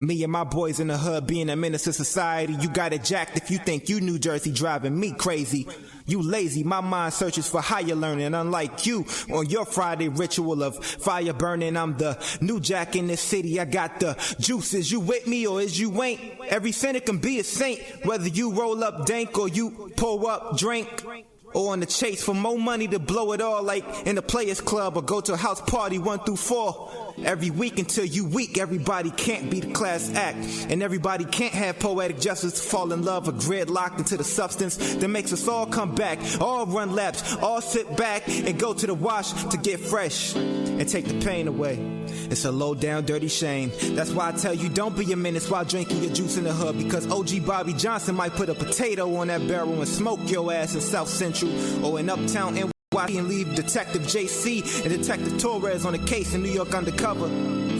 Me and my boys in the hood being a menace to society. You got it jacked if you think you New Jersey driving me crazy. You lazy, my mind searches for higher learning. Unlike you, on your Friday ritual of fire burning, I'm the new jack in this city. I got the juices. You with me or is you ain't? Every sinner can be a saint, whether you roll up dank or you pour up drink. Or on the chase for more money to blow it all like in the Players Club or go to a house party 1 through 4. Every week until you weak, everybody can't be the class act. And everybody can't have poetic justice to fall in love or gridlocked into the substance that makes us all come back, all run laps, all sit back and go to the wash to get fresh and take the pain away. It's a low down dirty shame. That's why I tell you don't be a menace while drinking your juice in the hood, because OG Bobby Johnson might put a potato on that barrel and smoke your ass in South Central or in Uptown NYC and leave Detective JC and Detective Torres on the case in New York undercover.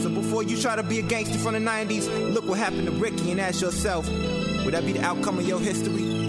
So before you try to be a gangster from the 90s, look what happened to Ricky and ask yourself, would that be the outcome of your history?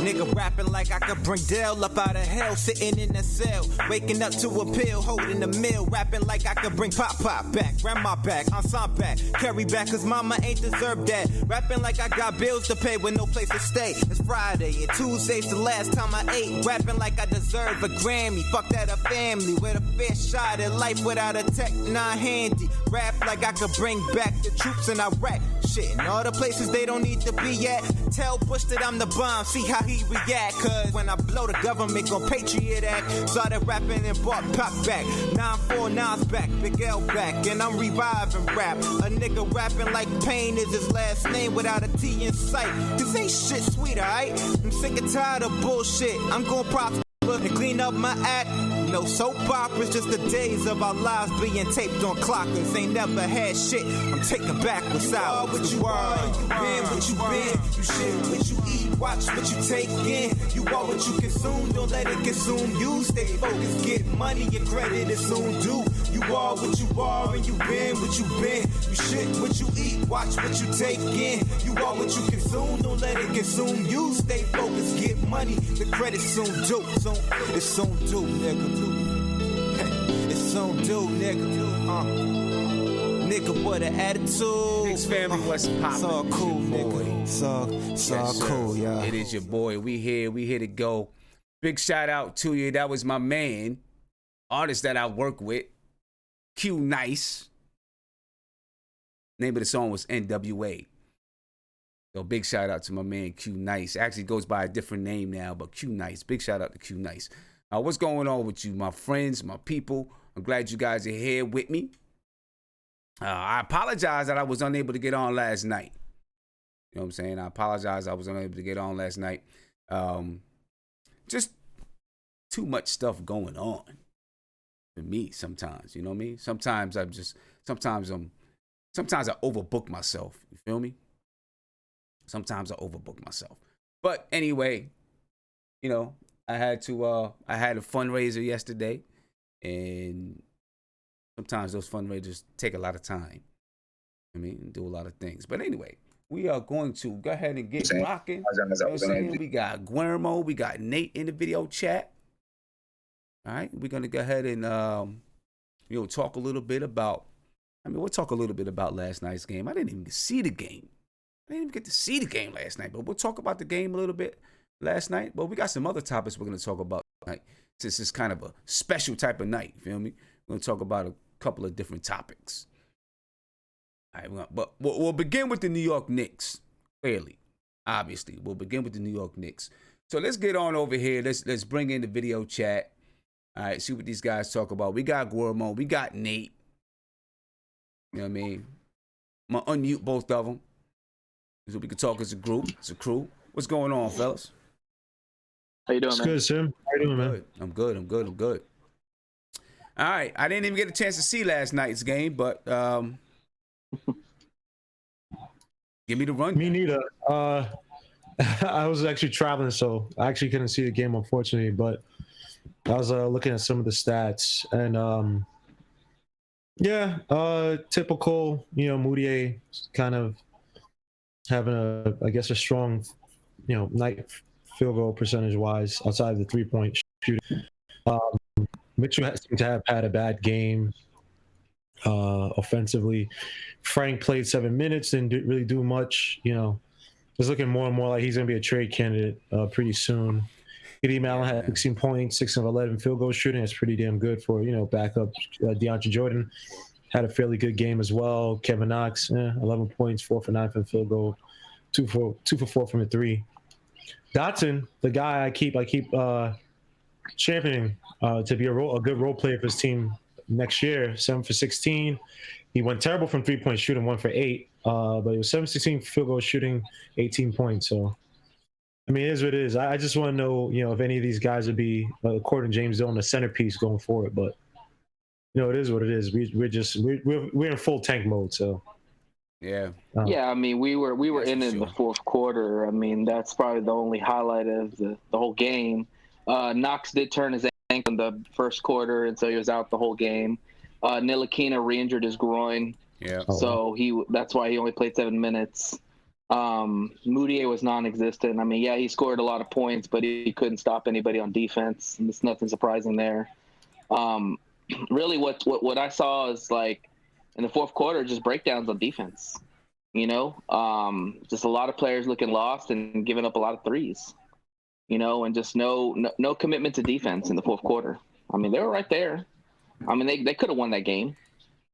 Nigga rapping like I could bring Dale up out of hell, sitting in a cell, waking up to a pill, holding a meal, rapping like I could bring Pop back, grandma back, ensemble back, carry back, cause mama ain't deserved that, rapping like I got bills to pay with no place to stay. It's Friday and Tuesday's the last time I ate, rapping like I deserve a Grammy, fuck that a family with a fair shot at life without a tech non-handy, rap like I could bring back the troops in Iraq, shit in all the places they don't need to be at, tell Bush that I'm the bomb, see how he react, cause when I blow the government gon' Patriot Act, started rapping and brought Pop back, 949's back, Big L back, and I'm reviving rap, a nigga rapping like Payne is his last name without a T in sight, cause ain't shit sweet, alright, I'm sick and tired of bullshit, I'm gon' prosper and clean up my act. No soap operas, just the days of our lives being taped on clockers. Ain't never had shit, I'm taking back what's out. What you are, you been what you been. You shit what you eat, watch what you take in. You are what you consume, don't let it consume you. Stay focused, get money, your credit is soon due. You are what you are and you been what you been. You shit what you eat, watch what you take in. You are what you consume, don't let it consume you. Stay focused, get money, the credit soon due. It's soon due, nigga. It's soon due, nigga. Nigga, what an attitude. Knicks family, what's poppin'? It's all cool, nigga. It's all cool, y'all. It is your boy. We here to go. Big shout out to you. That was my man, artist that I work with, Q Nice. Name of the song was NWA. So big shout out to my man Q Nice. Actually goes by a different name now, but Q Nice. Big shout out to Q Nice. What's going on with you, my friends, my people? I'm glad you guys are here with me. I apologize that I was unable to get on last night. You know what I'm saying? I apologize I was unable to get on last night. Just too much stuff going on for me sometimes. You know what I mean? Sometimes I overbook myself. You feel me? Sometimes I overbook myself. But anyway, you know, I had a fundraiser yesterday, and sometimes those fundraisers take a lot of time. I mean, do a lot of things. But anyway, we are going to go ahead and get rocking. You know what I'm saying? We got Guillermo, we got Nate in the video chat. All right, we're gonna go ahead and talk a little bit about. We'll talk a little bit about last night's game. I didn't even see the game. I didn't even get to see the game last night, but we'll talk about the game a little bit last night. But we got some other topics we're going to talk about tonight. Since it's kind of a special type of night, you feel me? We're going to talk about a couple of different topics. All right, but we'll begin with the New York Knicks, clearly. Obviously, we'll begin with the New York Knicks. So let's get on over here. Let's bring in the video chat. All right, see what these guys talk about. We got Guillermo. We got Nate. You know what I mean? I'm going to unmute both of them so we can talk as a group, as a crew. What's going on, fellas? How you doing, man? Good, Sim. How you doing, man? I'm good. All right. I didn't even get a chance to see last night's game, but give me the run. Me neither. I was actually traveling, so I actually couldn't see the game, unfortunately, but I was looking at some of the stats, and typical, Moutier kind of having a strong, night field goal percentage wise outside of the 3-point shooting. Mitchell seemed to have had a bad game. offensively. Frank played 7 minutes, didn't really do much. It's looking more and more like he's going to be a trade candidate pretty soon. Kadeem Allen had 16 points, 6 of 11 field goal shooting. That's pretty damn good for, backup DeAndre Jordan. Had a fairly good game as well. Kevin Knox, 11 points, 4 for 9 from the field goal, 2 for 4 from the 3. Dotson, the guy I keep championing to be a good role player for his team next year, 7 for 16. He went terrible from 3-point shooting, 1 for 8, but it was 7-16 field goal shooting, 18 points. So, I mean, it is what it is. I just want to know, if any of these guys would be, according to James Dillon, a centerpiece going forward. But it is what it is. We're in full tank mode. So. Yeah. Yeah, I mean, we were in the fourth quarter. I mean, that's probably the only highlight of the whole game. Knox did turn his ankle in the first quarter, and so he was out the whole game. Ntilikina re-injured his groin, so that's why he only played 7 minutes. Moutier was non-existent. I mean, yeah, he scored a lot of points, but he couldn't stop anybody on defense. And there's nothing surprising there. Really, what I saw is like in the fourth quarter, just breakdowns on defense. Just a lot of players looking lost and giving up a lot of threes. And just no commitment to defense in the fourth quarter. I mean, they were right there. I mean, they could have won that game.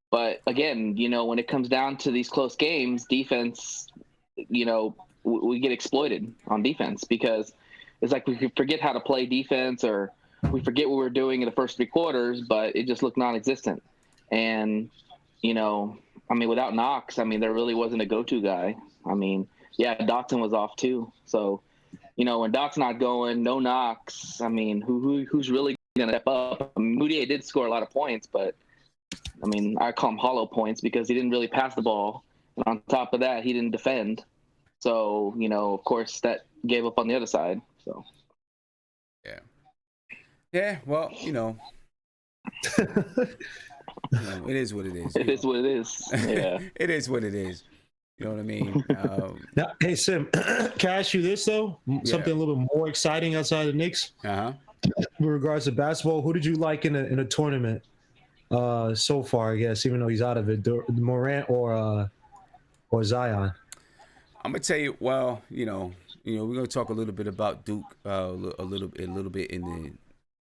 But again, when it comes down to these close games, defense, we get exploited on defense because it's like we forget how to play defense or we forget what we're doing in the first 3 quarters, but it just looked non-existent. And, I mean, without Knox, I mean, there really wasn't a go-to guy. I mean, yeah, Dotson was off too. So, when Doc's not going, no Knox, I mean, who's really going to step up? I mean, Moutier did score a lot of points, but, I mean, I call them hollow points because he didn't really pass the ball. And on top of that, he didn't defend. So, of course, that gave up on the other side. So, yeah. Yeah, well, it is what it is. It is what it is. Yeah. It is what it is. You know what I mean? Now, hey, Sim, can I ask you this, though? Something a little bit more exciting outside of the Knicks? Uh-huh. With regards to basketball, who did you like in a tournament so far, I guess, even though he's out of it? Morant or Zion? I'm going to tell you, well, we're going to talk a little bit about Duke a little bit in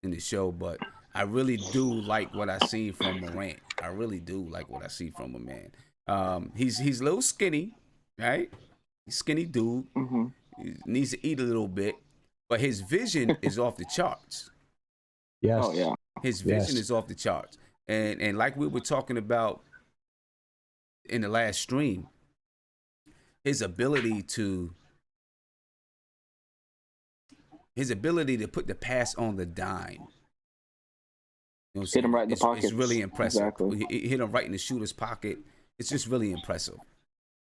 the show, but I really do like what I see from Morant. I really do like what I see from him, man. He's a little skinny, right? He's a skinny dude. Mm-hmm. He needs to eat a little bit, but his vision is off the charts. Yes. Oh, yeah. His vision is off the charts. And like we were talking about in the last stream, his ability to put the pass on the dime. Hit him right in the pocket. It's really impressive. Exactly. He hit him right in the shooter's pocket. It's just really impressive.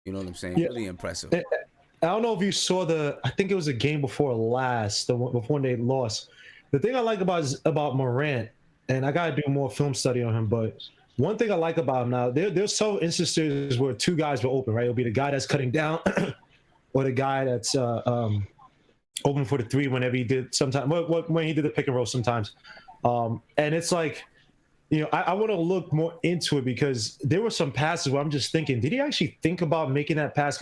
You know what I'm saying? Yeah. Really impressive. I don't know if you saw I think it was a game before last, before they lost. The thing I like about Morant, and I got to do more film study on him, but one thing I like about him now, there's some instances where 2 guys were open, right? It'll be the guy that's cutting down or the guy that's open for the 3 whenever he did sometimes, when he did the pick and roll sometimes. And it's like, I want to look more into it because there were some passes where I'm just thinking, did he actually think about making that pass?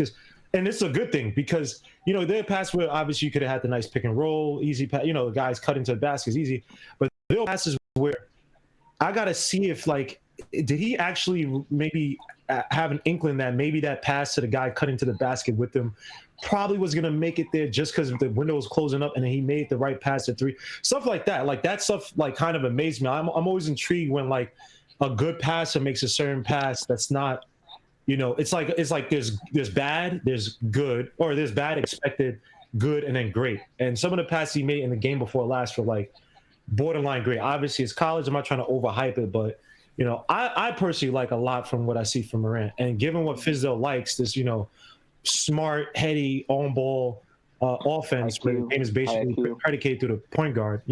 And it's a good thing because, there are passes where obviously you could have had the nice pick and roll, easy pass, the guys cut into the basket is easy. But there are passes where I got to see if, like, did he actually maybe have an inkling that maybe that pass to the guy cut into the basket with him probably was going to make it there just because the window was closing up and he made the right pass at 3. Stuff like that. Like, that stuff, like, kind of amazed me. I'm always intrigued when, like, a good passer makes a certain pass that's not, it's like there's bad, there's good, or there's bad, expected, good, and then great. And some of the passes he made in the game before last were, like, borderline great. Obviously, it's college. I'm not trying to overhype it, but, I personally like a lot from what I see from Morant. And given what Fizdale likes, this, smart, heady, on-ball offense where the game is basically predicated through the point guard,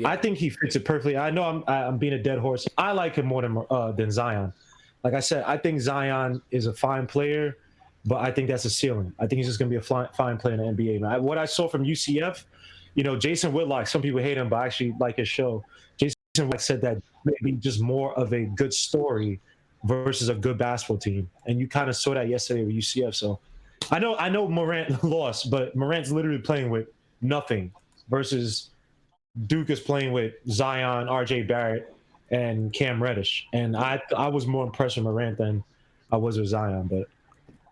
I think he fits it perfectly. I know I'm being a dead horse. I like him more than Zion. Like I said, I think Zion is a fine player, but I think that's a ceiling. I think he's just going to be a fine player in the NBA. Man, what I saw from UCF, Jason Whitlock, some people hate him, but I actually like his show. Jason Whitlock said that maybe just more of a good story versus a good basketball team, and you kind of saw that yesterday with UCF. So I know Morant lost, but Morant's literally playing with nothing versus Duke is playing with Zion, RJ Barrett, and Cam Reddish. And I was more impressed with Morant than I was with Zion. But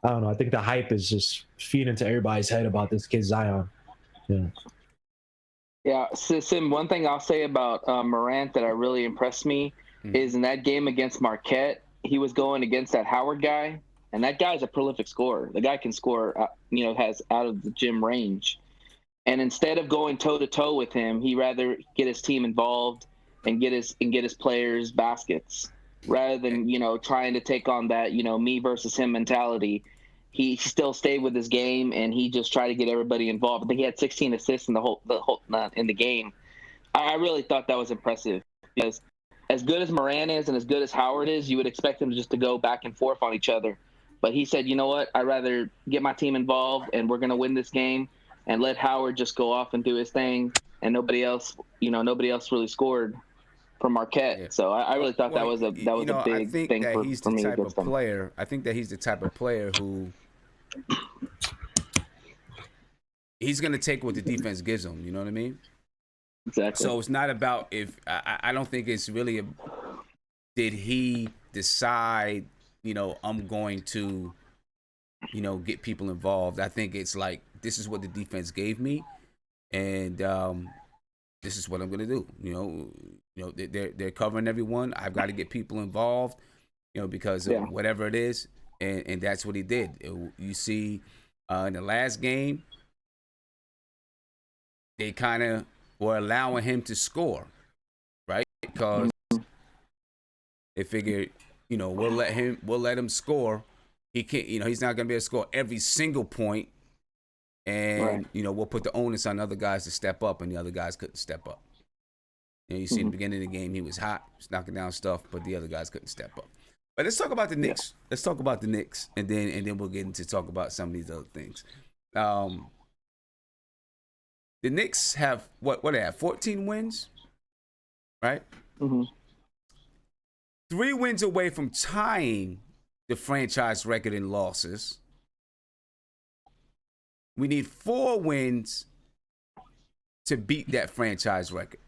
I don't know. I think the hype is just feeding into everybody's head about this kid Zion. Yeah. Yeah, Sim, one thing I'll say about Morant that really impressed me is in that game against Marquette, he was going against that Howard guy, and that guy's a prolific scorer. The guy can score, has out of the gym range. And instead of going toe-to-toe with him, he rather get his team involved and get his players baskets rather than, trying to take on that, me versus him mentality. He still stayed with his game, and he just tried to get everybody involved. I think he had 16 assists in the whole in the game. I really thought that was impressive because as good as Morant is and as good as Howard is, you would expect them just to go back and forth on each other. But he said, you know what? I'd rather get my team involved, and we're going to win this game, and let Howard just go off and do his thing, and nobody else really scored for Marquette. Yeah. So I really thought that was a big thing for me. I think that he's the type of player who he's going to take what the defense gives him. You know what I mean? Exactly. So it's not about if I don't think it's really did he decide, I'm going to, get people involved. I think it's like, this is what the defense gave me, and this is what I'm going to do. They're covering everyone. I've got to get people involved, because of whatever it is, and that's what he did. You see, in the last game, they kind of were allowing him to score, right? Because they figured, we'll let him score. He can't, he's not going to be able to score every single point. And, we'll put the onus on other guys to step up, and the other guys couldn't step up. You see in the beginning of the game, he was hot, he was knocking down stuff, but the other guys couldn't step up. But let's talk about the Knicks. Yeah. Let's talk about the Knicks, and then we'll get into talk about some of these other things. The Knicks have, what they have, 14 wins, right? Mm-hmm. 3 wins away from tying the franchise record in losses. We need 4 wins to beat that franchise record.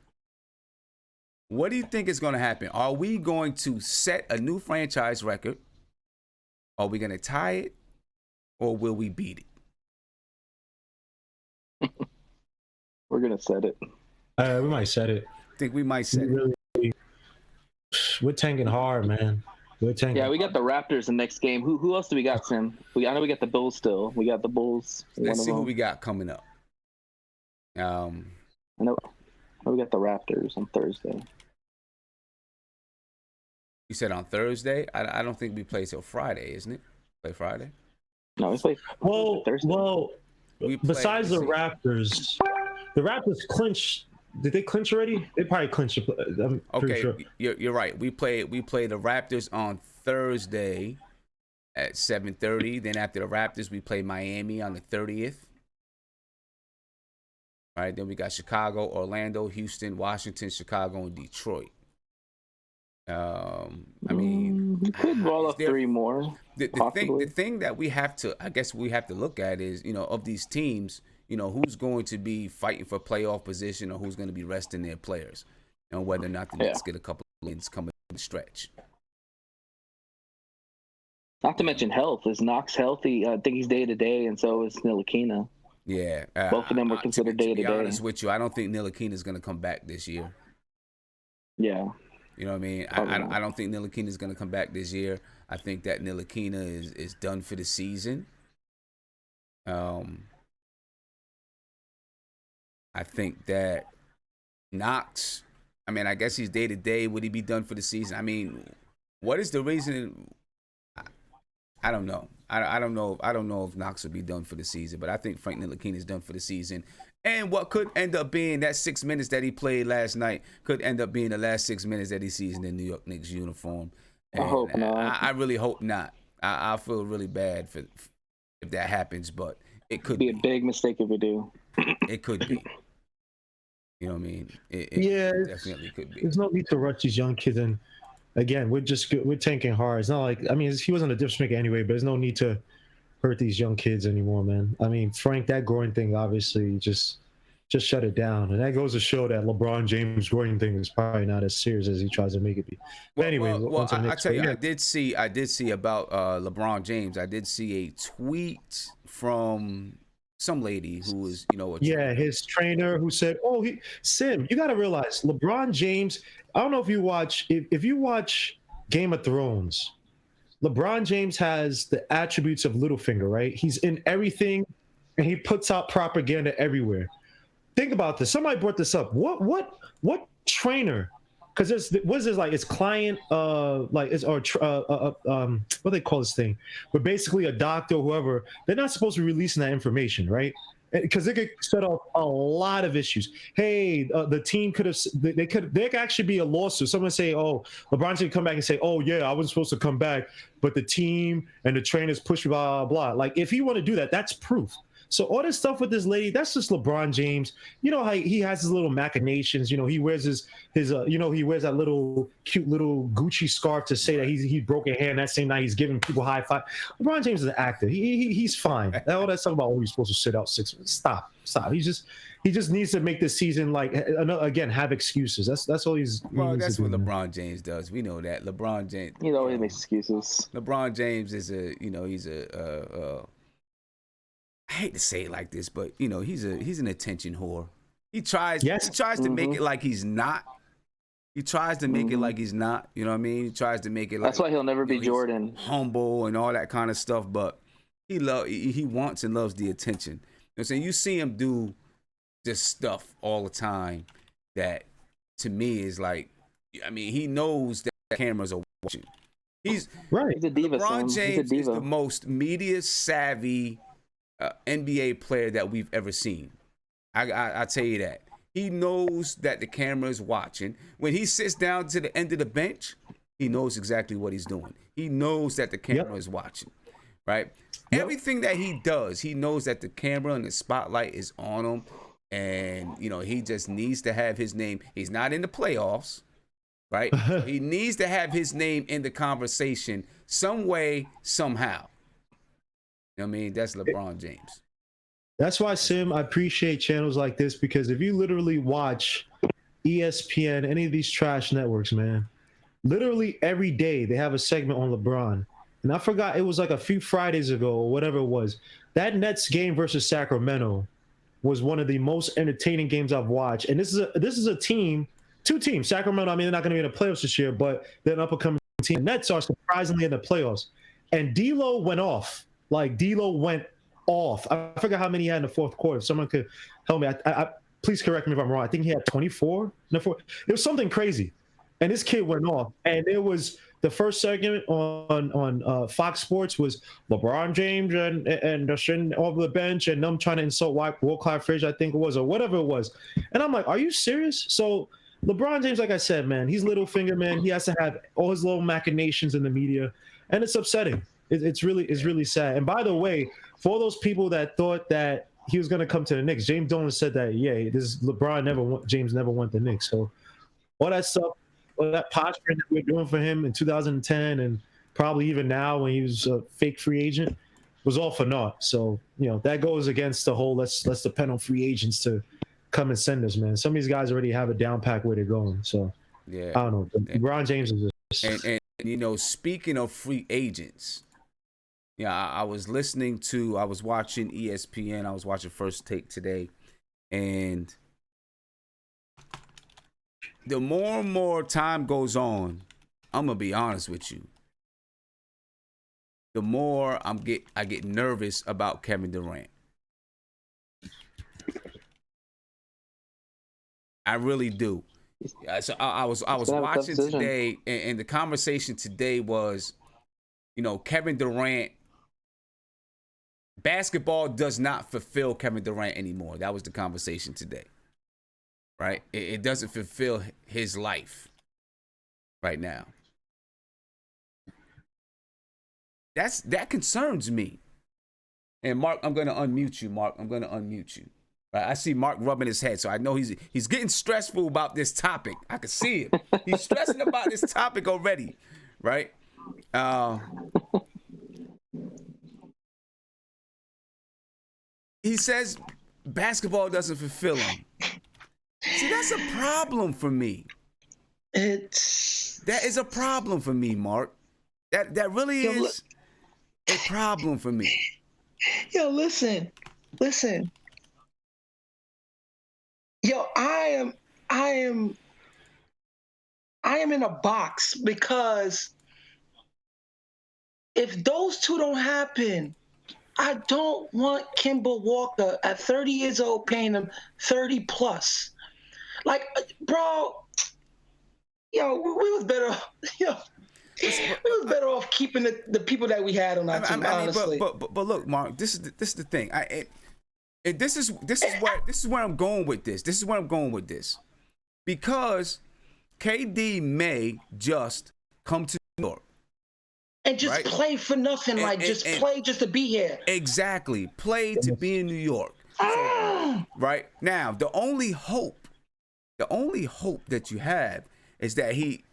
What do you think is going to happen? Are we going to set a new franchise record? Are we going to tie it? Or will we beat it? We're going to set it. We might set it. I think we might set it. We're tanking hard, man. We're tanking. Yeah, we got the Raptors the next game. Who else do we got, Sim? I know we got the Bulls still. We got the Bulls. Let's see who we got coming up. I know we got the Raptors on Thursday. You said on Thursday? I don't think we play till Friday, isn't it? Play Friday? No, we play Thursday. Well, besides the Raptors clinch. Did they clinch already? They probably clinched. I'm pretty sure. You're right. We play the Raptors on Thursday at 7:30. Then after the Raptors, we play Miami on the 30th. All right. Then we got Chicago, Orlando, Houston, Washington, Chicago, and Detroit. We could roll up 3 more. The thing that we have to look at is, of these teams, who's going to be fighting for playoff position or who's going to be resting their players, and whether or not the Knicks get a couple of wins coming in the stretch. Not to mention health. Is Knox healthy? I think he's day-to-day, and so is Ntilikina. Yeah. Both of them were considered day-to-day. To be honest with you, I don't think Ntilikina is going to come back this year. Yeah. You know what I mean? I don't think Ntilikina is going to come back this year. I think that Ntilikina is done for the season. I think that Knox, I guess he's day-to-day. Would he be done for the season? What is the reason? I don't know. I don't know if Knox will be done for the season, but I think Frank Ntilikina is done for the season. And what could end up being that 6 minutes that he played last night could end up being the last 6 minutes that he sees in the New York Knicks uniform. And I hope not. I really hope not. I feel really bad if that happens, but it could be a big mistake if we do. It could be. You know what I mean? It definitely could be. There's no need to rush these young kids in. again, we're tanking hard. It's not like, I mean, he wasn't a difference maker anyway, but there's no need to hurt these young kids anymore, man. I mean, Frank, that groin thing obviously just shut it down, and that goes to show that LeBron James' groin thing is probably not as serious as he tries to make it be. But anyway, I tell you, I did see about LeBron James. I did see a tweet from some lady who was, his trainer who said, "Oh, Sim, you got to realize LeBron James. I don't know if you watch if you watch Game of Thrones, LeBron James has the attributes of Littlefinger, right? He's in everything, and he puts out propaganda everywhere. Think about this. Somebody brought this up. What trainer? Because what's this like? It's client, what do they call this thing? But basically, a doctor or whoever, they're not supposed to be releasing that information, right? Because they could set off a lot of issues. Hey, the team could actually be a lawsuit. Someone say, "Oh, LeBron should come back and say, oh yeah, I wasn't supposed to come back, but the team and the trainers pushed me, blah blah blah." Like, if you want to do that, that's proof. So all this stuff with this lady, that's just LeBron James. You know how he has his little machinations. He wears his he wears that little cute little Gucci scarf to say that he broke a hand that same night. He's giving people high five. LeBron James is an actor. He's fine. All that stuff about he's supposed to sit out 6 months. Stop. He just needs to make this season again have excuses. That's all he's. Well, that's what LeBron James does. We know that LeBron James. He always makes excuses. LeBron James is he's a. I hate to say it like this, but he's an attention whore. He tries to make it like he's not. He tries to make it like he's not. You know what I mean? He tries to make it like that's why he'll never be Jordan. Humble and all that kind of stuff, but he wants and loves the attention. You know what I'm saying? You see him do this stuff all the time that to me is like, I mean, he knows that cameras are watching. He's right. He's a diva. LeBron James is the most media savvy NBA player that we've ever seen. I tell you that. He knows that the camera is watching. When he sits down to the end of the bench, he knows exactly what he's doing. He knows that the camera is watching, right? Everything that he does, he knows that the camera and the spotlight is on him, and he just needs to have his name. He's not in the playoffs, right? He needs to have his name in the conversation some way, somehow. I mean, that's LeBron James. That's why, Sim, I appreciate channels like this, because if you literally watch ESPN, any of these trash networks, man, literally every day they have a segment on LeBron. And I forgot, it was like a few Fridays ago or whatever it was. That Nets game versus Sacramento was one of the most entertaining games I've watched. And this is a team, two teams. Sacramento, I mean, they're not going to be in the playoffs this year, but they're an up-and-coming team. The Nets are surprisingly in the playoffs. And D'Lo went off. Like, D'Lo went off. I forgot how many he had in the fourth quarter. If someone could help me. I please correct me if I'm wrong. I think he had 24 in the fourth. It was something crazy. And this kid went off. And it was the first segment on Fox Sports was LeBron James and sitting over the bench and them trying to insult Will Clyde Frazier, I think it was, or whatever it was. And I'm like, are you serious? So LeBron James, like I said, man, he's Littlefinger, man. He has to have all his little machinations in the media. And it's upsetting. It's really sad. And by the way, for all those people that thought that he was going to come to the Knicks, James Dolan said that, James never went the Knicks. So all that stuff, all that posturing that we're doing for him in 2010 and probably even now when he was a fake free agent was all for naught. So, that goes against the whole let's depend on free agents to come and send us, man. Some of these guys already have a down pack where they're going. So, yeah, I don't know. LeBron James is just... And speaking of free agents, I was watching ESPN. I was watching First Take today. And the more and more time goes on, I'm going to be honest with you, the more I get nervous about Kevin Durant. I really do. So I was watching today, and the conversation today was, Kevin Durant, basketball does not fulfill Kevin Durant anymore. That was the conversation today, right? It doesn't fulfill his life right now. That concerns me. And Mark, I'm going to unmute you. Right? I see Mark rubbing his head, so I know he's getting stressful about this topic. I can see it. He's stressing about this topic already, right? He says basketball doesn't fulfill him. See, that's a problem for me. That is a problem for me, Mark. That really is a problem for me. Yo, listen. Yo, I am in a box because if those two don't happen, I don't want Kemba Walker at 30 years old paying him 30 plus. Like, bro, yo, we was better. Yo, we was better off keeping the people that we had on our team. Honestly, but look, Mark, this is the thing. This is where I'm going with this. This is where I'm going with this, because KD may just come to New York and just play for nothing, play just to be here. Exactly, play to be in New York. So, right now, the only hope that you have is that he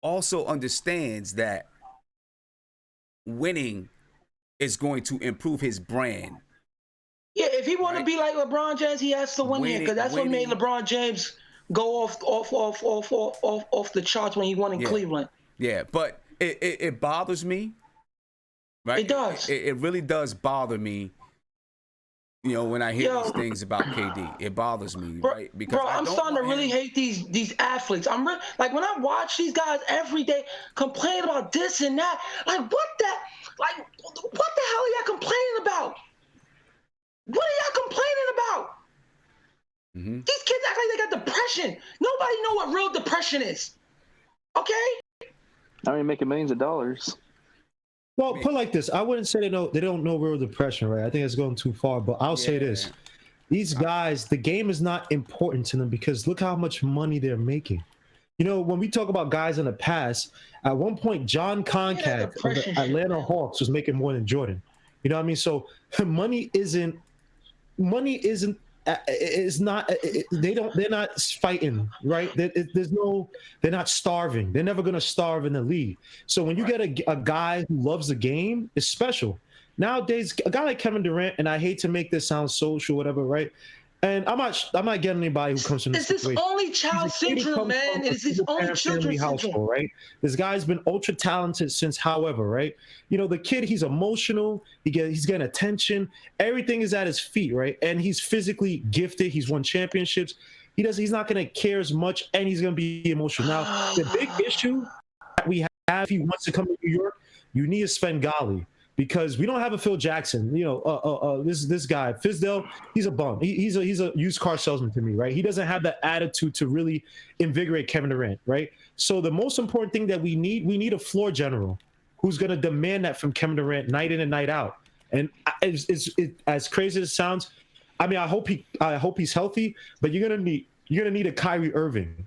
also understands that winning is going to improve his brand. Yeah, if he want to be like LeBron James, he has to win here, because that's what made LeBron James go off the charts when he won in Cleveland. Yeah, but it bothers me. Right? It does. It really does bother me. You know, when I hear these things about KD, it bothers me, right? Because I'm starting to really hate these athletes. I'm like, when I watch these guys every day complain about this and that, like what the hell are y'all complaining about? What are y'all complaining about? Mm-hmm. These kids act like they got depression. Nobody know what real depression is. Okay? I mean, making millions of dollars. Well, put like this, I wouldn't say they don't know real depression, right? I think it's going too far, but I'll say this. These guys, the game is not important to them because look how much money they're making. You know, when we talk about guys in the past, at one point, John Concac of the Atlanta Hawks was making more than Jordan. You know what I mean? So money isn't they're not fighting, right? They're not starving. They're never going to starve in the league. So when you get a guy who loves the game, it's special. Nowadays, a guy like Kevin Durant, and I hate to make this sound social, whatever, right? And I'm not getting anybody who comes from this situation. It's this only child syndrome, man. It's this only children's syndrome, right? This guy's been ultra talented since, however, right? You know, the kid, he's emotional. He's getting attention. Everything is at his feet, right? And he's physically gifted. He's won championships. He's not going to care as much, and he's going to be emotional. Now, the big issue that we have, if he wants to come to New York, you need a Svengali. Because we don't have a Phil Jackson, you know, this guy Fizdale, he's a bum. He's a used car salesman to me, right? He doesn't have that attitude to really invigorate Kevin Durant, right? So the most important thing that we need a floor general who's going to demand that from Kevin Durant night in and night out. And it's as crazy as it sounds, I mean, I hope he's healthy, but you're gonna need a Kyrie Irving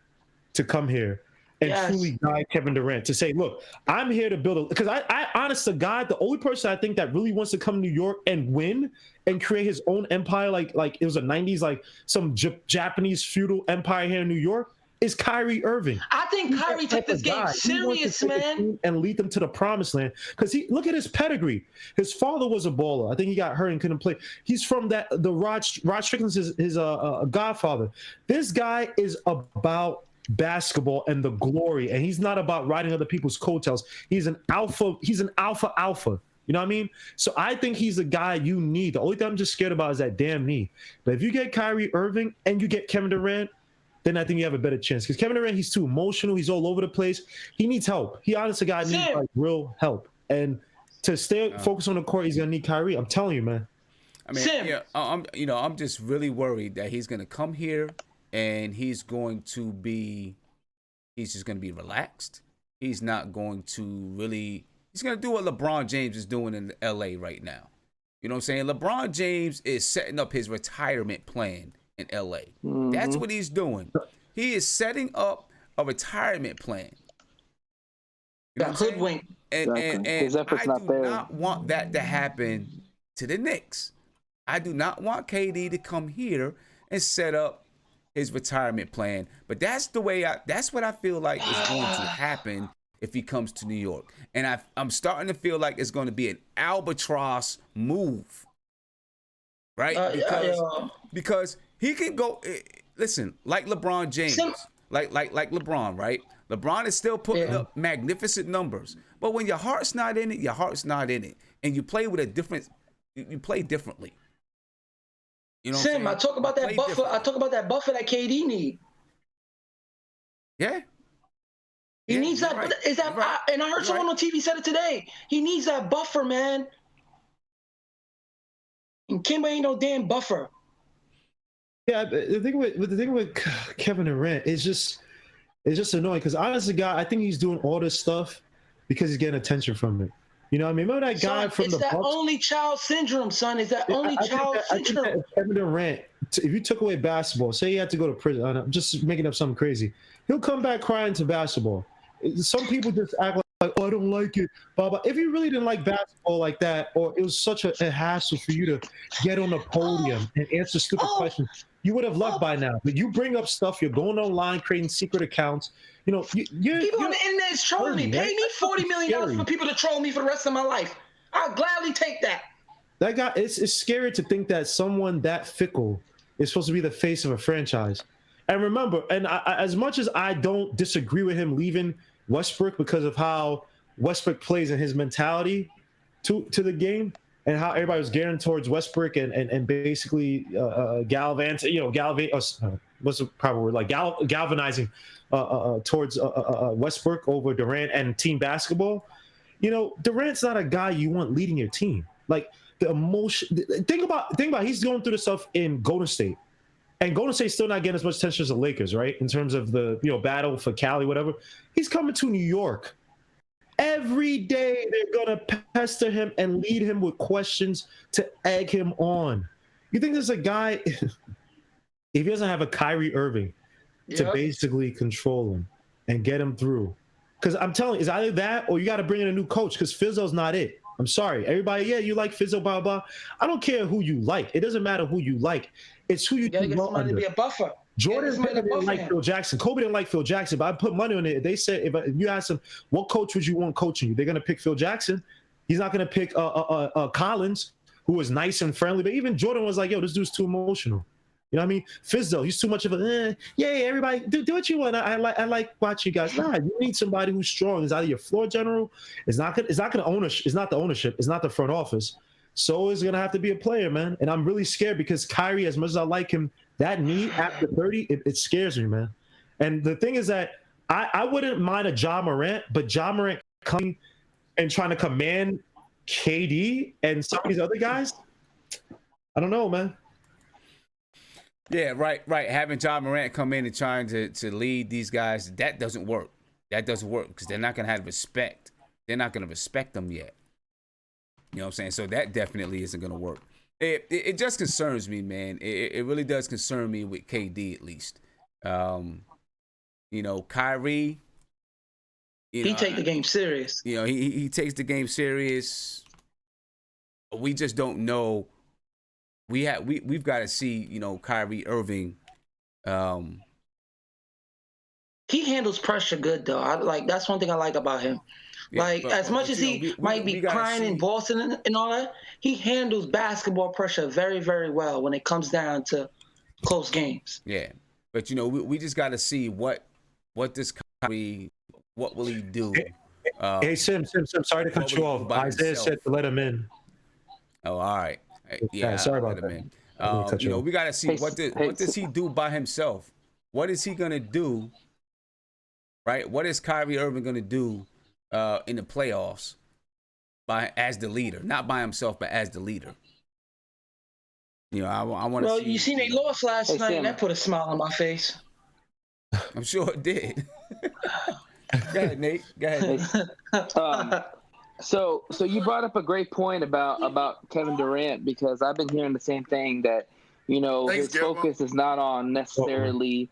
to come here and truly guide Kevin Durant to say, look, I'm here to build because I honest to God, the only person I think that really wants to come to New York and win and create his own empire, like it was a 90s, like some Japanese feudal empire here in New York, is Kyrie Irving. I think Kyrie took this game serious, man. And lead them to the promised land. Because look at his pedigree. His father was a baller. I think he got hurt and couldn't play. He's from the Rod Strickland's his godfather. This guy is about basketball and the glory, and he's not about riding other people's coattails. He's an alpha. You know what I mean? So I think he's the guy you need. The only thing I'm just scared about is that damn knee. But if you get Kyrie Irving and you get Kevin Durant, then I think you have a better chance. Because Kevin Durant, he's too emotional. He's all over the place. He needs help. He honestly needs like real help. And to stay focused on the court, he's gonna need Kyrie. I'm telling you, man. I mean, I'm just really worried that he's gonna come here and he's just going to be relaxed. He's not going to really. He's gonna do what LeBron James is doing in LA right now. You know what I'm saying? LeBron James is setting up his retirement plan in LA. Mm-hmm. That's what he's doing. He is setting up a retirement plan. You know what I'm saying? And I do not want that to happen to the Knicks. I do not want KD to come here and set up his retirement plan. But that's what I feel like is going to happen if he comes to New York. And I'm starting to feel like it's going to be an albatross move. Right? Because he can go, listen, like LeBron James, like LeBron, right? LeBron is still putting up magnificent numbers. But when your heart's not in it, your heart's not in it. And you play with you play differently. You know what Sim, I talk about that buffer. Differently. I talk about that buffer that KD need. Yeah. He needs that. Right. Is that? Right. And I heard someone on TV said it today. He needs that buffer, man. And Kimba ain't no damn buffer. Yeah, the thing with Kevin Durant is just annoying because honestly, God, I think he's doing all this stuff because he's getting attention from it. You know what I mean? Remember that guy from the Bucks? It's that only child syndrome, son. Is that only child syndrome? I think that Kevin Durant, if you took away basketball, say he had to go to prison, I'm just making up something crazy, he'll come back crying to basketball. Some people just act like, oh, I don't like it, blah, blah. If you really didn't like basketball like that, or it was such a hassle for you to get on the podium and answer stupid questions, you would have left by now. But you bring up stuff, you're going online, creating secret accounts. You know, people on the internet is trolling me. Pay me $40 million for people to troll me for the rest of my life. I'll gladly take that. That guy, it's scary to think that someone that fickle is supposed to be the face of a franchise. And remember, as much as I don't disagree with him leaving Westbrook because of how Westbrook plays and his mentality to the game, and how everybody was gearing towards Westbrook and basically galvanizing towards Westbrook over Durant and team basketball. You know, Durant's not a guy you want leading your team. Like the emotion. Think about he's going through the stuff in Golden State, and Golden State's still not getting as much attention as the Lakers, right? In terms of the battle for Cali, whatever. He's coming to New York. Every day they're gonna pester him and lead him with questions to egg him on. You think there's a guy, if he doesn't have a Kyrie Irving to basically control him and get him through? Because I'm telling you, it's either that or you got to bring in a new coach because Fizzo's not it. I'm sorry. Everybody, you like Fizzo, blah, blah. I don't care who you like. It doesn't matter who you like. It's who you can grow under. To be a buffer. Jordan didn't like Phil Jackson. Kobe didn't like Phil Jackson, but I put money on it. They said if you ask them, what coach would you want coaching you? They're going to pick Phil Jackson. He's not going to pick Collins, who was nice and friendly. But even Jordan was like, yo, this dude's too emotional. You know what I mean? Fizzo, he's too much of a, everybody, do what you want. I like watching you guys. Nah, you need somebody who's strong. It's either your floor general. It's not the ownership. It's not the front office. So it's going to have to be a player, man. And I'm really scared because Kyrie, as much as I like him, that knee after 30, it scares me, man. And the thing is that I wouldn't mind a Ja Morant, but Ja Morant coming and trying to command KD and some of these other guys, I don't know, man. Yeah, right. Having Ja Morant come in and trying to lead these guys, that doesn't work. That doesn't work because they're not going to have respect. They're not going to respect them yet. You know what I'm saying? So that definitely isn't going to work. It just concerns me, man. It really does concern me with KD at least. Kyrie. He take the game serious. He takes the game serious. We just don't know. We've got to see, Kyrie Irving. He handles pressure good though. That's one thing I like about him. As much as he might be crying in Boston and all that, he handles basketball pressure very, very well when it comes down to close games. Yeah, but we just got to see what does Kyrie, what will he do? Hey Sim, sorry to cut you off. Isaiah said to let him in. Oh, all right. Yeah, sorry about that. We got to see what does he do by himself? What is he gonna do? Right? What is Kyrie Irving gonna do in the playoffs as the leader, not by himself, but as the leader? I want to. Well, see, you seen they lost last night, and that put a smile on my face. I'm sure it did. Go ahead, Nate. Go ahead. So you brought up a great point about Kevin Durant because I've been hearing the same thing that his focus is not on necessarily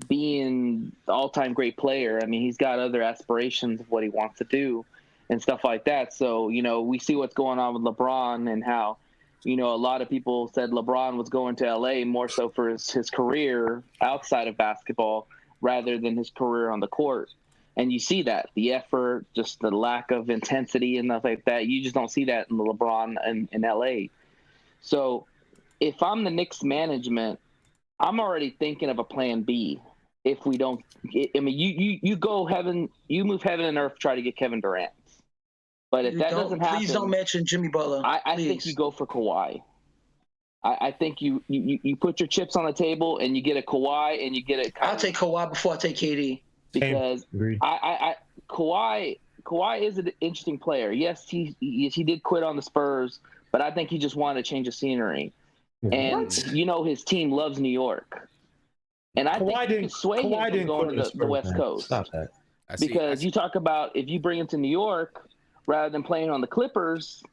being the all-time great player. I mean, he's got other aspirations of what he wants to do and stuff like that. So we see what's going on with LeBron and how a lot of people said LeBron was going to LA more so for his career outside of basketball rather than his career on the court. And you see that, the effort, just the lack of intensity and stuff like that. You just don't see that in LeBron in LA. So if I'm the Knicks management, I'm already thinking of a plan B. If we don't, I mean, you move heaven and earth, try to get Kevin Durant. But if that doesn't happen, please don't mention Jimmy Butler. I think you go for Kawhi. I think you put your chips on the table and you get a Kawhi and you get a. I'll take Kawhi before I take KD because Kawhi is an interesting player. Yes, he did quit on the Spurs, but I think he just wanted to change the scenery. And his team loves New York, and I think you can sway him from going to the West Coast. Stop that. Because you talk about if you bring him to New York rather than playing on the Clippers.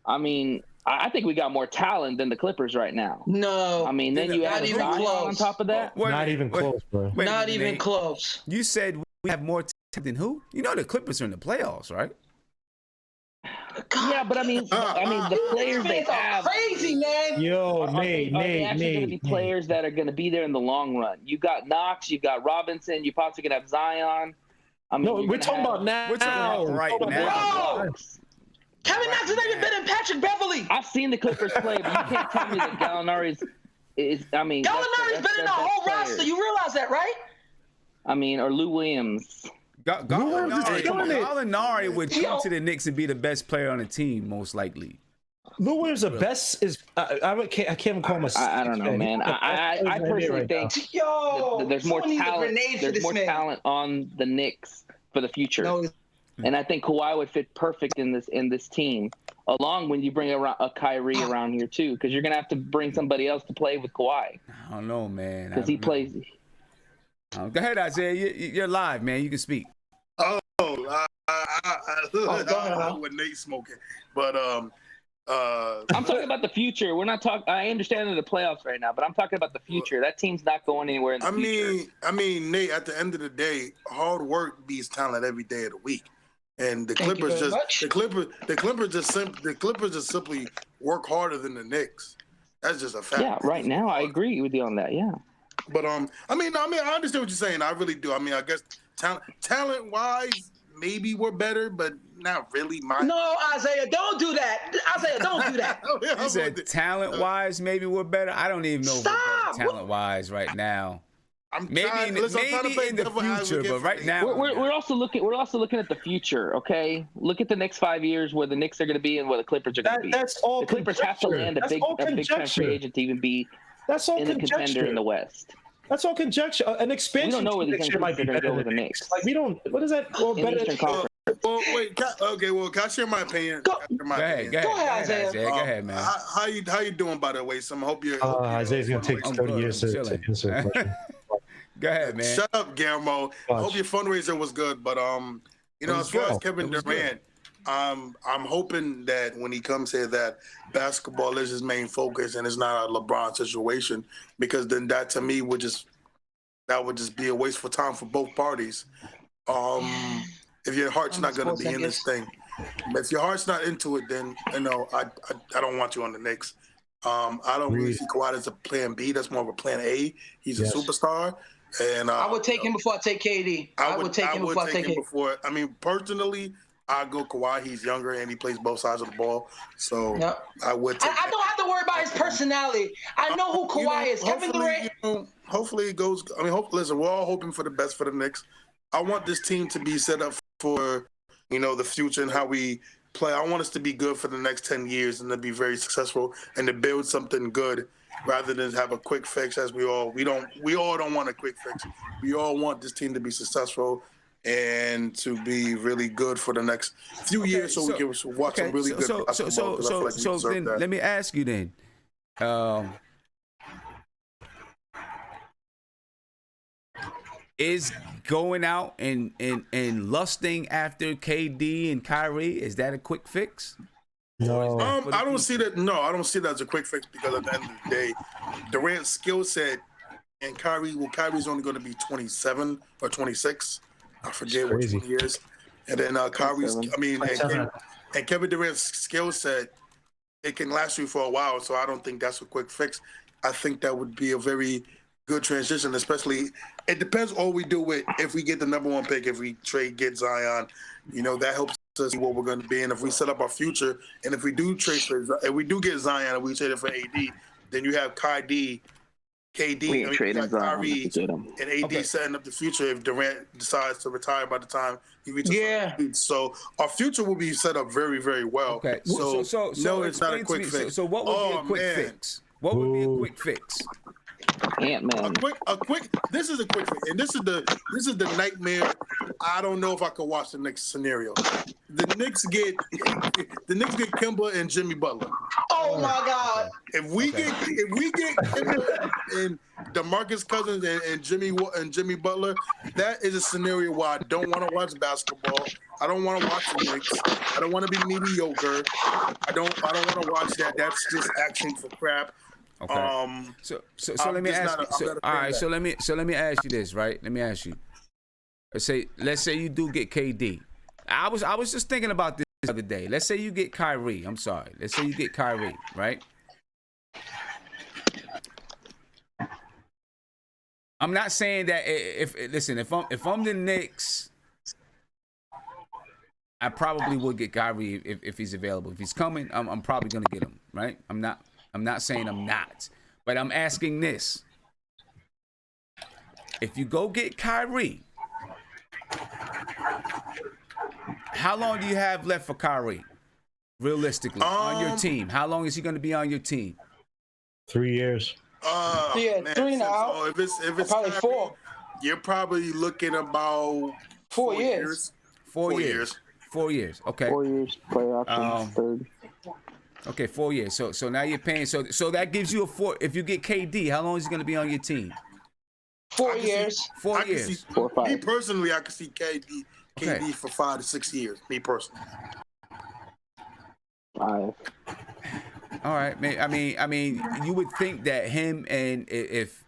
I mean, I think we got more talent than the Clippers right now. No, I mean, then you add Zion on top of that. Not even close, bro. Not even close. You said we have more talent than who? The Clippers are in the playoffs, right? God, yeah, but I mean, the players they have crazy, man. Yo, Nate, going to be players that are going to be there in the long run. You got Knox, you got Robinson, you possibly going to have Zion. I mean, no, we're talking about now. We're talking about right now. Bro, Kevin Knox has never been in Patrick Beverly. I've seen the Clippers play, but you can't tell me that Gallinari's is. I mean, Gallinari's been in the whole roster. You realize that, right? I mean, or Lou Williams. Gallinari would come to the Knicks and be the best player on the team, most likely. Lou Williams, the best is I can't even call him a. I don't know, man. I personally think there's more talent. There's more talent on the Knicks for the future, and I think Kawhi would fit perfect in this team. Along when you bring a Kyrie around here too, because you're gonna have to bring somebody else to play with Kawhi. I don't know, man. Because he plays. Go ahead, Isaiah. You're live, man. You can speak. I with Nate smoking, but I'm talking about the future. We're not talking. I understand in the playoffs right now, but I'm talking about the future. That team's not going anywhere in the future. I mean, Nate. At the end of the day, hard work beats talent every day of the week, and the Clippers just simply work harder than the Knicks. That's just a fact. Yeah, right now I agree with you on that. Yeah. But I understand what you're saying. I really do. I mean, I guess talent wise, maybe we're better, but not really. No, Isaiah, don't do that. Isaiah, don't do that. You said talent wise, maybe we're better. I don't even know if we're better talent wise right now. Maybe in the future, but right now we're also looking at the future. Okay, look at the next 5 years where the Knicks are going to be and where the Clippers are going to be. That's all. The Clippers have to land a big time free agent to even be. That's all in the contender in the West. That's all conjecture. An expansion. We don't know where these team might be better go with than the Knicks. Like we don't. What is that? Well, in better. Eastern Conference. Well, wait. Can I share my opinion? Go ahead, Isaiah. Go ahead, man. How you doing, by the way? I hope you're. Isaiah's gonna take 30 years to answer the question. Go ahead, man. Shut up, Guillermo. I hope your fundraiser was good, but as far as Kevin Durant, I'm hoping that when he comes here that basketball is his main focus and it's not a LeBron situation, because then that to me would just be a wasteful time for both parties. If your heart's not going to be in this thing, if your heart's not into it, then I don't want you on the Knicks. I don't really see Kawhi as a plan B. That's more of a plan A. He's a superstar. And I would take him before I take KD. I would take him before I take KD. I mean, personally, I go Kawhi. He's younger and he plays both sides of the ball, so I would. I don't have to worry about his personality. I know who Kawhi is. Kevin Durant. Hopefully it goes. I mean, listen, we're all hoping for the best for the Knicks. I want this team to be set up for the future and how we play. I want us to be good for the next 10 years and to be very successful and to build something good, rather than have a quick fix. As we all don't want a quick fix. We all want this team to be successful and to be really good for the next few years, so we can watch some really good basketball. So then, let me ask you then. Is going out and lusting after KD and Kyrie, is that a quick fix? No. I don't see that. No, I don't see that as a quick fix, because at the end of the day, Durant's skill set and Kyrie's only going to be 27 or 26. I forget what 20 years. And then Kyrie's, and Kevin Durant's skill set it can last you for a while. So I don't think that's a quick fix. I think that would be a very good transition, especially it depends all we do with if we get the number 1 pick, if we get Zion, that helps us see what we're going to be. And if we set up our future, and if we do if we do get Zion and we trade it for AD, then you have KD, Kyrie, and AD setting up the future if Durant decides to retire by the time he reaches. Yeah. So our future will be set up very, very well. Okay. So no, it's not a quick fix. So what would be a quick fix? What would be a quick fix? Ant-Man. A quick. This is a quick fix, and this is the nightmare. I don't know if I could watch the Knicks scenario. The Knicks get Kemba and Jimmy Butler. Oh my God! If we get Kemba and DeMarcus Cousins and Jimmy Butler, that is a scenario where I don't want to watch basketball. I don't want to watch the Knicks. I don't want to be mediocre. I don't want to watch that. That's just action for crap. Okay. So let me ask you. All right. So let me ask you this, right? Let me ask you. Let's say you do get KD. I was just thinking about this the other day. Let's say you get Kyrie. I'm sorry. Let's say you get Kyrie, right? I'm not saying that if I'm the Knicks, I probably would get Kyrie if he's available. If he's coming, I'm probably gonna get him, right? I'm not saying I'm not, but I'm asking this. If you go get Kyrie, how long do you have left for Kyrie? Realistically, on your team. How long is he going to be on your team? 3 years. Man, 3 now. So if it's probably Kyrie, 4. You're probably looking about 4 years. 4 years. 4 years. Okay. 4 years. Play option. Third. Okay, 4 years. So now you're paying. So that gives you a 4. If you get KD, how long is he going to be on your team? 4 years. 4 years. 4 or 5. Me personally, I could see KD for 5 to 6 years. Me personally. 5. All right. I mean, you would think that him and if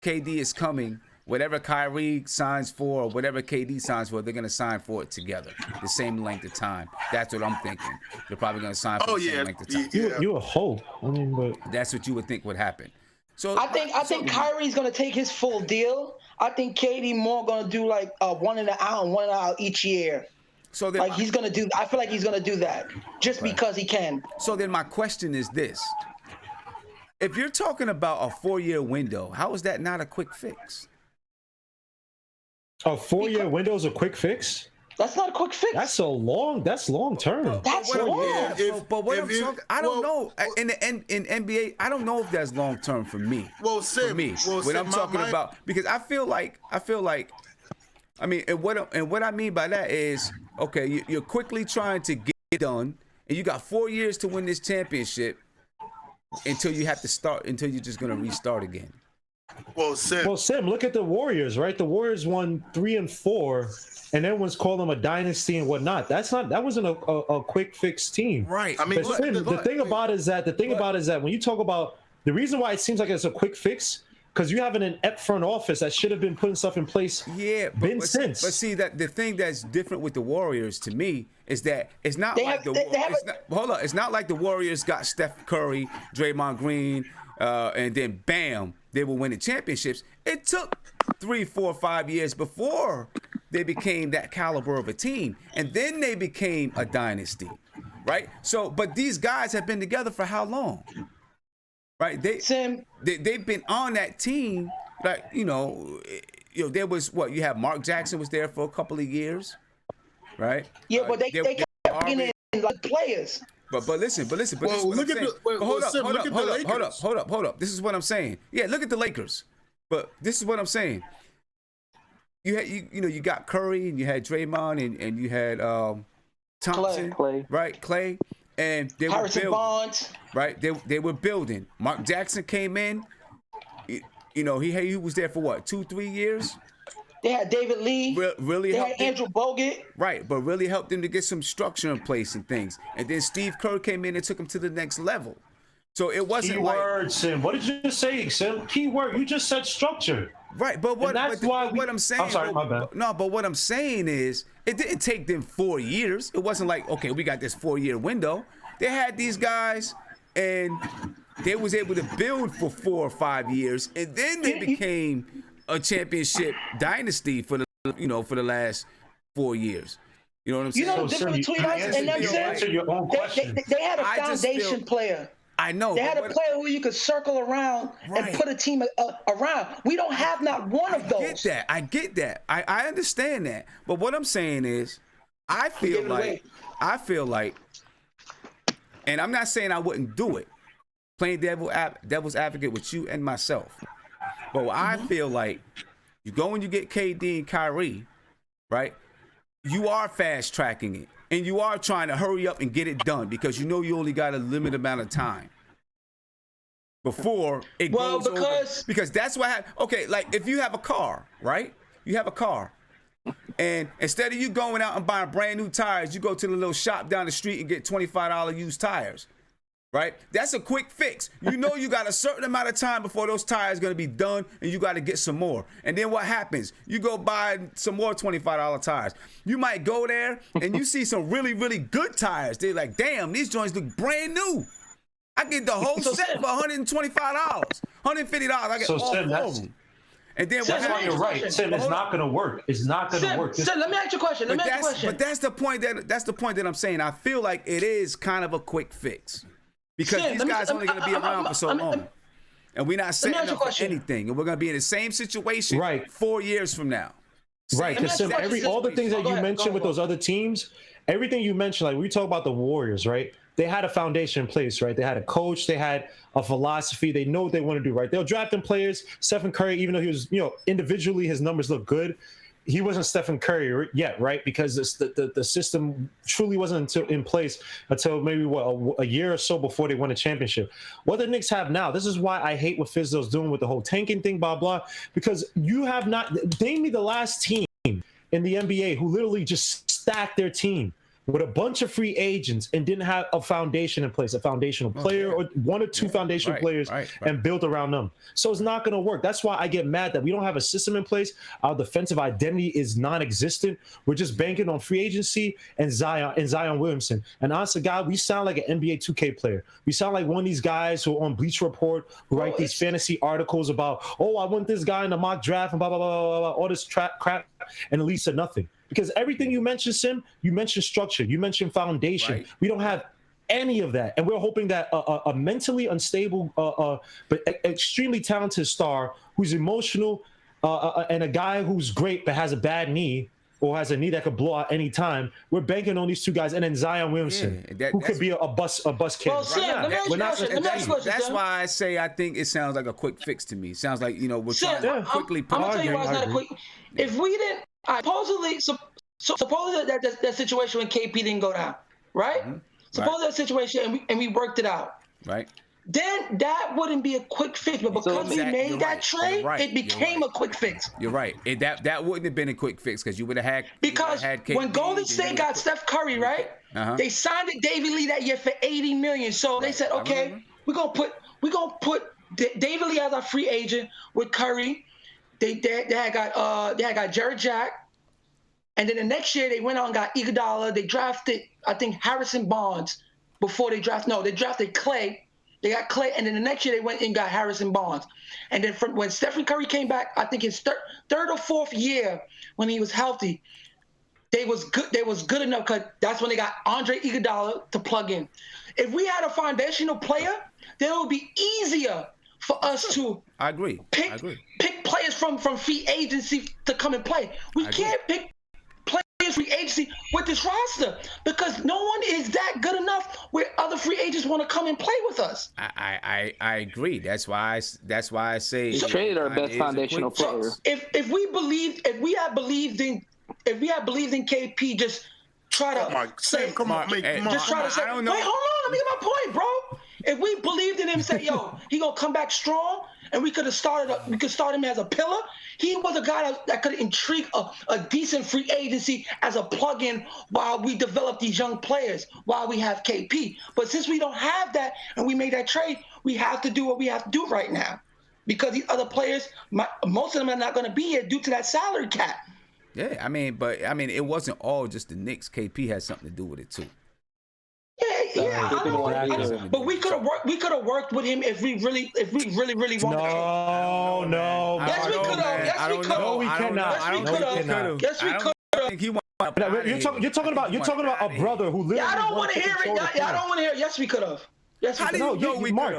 KD is coming, whatever Kyrie signs for or whatever KD signs for, they're gonna sign for it together, the same length of time. That's what I'm thinking. They're probably gonna sign for the same length of time. You a hope. I mean, but that's what you would think would happen. So I think Kyrie's gonna take his full deal. I think KD more gonna do like 1 and one out each year. So then, he's gonna do. I feel like he's gonna do that just because he can. So then my question is this: if you're talking about a 4-year window, how is that not a quick fix? A 4-year window is a quick fix? That's not a quick fix. That's long term. That's long. But what I'm talking, I don't know. In NBA, I don't know if that's long term for me. Well, Sim, for me, what I'm talking about, because I feel like, I mean, and what I mean by that is, okay, you're quickly trying to get it done, and you got 4 years to win this championship until you have to start, until you're just gonna restart again. Well, Sim, look at the Warriors, right? The Warriors won 3 and 4, and everyone's calling them a dynasty and whatnot. That wasn't a quick fix team, right? I mean, the thing about it is that when you talk about the reason why it seems like it's a quick fix, because you have an inept front office that should have been putting stuff in place. Yeah, but see that the thing that's different with the Warriors to me is that it's not it's not like the Warriors got Steph Curry, Draymond Green, and then bam, they were winning championships. It took 3, 4, 5 years before they became that caliber of a team, and then they became a dynasty, right? So, but these guys have been together for how long? Right, they've been on that team, like there was you have Mark Jackson was there for a couple of years, right? Yeah, but they kept bringing in like players. But listen. Well, look at the hold up. This is what I'm saying. Yeah, look at the Lakers. But this is what I'm saying. You got Curry and you had Draymond and you had Thompson, Clay. right? Clay. And they Harrison were building, Barnes. right? They were building. Mark Jackson came in. He was there for what, 2-3 years? They had David Lee. Really they helped had Andrew Bogut. Right, but really helped them to get some structure in place and things. And then Steve Kerr came in and took them to the next level. So it wasn't Keyword, Sim. What did you just say, Sim? Keyword. You just said structure. Right, but what I'm saying. I'm sorry, my bad. No, but what I'm saying is, it didn't take them 4 years. It wasn't like, okay, we got this 4-year window. They had these guys and they was able to build for 4 or 5 years, and then they became a championship dynasty for the last 4 years. You know what I'm saying? You know the difference between us and them, Sim? They had a foundation player. I know. They had a player who you could circle around and put a team around. We don't have not one of those. I get that. I understand that. But what I'm saying is, I feel like, and I'm not saying I wouldn't do it, playing devil's advocate with you and myself. But I feel like you go and you get KD and Kyrie, right? You are fast tracking it, and you are trying to hurry up and get it done because you know you only got a limited amount of time before it goes over. Because that's what happens. Okay, like if you have a car, right? You have a car, and instead of you going out and buying brand new tires, you go to the little shop down the street and get $25 used tires. Right? That's a quick fix. You know you got a certain amount of time before those tires going to be done, and you got to get some more. And then what happens? You go buy some more $25 tires. You might go there, and you see some really, really good tires. They're like, damn, these joints look brand new. I get the whole set for $125, $150. I get all 4 of them. And then that's why you're right, Tim. It's not going to work. It's not going to work. Let me ask you a question. But that's the point that I'm saying. I feel like it is kind of a quick fix. Because these guys are only going to be around for so long. And we're not setting up for anything. And we're going to be in the same situation 4 years from now. Right. Because all the things that you mentioned with those other teams, everything you mentioned, like we talk about the Warriors, right? They had a foundation in place, right? They had a coach. They had a philosophy. They know what they want to do, right? They'll draft in players. Stephen Curry, even though he was, individually his numbers look good, he wasn't Stephen Curry yet, right? Because the system truly wasn't in place until maybe a year or so before they won a championship. What the Knicks have now, this is why I hate what Fizdale's doing with the whole tanking thing, blah, blah, because you have not – name me the last team in the NBA who literally just stacked their team with a bunch of free agents and didn't have a foundation in place, a foundational player or 1 or 2 foundational players and built around them. So it's not going to work. That's why I get mad that we don't have a system in place. Our defensive identity is non-existent. We're just banking on free agency and Zion Williamson. And honestly, God, we sound like an NBA 2K player. We sound like one of these guys who are on Bleacher Report who write these fantasy articles about, I want this guy in the mock draft and blah, blah, blah, blah, blah, all this crap, and it leads to nothing. Because everything you mentioned, Sim, you mentioned structure, you mentioned foundation. Right. We don't have any of that. And we're hoping that a mentally unstable but extremely talented star who's emotional and a guy who's great but has a bad knee or has a knee that could blow out any time, we're banking on these 2 guys. And then Zion Williamson, who could be a bus kid. Well, Sam, that's why I say I think it sounds like a quick fix to me. It sounds like, we're trying to quickly I'm going to tell you why it's not a quick. If we didn't, supposedly that situation when KP didn't go down, right? Mm-hmm. Suppose that situation and we worked it out, right? Then that wouldn't be a quick fix, but because we made that trade, it became a quick fix. You're right. That wouldn't have been a quick fix because you would have had KP, when Golden State got Steph Curry, right? They signed David Lee that year for $80 million. So they said, okay, we're gonna put David Lee as our free agent with Curry. They had got Jared Jack. And then the next year, they went out and got Iguodala. They drafted, I think, Harrison Barnes before they drafted. No, they drafted Clay. They got Clay. And then the next year, they went and got Harrison Barnes. And then when Stephen Curry came back, I think his third or fourth year when he was healthy, they was good enough because that's when they got Andre Iguodala to plug in. If we had a foundational player, then it would be easier for us to pick players from free agency to come and play. We can't pick free agency with this roster because no one is that good enough where other free agents want to come and play with us. I agree. That's why I say we traded our best foundational player. If we had believed in KP, just try to say, come on, just try to say, wait, hold on, let me get my point, bro. If we believed in him, say, yo, he gonna come back strong, and we could start him as a pillar. He was a guy that could intrigue a decent free agency as a plug-in while we develop these young players, while we have KP. But since we don't have that and we made that trade, we have to do what we have to do right now because these other players, most of them are not going to be here due to that salary cap. Yeah, it wasn't all just the Knicks. KP had something to do with it too. Yeah, Yeah, I don't want. But we could have worked with him if we really wanted. No. Yes, we could have. Yes, we could have. No, we cannot. Yes, we could have. Yes, we could have. You're talking about a brother who literally. Yeah, I don't want to hear it. Yeah, I don't want to hear it. Yes, we could have. Yes, we could have.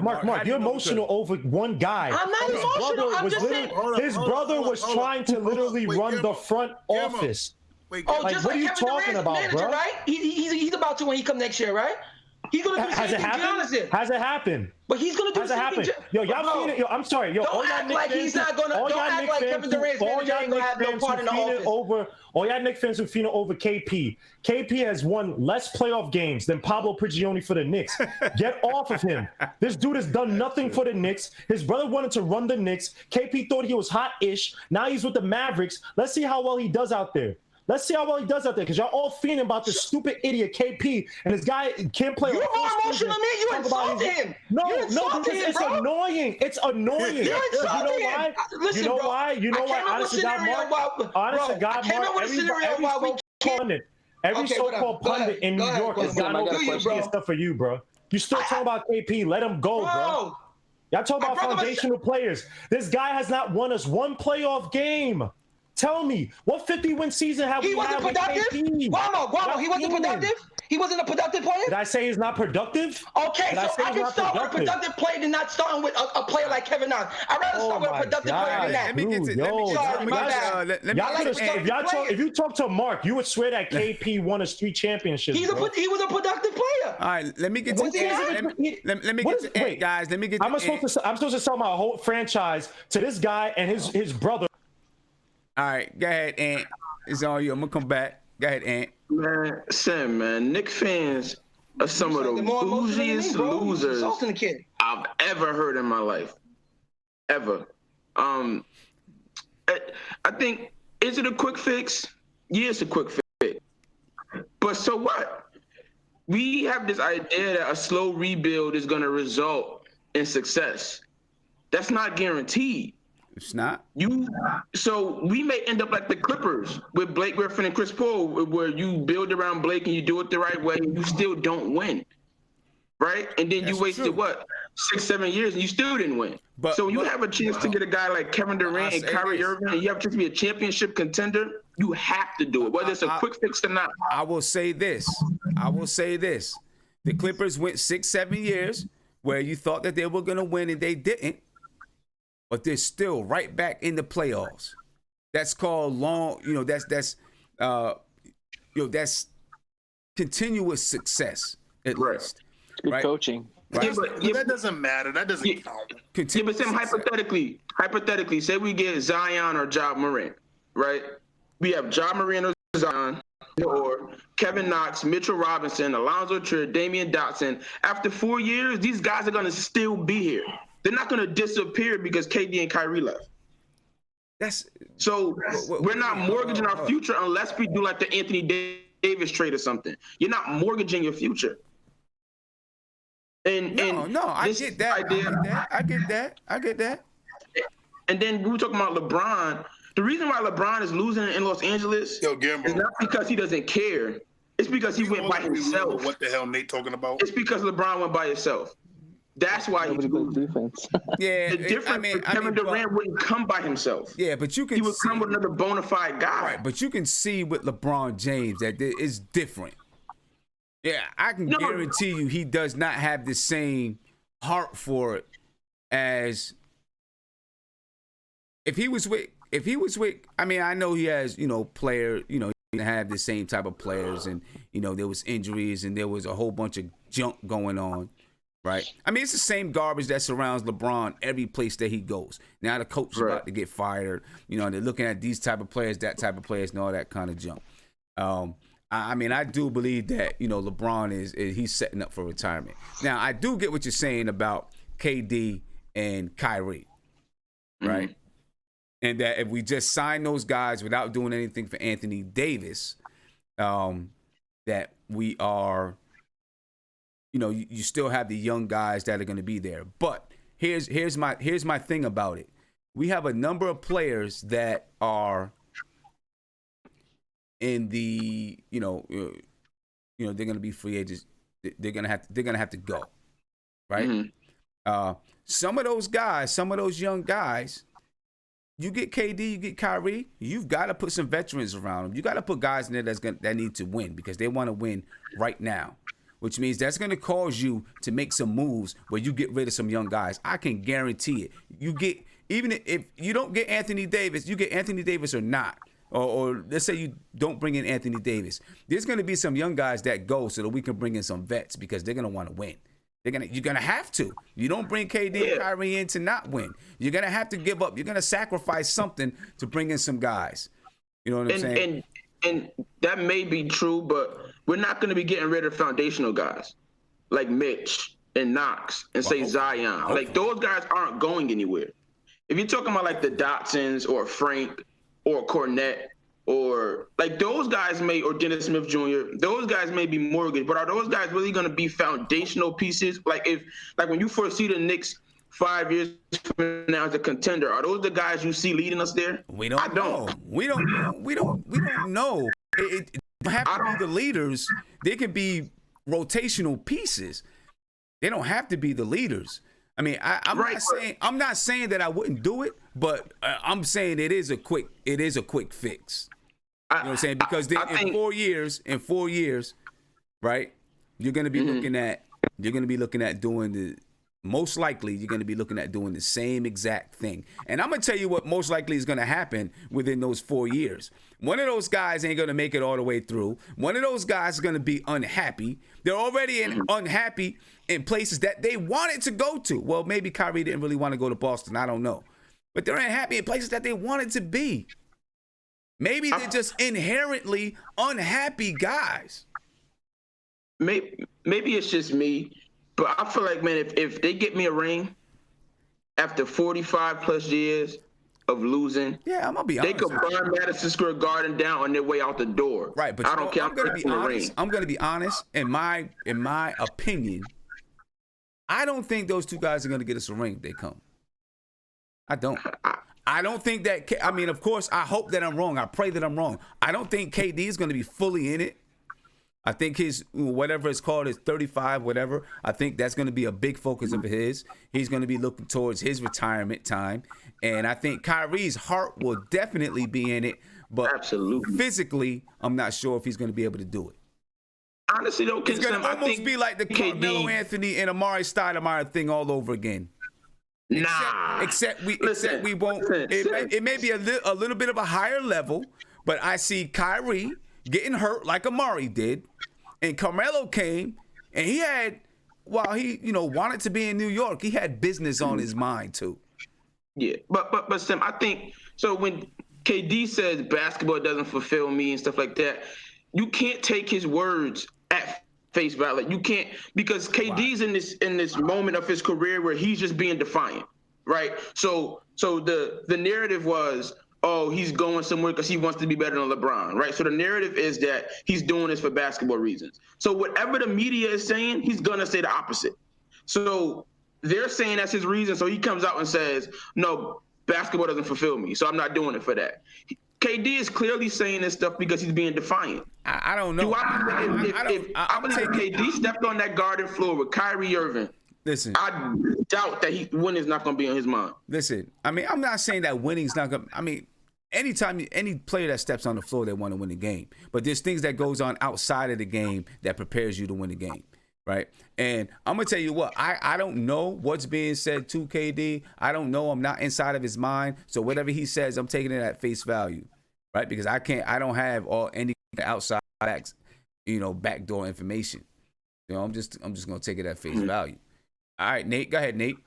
Mark, you're emotional over one guy. I'm not emotional. I'm just saying. His brother was trying to literally run the front office. Just like Kevin Durant's manager, right? He's about to when he come next year, right? He's gonna do the same thing. Has it happened? But he's gonna do the same thing. Yo, y'all feeling? Yo, I'm sorry. Yo, don't act like he's not gonna. Don't act like Kevin Durant's manager ain't gonna have no part in the office. All y'all Knicks fans who feeling over KP. KP has won less playoff games than Pablo Prigioni for the Knicks. Get off of him. This dude has done nothing for the Knicks. His brother wanted to run the Knicks. KP thought he was hot-ish. Now he's with the Mavericks. Let's see how well he does out there. Because y'all all feeling about this stupid idiot KP, and this guy can't play. You're more emotional than me. You insulted him. No, it's annoying. It's annoying. You're insulting him. Listen, You know why? Honest to God, Mark. Every so-called pundit in New York has gone over and stuff for you, bro. You still talking about KP? Let him go, bro. Y'all talk about foundational players. This guy has not won us one playoff game. Tell me, what 50-win season have we had with KP? Guamo, he wasn't productive? He wasn't a productive player? Did I say he's not productive? Okay, so I can start with a productive player than not starting with a player like Kevin Knox. I'd rather start with a productive player than that. If you talk to Mark, you would swear that KP won us 3 championships. He was a productive player. All right, let me get to it, guys. Let me get to I'm supposed to sell my whole franchise to this guy and his brother. All right, go ahead, Ant. It's on you. I'm gonna come back. Go ahead, Ant. Man, Knicks fans are some of the bougiest losers I've ever heard in my life. Ever. I think, is it a quick fix? Yeah, it's a quick fix. But so what? We have this idea that a slow rebuild is gonna result in success. That's not guaranteed. It's not. So we may end up like the Clippers with Blake Griffin and Chris Paul, where you build around Blake and you do it the right way, and you still don't win, right? And then you wasted 6-7 years and you still didn't win. So you have a chance to get a guy like Kevin Durant and Kyrie Irving, and you have a chance to be a championship contender. You have to do it, whether it's a quick fix or not. I will say this. The Clippers went 6-7 years where you thought that they were going to win and they didn't. But they're still right back in the playoffs. That's called that's continuous success at least. Good coaching. Right? Yeah, but that doesn't matter. That doesn't count. Yeah, but Sam, hypothetically, say we get Zion or Ja Morant, right? We have Ja Morant or Zion, or Kevin Knox, Mitchell Robinson, Alonzo Trier, Damian Dotson. After 4 years, these guys are going to still be here. They're not going to disappear because KD and Kyrie left. We're not mortgaging our future unless we do like the Anthony Davis trade or something. You're not mortgaging your future. I get that. And then we were talking about LeBron. The reason why LeBron is losing in Los Angeles is not because he doesn't care. It's because he went by himself. What the hell Nate talking about? It's because LeBron went by himself. That's why he's losing. Defense. Yeah, the difference Kevin Durant wouldn't come by himself. Yeah, but you can. He would come with another bona fide guy. Right, but you can see with LeBron James that it's different. Yeah, I can guarantee you he does not have the same heart for it as if he was with. I mean, I know he has player. He didn't have the same type of players, and there was injuries and there was a whole bunch of junk going on. Right. I mean, it's the same garbage that surrounds LeBron every place that he goes. Now the coach is about to get fired. They're looking at these type of players, that type of players, and all that kind of junk. I mean, I do believe that, LeBron he's setting up for retirement. Now, I do get what you're saying about KD and Kyrie, right? Mm-hmm. And that if we just sign those guys without doing anything for Anthony Davis, that we are... you still have the young guys that are going to be there. But here's my thing about it. We have a number of players that are in the they're going to be free agents. they're gonna have to go, right? Some of those guys, some of those young guys, you get KD, you get Kyrie, you've got to put some veterans around them. You got to put guys in there that need to win because they want to win right now, which means that's going to cause you to make some moves where you get rid of some young guys. I can guarantee it. You get, even if you don't get Anthony Davis, you get Anthony Davis or not, or let's say you don't bring in Anthony Davis. There's going to be some young guys that go so that we can bring in some vets because they're going to want to win. You're gonna have to. You don't bring KD and Kyrie in to not win. You're gonna have to give up. You're gonna sacrifice something to bring in some guys. You know what I'm saying? And that may be true, but we're not gonna be getting rid of foundational guys like Mitch and Knox and Zion. Like those guys aren't going anywhere. If you're talking about like the Dotsons or Frank or Cornette or like those guys or Dennis Smith Jr., those guys may be mortgaged, but are those guys really going to be foundational pieces? Like when you foresee the Knicks 5 years from now as a contender, are those the guys you see leading us there? We don't know. We don't know. It don't have to be the leaders. They can be rotational pieces. They don't have to be the leaders. I mean, I'm not saying that I wouldn't do it, but I'm saying it is a quick fix. You know what I'm saying? Because in 4 years, right? You're gonna be looking at doing most likely you're gonna be looking at doing the same exact thing. And I'm gonna tell you what most likely is gonna happen within those 4 years. One of those guys ain't gonna make it all the way through. One of those guys is gonna be unhappy. They're already unhappy in places that they wanted to go to. Well, maybe Kyrie didn't really want to go to Boston. I don't know. But they're unhappy in places that they wanted to be. Maybe they're just inherently unhappy guys. Maybe it's just me, but I feel like, man, if they get me a ring after 45 plus years of losing, I'm gonna be honest. They could burn Madison Square Garden down on their way out the door. Right, but I don't care. I'm gonna be honest. I'm gonna be honest. In my opinion, I don't think those two guys are gonna get us a ring if they come. I don't. I don't think that. I mean, of course, I hope that I'm wrong. I pray that I'm wrong. I don't think KD is going to be fully in it. I think his, whatever it's called, is 35, whatever. I think that's going to be a big focus of his. He's going to be looking towards his retirement time. And I think Kyrie's heart will definitely be in it. But absolutely, physically, I'm not sure if he's going to be able to do it. Honestly, though, it's going to almost be like the Carmelo Anthony and Amari Stoudemire thing all over again. Except we won't. It may be a little bit of a higher level, but I see Kyrie getting hurt like Amari did, and Carmelo came and he had, while he wanted to be in New York, he had business on his mind too. Yeah, but Sam, I think so. When KD says basketball doesn't fulfill me and stuff like that, you can't take his words at face value. You can't, because KD's in this moment of his career where he's just being defiant, right? So the narrative was, oh, he's going somewhere because he wants to be better than LeBron, right? So the narrative is that he's doing this for basketball reasons. So whatever the media is saying, he's gonna say the opposite. So they're saying that's his reason. So he comes out and says, no, basketball doesn't fulfill me, so I'm not doing it for that. KD is clearly saying this stuff because he's being defiant. I don't know. If KD stepped on that garden floor with Kyrie Irving, listen, I doubt that winning's not going to be on his mind. Listen, I mean, I'm not saying that winning's not going to, I mean, anytime any player that steps on the floor, they want to win the game. But there's things that goes on outside of the game that prepares you to win the game, right? And I'm going to tell you what, I don't know what's being said to KD. I don't know. I'm not inside of his mind. So whatever he says, I'm taking it at face value, right? Because I don't have any outside backdoor information. I'm just going to take it at face value. All right, Nate, go ahead, Nate.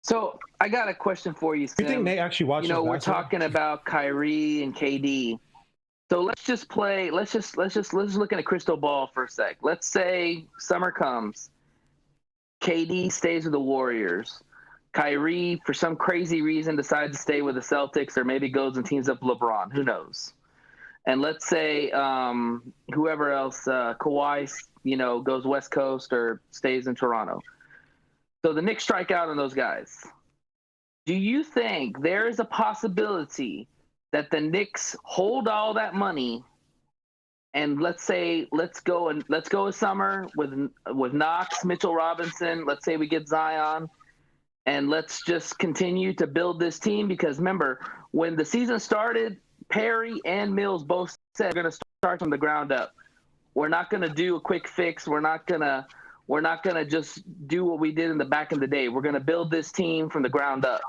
So I got a question for you, Sam. You think Nate actually watches basketball? We're talking about Kyrie and KD. So let's just look at a crystal ball for a sec. Let's say summer comes. KD stays with the Warriors. Kyrie, for some crazy reason, decides to stay with the Celtics, or maybe goes and teams up with LeBron. Who knows? And let's say whoever else, Kawhi, goes West Coast or stays in Toronto. So the Knicks strike out on those guys. Do you think there is a possibility that the Knicks hold all that money and let's go a summer with Knox, Mitchell Robinson. Let's say we get Zion, and let's just continue to build this team, because remember, when the season started, Perry and Mills both said we're going to start from the ground up. We're not going to do a quick fix. We're not going to just do what we did in the back of the day. We're going to build this team from the ground up.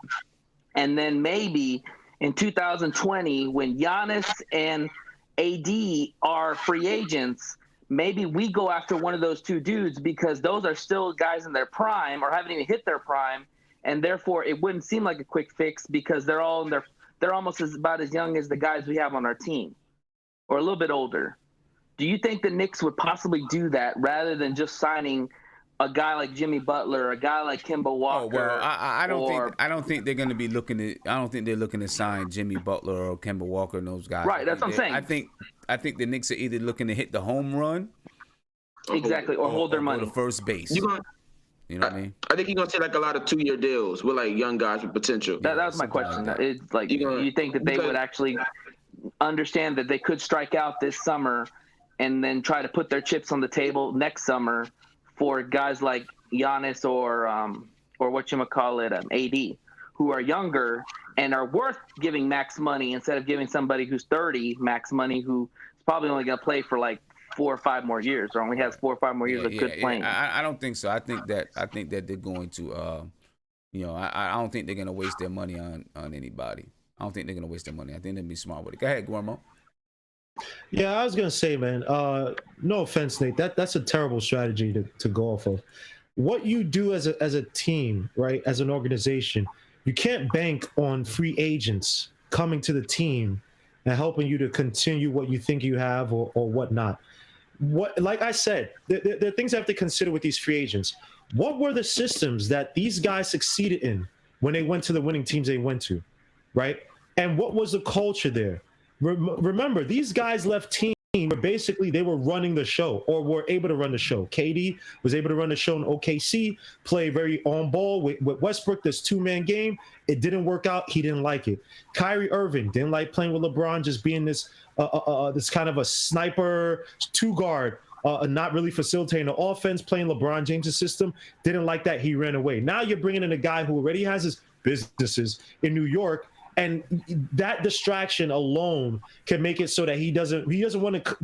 And then maybe in 2020, when Giannis and AD are free agents, maybe we go after one of those two dudes, because those are still guys in their prime or haven't even hit their prime. And therefore it wouldn't seem like a quick fix, because they're almost about as young as the guys we have on our team, or a little bit older. Do you think the Knicks would possibly do that rather than just signing a guy like Jimmy Butler, or a guy like Kemba Walker? Oh well, I don't think they're going to be looking at. I don't think they're looking to sign Jimmy Butler or Kemba Walker and those guys. Right, that's what I'm saying. I think the Knicks are either looking to hit the home run, exactly, or hold their money. Go to first base. You know what I mean? I think you're gonna say like a lot of 2-year deals with like young guys with potential. That was my question. It's like, you think that they would actually understand that they could strike out this summer, and then try to put their chips on the table next summer for guys like Giannis or AD, who are younger and are worth giving max money, instead of giving somebody who's 30 max money, who's probably only going to play for like 4 or 5 more years, or only has 4 or 5 more years of good playing. I don't think so. I think that they're going to, I don't think they're going to waste their money on anybody. I don't think they're going to waste their money. I think they'll be smart with it. Go ahead, Guillermo. Yeah, I was gonna say, man. No offense, Nate. That's a terrible strategy to go off of. What you do as a team, right? As an organization, you can't bank on free agents coming to the team and helping you to continue what you think you have or whatnot. Like I said, there are things I have to consider with these free agents. What were the systems that these guys succeeded in when they went to the winning teams they went to, right? And what was the culture there? Remember, these guys left teams where basically they were running the show, or were able to run the show. KD was able to run the show in OKC, play very on ball with Westbrook, this 2-man game. It didn't work out. He didn't like it. Kyrie Irving didn't like playing with LeBron, just being this kind of a sniper 2-guard, not really facilitating the offense, playing LeBron James' system. Didn't like that. He ran away. Now you're bringing in a guy who already has his businesses in New York, and that distraction alone can make it so that he doesn't want to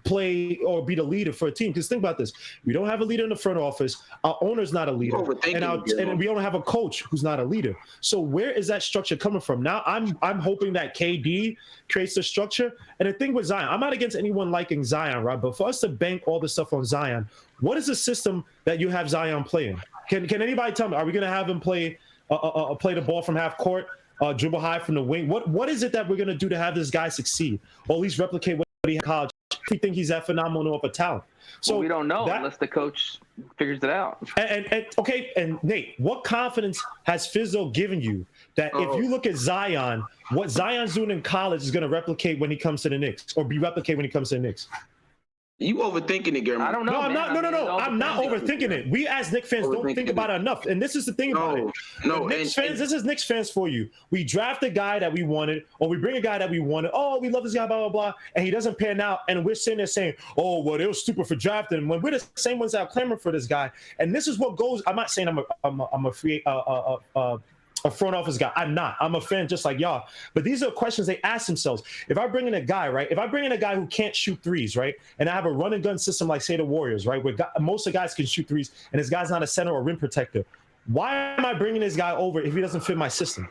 play or be the leader for a team. Because think about this: we don't have a leader in the front office. Our owner's not a leader, and we don't have a coach who's not a leader. So where is that structure coming from? Now I'm hoping that KD creates the structure. And the thing with Zion, I'm not against anyone liking Zion, right? But for us to bank all this stuff on Zion, what is the system that you have Zion playing? Can anybody tell me? Are we going to have him play the ball from half court? Dribble high from the wing. What is it that we're going to do to have this guy succeed, or at least replicate what he had in college? We think he's that phenomenal of a talent. So we don't know unless the coach figures it out. And Nate, what confidence has Fizzo given you that if you look at Zion, what Zion's doing in college is going to replicate when he comes to the Knicks, or be replicated when he comes to the Knicks? You overthinking it, Guillermo. I don't know. No, I'm not. No. I'm not overthinking it. We as Knicks fans don't think about it enough. And this is the thing about it. This is Knicks fans for you. We draft a guy that we wanted, or we bring a guy that we wanted. Oh, we love this guy, blah, blah, blah. And he doesn't pan out. And we're sitting there saying, oh, well, they were stupid for drafting him. When we're the same ones that are clamoring for this guy. And this is what goes. I'm not saying I'm a free a front office guy. I'm not. I'm a fan just like y'all. But these are questions they ask themselves. If I bring in a guy, right? If I bring in a guy who can't shoot threes, right? And I have a run and gun system like, say, the Warriors, right? Where most of the guys can shoot threes, and this guy's not a center or rim protector. Why am I bringing this guy over if he doesn't fit my system?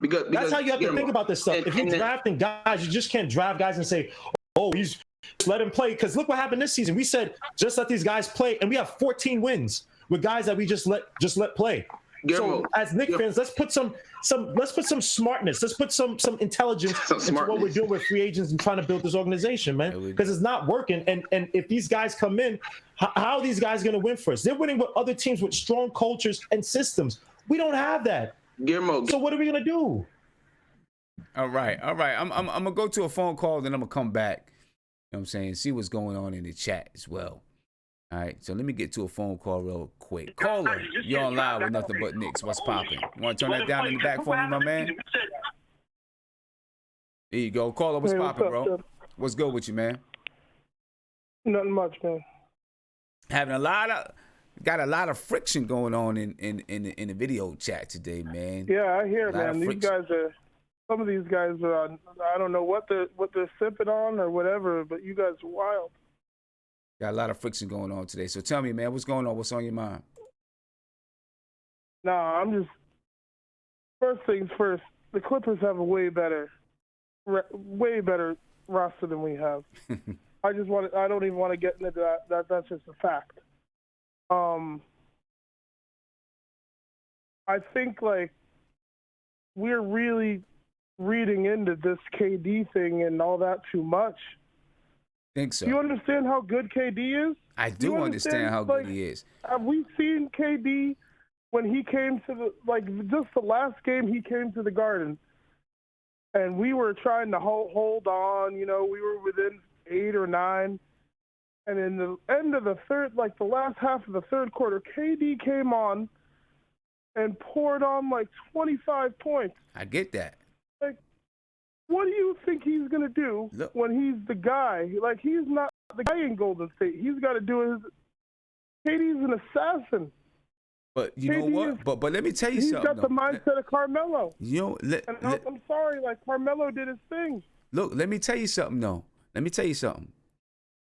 Because that's how you have to think about this stuff. If you're drafting guys, you just can't draft guys and say, oh, he's let him play. Because look what happened this season. We said, just let these guys play, and we have 14 wins with guys that we just let play. So as Knicks fans, let's put some smartness, let's put some intelligence into what we're doing with free agents and trying to build this organization, man. Because it's not working. And if these guys come in, how are these guys going to win for us? They're winning with other teams with strong cultures and systems. We don't have that. Guillermo. So what are we going to do? All right. I'm gonna go to a phone call, then I'm gonna come back. You know what I'm saying? See what's going on in the chat as well. All right, so let me get to a phone call real quick. Caller, you're on live with Nothing But Knicks. What's popping? You want to turn that down in the back for me, my man? There you go. Caller, what's popping, bro? What's good with you, man? Nothing much, man. Having got a lot of friction going on in the video chat today, man. Yeah, I hear, man. Some of these guys are on, I don't know what they're sipping on or whatever, but you guys are wild. Got a lot of friction going on today. So tell me, man, what's going on? What's on your mind? Nah, I'm just, first things first, the Clippers have a way better roster than we have. I don't even want to get into that. That's just a fact. I think, like, we're really reading into this KD thing and all that too much. Think so. Do you understand how good KD is? I do understand how good he is. Have we seen KD when he came to just the last game he came to the Garden, and we were trying to hold on, we were within 8 or 9, and in the end of the third, the last half of the third quarter, KD came on and poured on 25 points. I get that. What do you think he's going to do when he's the guy? He's not the guy in Golden State. He's got to do his – KD's an assassin. But you know what? But let me tell you something. He's got the mindset of Carmelo. I'm sorry, Carmelo did his thing. Look, let me tell you something, though. Let me tell you something.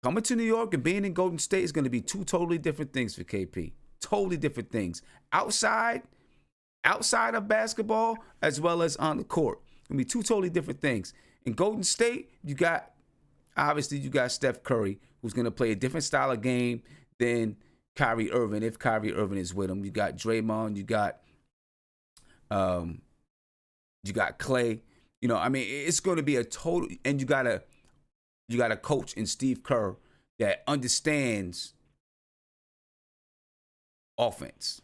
Coming to New York and being in Golden State is going to be two totally different things for KP. Totally different things. Outside of basketball as well as on the court. It's going to be two totally different things. In Golden State, you got Steph Curry, who's going to play a different style of game than Kyrie Irving, if Kyrie Irving is with him. You got Draymond, you got Clay. It's going to be a total, and you got a coach in Steve Kerr that understands offense.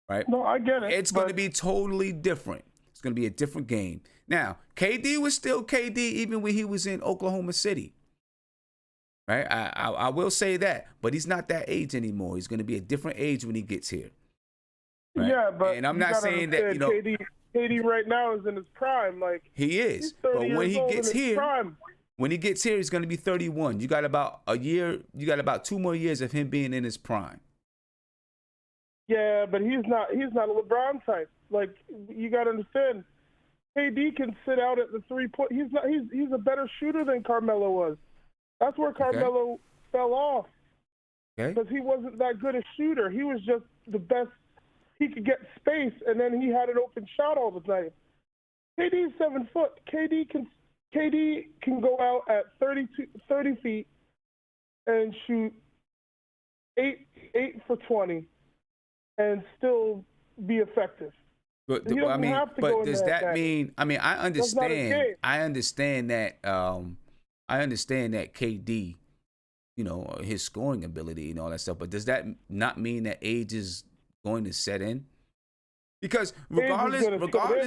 Right? No, I get it. It's going to be totally different. It's going to be a different game. Now, KD was still KD even when he was in Oklahoma City. Right? I will say that. But he's not that age anymore. He's going to be a different age when he gets here. Right? Yeah, but and I'm not saying that, KD right now is in his prime. He is. But when he gets here, he's going to be 31. You got about a year. You got about 2 more years of him being in his prime. Yeah, but he's not a LeBron type. You got to understand, KD can sit out at the 3-point. He's a better shooter than Carmelo was. That's where Carmelo fell off. Okay. Because he wasn't that good a shooter. He was just the best. He could get space, and then he had an open shot all the time. KD's 7 foot. KD can go out at 30 feet and shoot 8 for 20 and still be effective. But does that mean? I understand. I understand that. I understand that KD, his scoring ability and all that stuff. But does that not mean that age is going to set in? Because regardless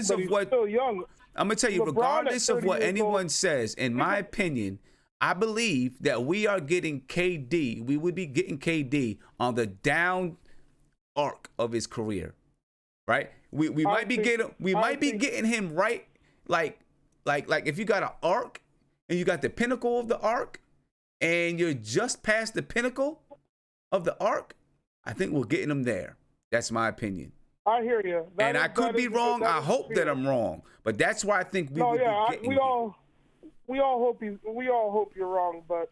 of what, still young. I'm gonna tell you, regardless of what anyone says, in my opinion, I believe that we are getting KD. We would be getting KD on the down arc of his career, right? We might be getting him right, like if you got an arc and you got the pinnacle of the arc and you're just past the pinnacle of the arc, I think we're getting him there. That's my opinion. I hear you. I could be wrong. I hope that I'm wrong, but that's why I think we would be getting him. We all hope you're wrong, but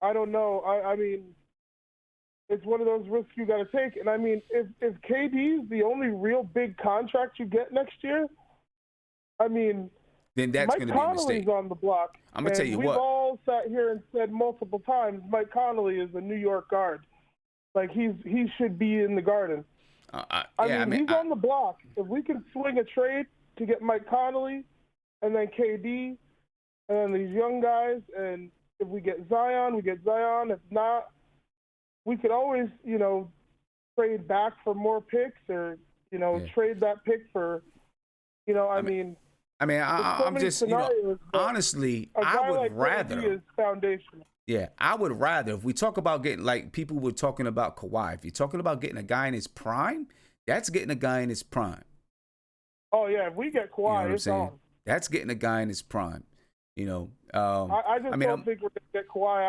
I don't know. I mean, it's one of those risks you got to take. And I mean, if KD's the only real big contract you get next year, I mean, then that's going to be a mistake. Mike Conley's on the block. I'm going to tell you what. We've all sat here and said multiple times, Mike Conley is a New York guard. He should be in the Garden. I mean, he's on the block. If we can swing a trade to get Mike Conley and then KD and then these young guys, and if we get Zion, we get Zion. If not, we could always, trade back for more picks or, trade that pick for, I'm just, honestly, I would rather. Yeah, I would rather, if we talk about getting, people were talking about Kawhi, if you're talking about getting a guy in his prime, that's getting a guy in his prime. Oh, yeah, if we get Kawhi, it's on. That's getting a guy in his prime. You know, I just don't think we're gonna get Kawhi.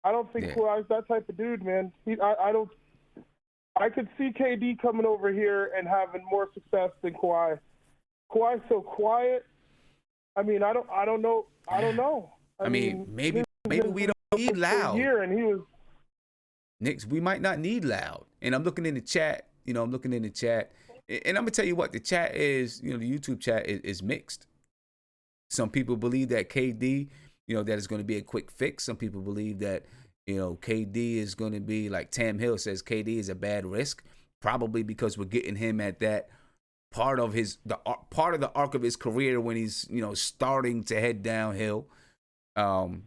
I don't think Kawhi's that type of dude, man. I could see KD coming over here and having more success than Kawhi. Kawhi's so quiet. I mean, I don't know. I mean, maybe we don't need loud. And he was Knicks, we might not need loud. And I'm looking in the chat. And I'm gonna tell you what the chat is. The YouTube chat is mixed. Some people believe that KD, that is going to be a quick fix. Some people believe that, KD is going to be, like Tam Hill says, KD is a bad risk, probably because we're getting him at that part of the arc of his career when he's, starting to head downhill. Now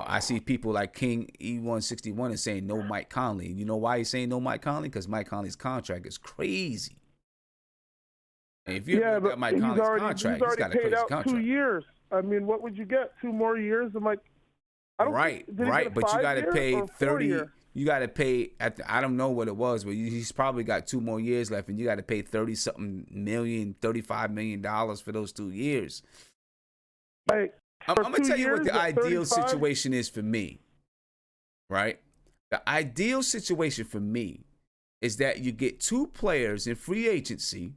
I see people like King E161 is saying no Mike Conley. You know why he's saying no Mike Conley? Because Mike Conley's contract is crazy. And if you look at Mike Conley's contract, he's got a crazy contract. 2 years. I mean, what would you get? 2 more years? I'm like, right. But you got to pay 30. You got to pay I don't know what it was, but he's probably got 2 more years left, and you got to pay $30-something million, $35 million for those 2 years. Like, I'm gonna tell you what the ideal situation is for me. Right, the ideal situation for me is that you get 2 players in free agency.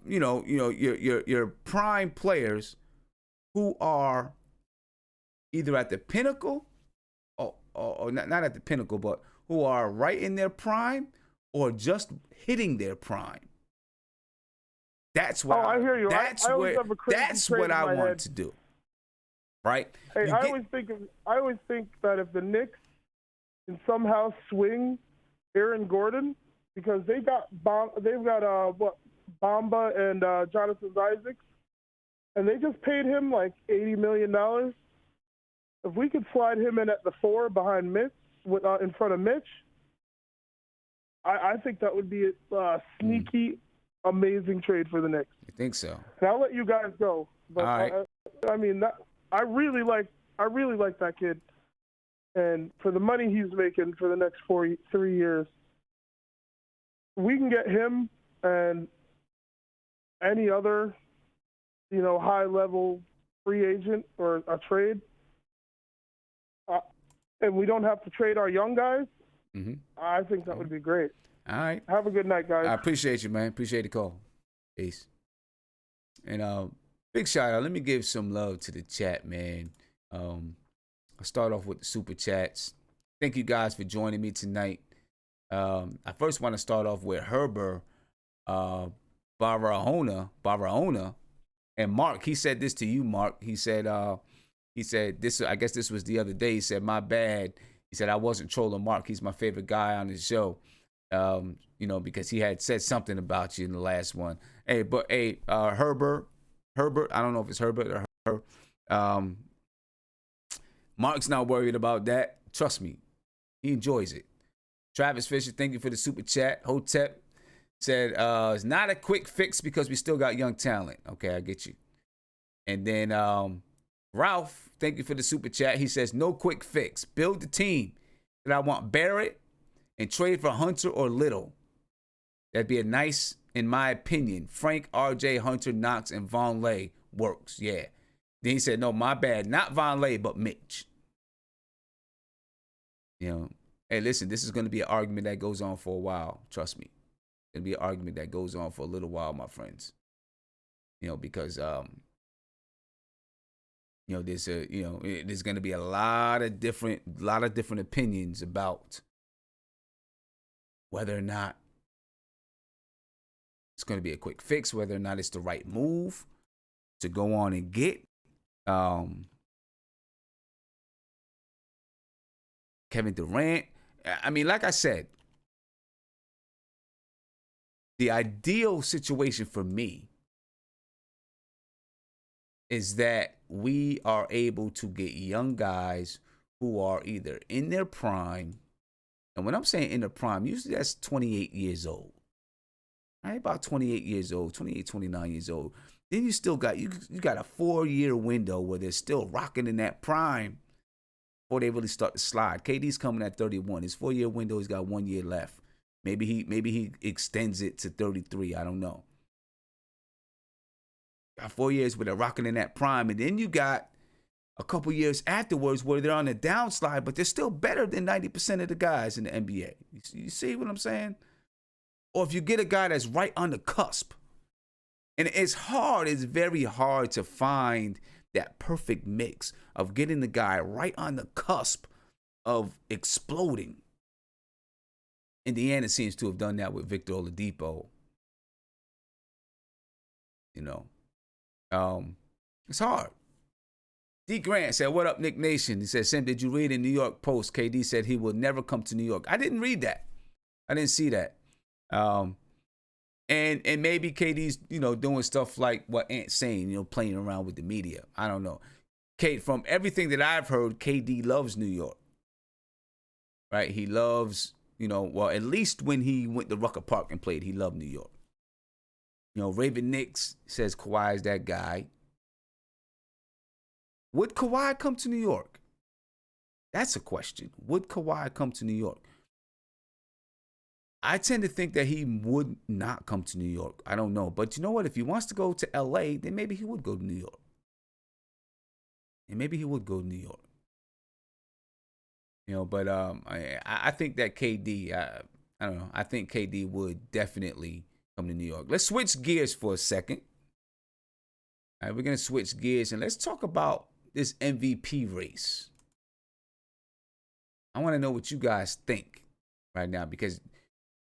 Your prime players who are either at the pinnacle or not at the pinnacle, but who are right in their prime or just hitting their prime. That's what I hear you. That's what I want to do. Right? Hey, I always think that if the Knicks can somehow swing Aaron Gordon, because they've got Bamba and Jonathan Isaacs, and they just paid him like $80 million. If we could slide him in at the 4 behind Mitch, in front of Mitch, I think that would be a sneaky, amazing trade for the Knicks. You think so? And I'll let you guys go. But all right. I really like that kid, and for the money he's making for the next 3 years, we can get him and any other, high-level free agent or a trade, and we don't have to trade our young guys. Mm-hmm. I think that would be great. All right. Have a good night, guys. I appreciate you, man. Appreciate the call. Peace. And big shout out. Let me give some love to the chat, man. I'll start off with the super chats. Thank you guys for joining me tonight. I first want to start off with Herbert Barahona, and Mark. He said this to you, Mark. He said this. I guess this was the other day. He said, "My bad." He said, "I wasn't trolling Mark. He's my favorite guy on the show." Because he had said something about you in the last one. Herbert. I don't know if it's Herbert or her. Mark's not worried about that. Trust me, he enjoys it. Travis Fisher, thank you for the super chat. Hotep said, it's not a quick fix because we still got young talent. Okay, I get you. And then Ralph, thank you for the super chat. He says, no quick fix. Build the team. And I want Barrett and trade for Hunter or Little. That'd be a nice, in my opinion, Frank, RJ, Hunter, Knox, and Vonleh works. Yeah. Then he said, no, my bad. Not Vonleh, but Mitch. Hey, listen, this is going to be an argument that goes on for a while. Trust me. It'll be an argument that goes on for a little while, my friends. Because there's going to be a lot of different opinions about whether or not it's going to be a quick fix, whether or not it's the right move to go on and get Kevin Durant. I mean, like I said, the ideal situation for me is that we are able to get young guys who are either in their prime, and when I'm saying in their prime, usually that's 28 years old, right? About 28 years old, 28, 29 years old. Then you still got, you got a 4-year window where they're still rocking in that prime before they really start to slide. KD's coming at 31. His 4-year window, he's got 1 year left. Maybe he extends it to 33. I don't know. Got 4 years where they're rocking in that prime. And then you got a couple years afterwards where they're on the downslide, but they're still better than 90% of the guys in the NBA. You see what I'm saying? Or if you get a guy that's right on the cusp. And it's very hard to find that perfect mix of getting the guy right on the cusp of exploding. Indiana seems to have done that with Victor Oladipo. It's hard. D. Grant said, "What up, Nick Nation?" He said, "Sim, did you read in New York Post? KD said he will never come to New York." I didn't read that. I didn't see that. And maybe KD's, doing stuff like what Ant's saying, playing around with the media. I don't know. Kate, from everything that I've heard, KD loves New York. Right? He loves, at least when he went to Rucker Park and played, he loved New York. Raven Nix says Kawhi is that guy. Would Kawhi come to New York? That's a question. Would Kawhi come to New York? I tend to think that he would not come to New York. I don't know. But you know what? If he wants to go to LA, then maybe he would go to New York. But I think that KD, I don't know. I think KD would definitely come to New York. Let's switch gears for a second. All right, we're going to switch gears and let's talk about this MVP race. I want to know what you guys think right now because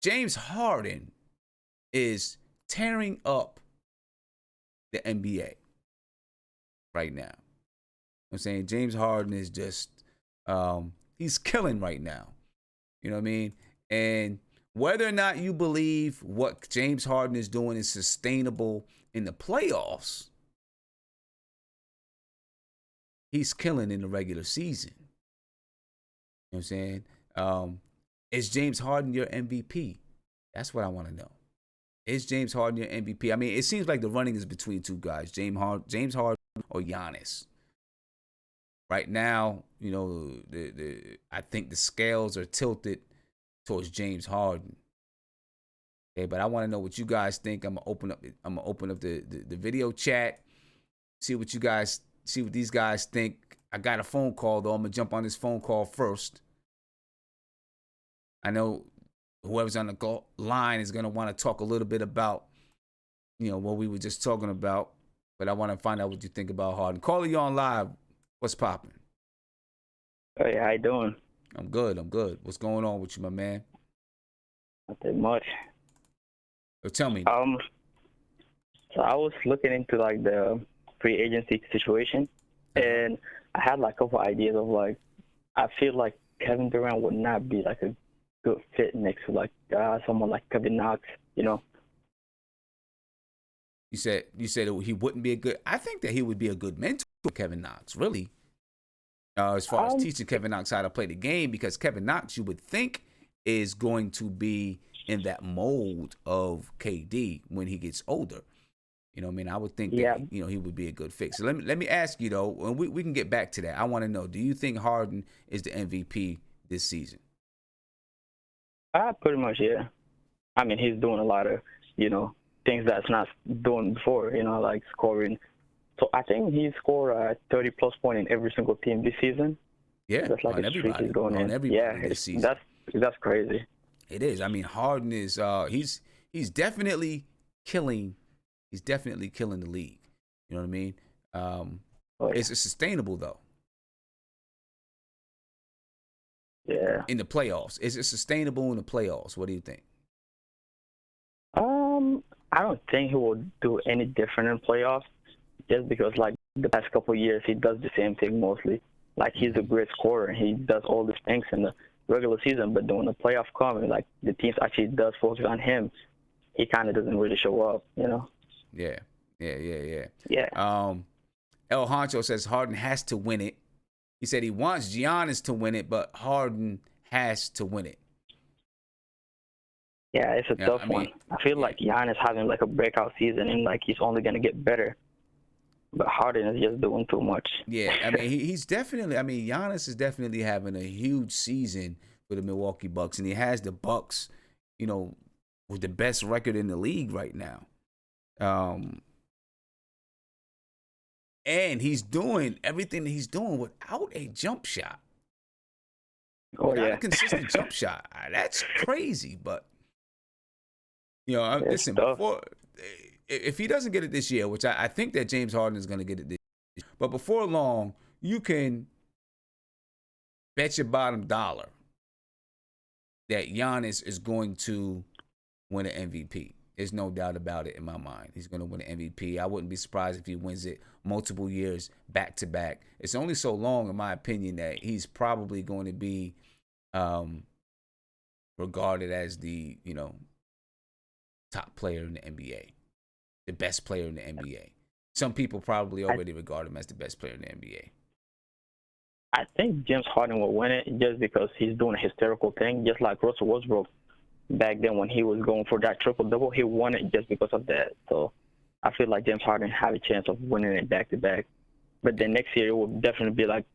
James Harden is tearing up the NBA right now. I'm saying James Harden is just, he's killing right now. You know what I mean? And whether or not you believe what James Harden is doing is sustainable in the playoffs, he's killing in the regular season. You know what I'm saying? Is James Harden your MVP? That's what I want to know. Is James Harden your MVP? I mean, it seems like the running is between two guys, James Harden or Giannis. Right now, I think the scales are tilted towards James Harden. Okay, but I want to know what you guys think. I'm gonna open up the video chat, see what these guys think. I got a phone call though. I'm gonna jump on this phone call first. I know whoever's on the line is going to want to talk a little bit about, what we were just talking about. But I want to find out what you think about Harden. Caller, you on live. What's popping? Hey, how you doing? I'm good. What's going on with you, my man? Nothing much. So tell me. So I was looking into the free agency situation, and I had a couple ideas of I feel like Kevin Durant would not be a good fit next to someone like Kevin Knox, You said he wouldn't be a good. I think that he would be a good mentor for Kevin Knox, really. As far as teaching Kevin Knox how to play the game, because Kevin Knox, you would think, is going to be in that mold of KD when he gets older. You know what I mean? I would think that he would be a good fit. So let me ask you though, and we can get back to that. I want to know: do you think Harden is the MVP this season? Pretty much, yeah. I mean, he's doing a lot of, things that's not doing before, like scoring. So I think he scored 30-plus points in every single team this season. Yeah, that's on everybody. This season. That's crazy. It is. I mean, Harden is he's definitely killing. He's definitely killing the league. You know what I mean? It's sustainable though. Yeah. In the playoffs, is it sustainable in the playoffs? What do you think? I don't think he will do any different in playoffs, just because the past couple of years he does the same thing mostly. He's a great scorer and he does all these things in the regular season, but when the playoff comes, the teams actually does focus on him, he kind of doesn't really show up. Yeah. Yeah. El Honcho says Harden has to win it. He said he wants Giannis to win it, but Harden has to win it. Yeah, it's a tough one. I feel like Giannis having a breakout season and he's only going to get better. But Harden is just doing too much. Yeah, I mean, he's definitely, Giannis is definitely having a huge season for the Milwaukee Bucks. And he has the Bucks, with the best record in the league right now. And he's doing everything that he's doing without a jump shot. Without a consistent jump shot. That's crazy, but listen, if he doesn't get it this year, which I think that James Harden is going to get it this year, but before long, you can bet your bottom dollar that Giannis is going to win an MVP. There's no doubt about it in my mind. He's going to win an MVP. I wouldn't be surprised if he wins it multiple years back to back. It's only so long, in my opinion, that he's probably going to be regarded as the, top player in the NBA, the best player in the NBA. Some people probably already regard him as the best player in the NBA. I think James Harden will win it just because he's doing a hysterical thing, just like Russell Westbrook back then when he was going for that triple-double. He won it just because of that. So I feel like James Harden have a chance of winning it back-to-back. But then next year it will definitely be like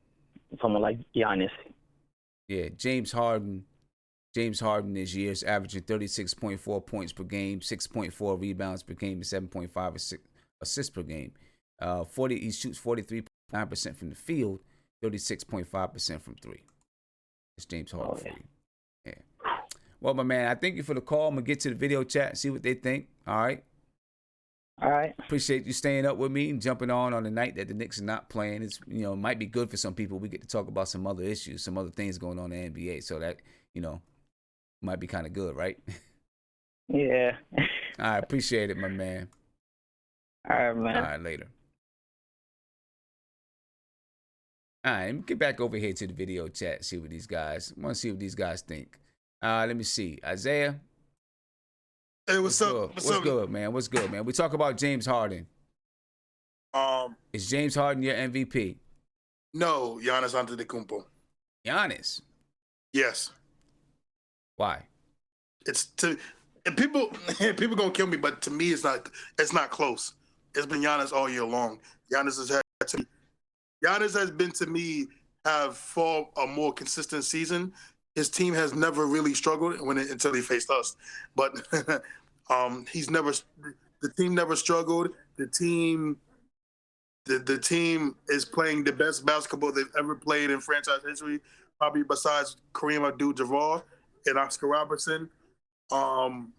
someone like Giannis. Yeah, James Harden this year is averaging 36.4 points per game, 6.4 rebounds per game, and 7.5 assists per game. He shoots 43.9% from the field, 36.5% from three. It's James Harden for you. Yeah. Well, my man, I thank you for the call. I'm going to get to the video chat and see what they think. All right? All right. Appreciate you staying up with me and jumping on the night that the Knicks are not playing. It's, it might be good for some people. We get to talk about some other issues, some other things going on in the NBA. So that, might be kind of good, right? Yeah. I appreciate it, my man. All right, man. All right, later. All right, let me get back over here to the video chat, see what these guys, I want to see what these guys think. Let me see. Isaiah? Hey, what's up? What's good, man? What's good, man? We talk about James Harden. Is James Harden your MVP? No, Giannis Antetokounmpo. Giannis? Yes. Why? And people gonna kill me, but to me it's not close. It's been Giannis all year long. Giannis has been to me have for a more consistent season. His team has never really struggled until they faced us. But the team never struggled. The team is playing the best basketball they've ever played in franchise history, probably besides Kareem Abdul-Jabbar and Oscar Robertson. I'm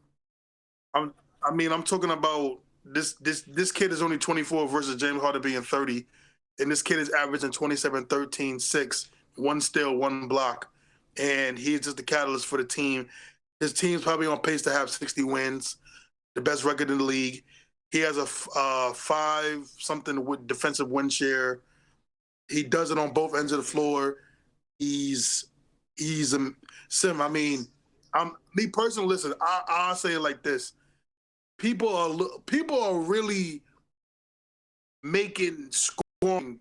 talking about this kid is only 24 versus James Harden being 30, and this kid is averaging 27, 13, 6, 1 steal, 1 block, and he's just the catalyst for the team. His team's probably on pace to have 60 wins, the best record in the league. He has a 5-something with defensive win share. He does it on both ends of the floor. He's a sim. I mean, me personally. Listen, I'll say it like this: people are really making scoring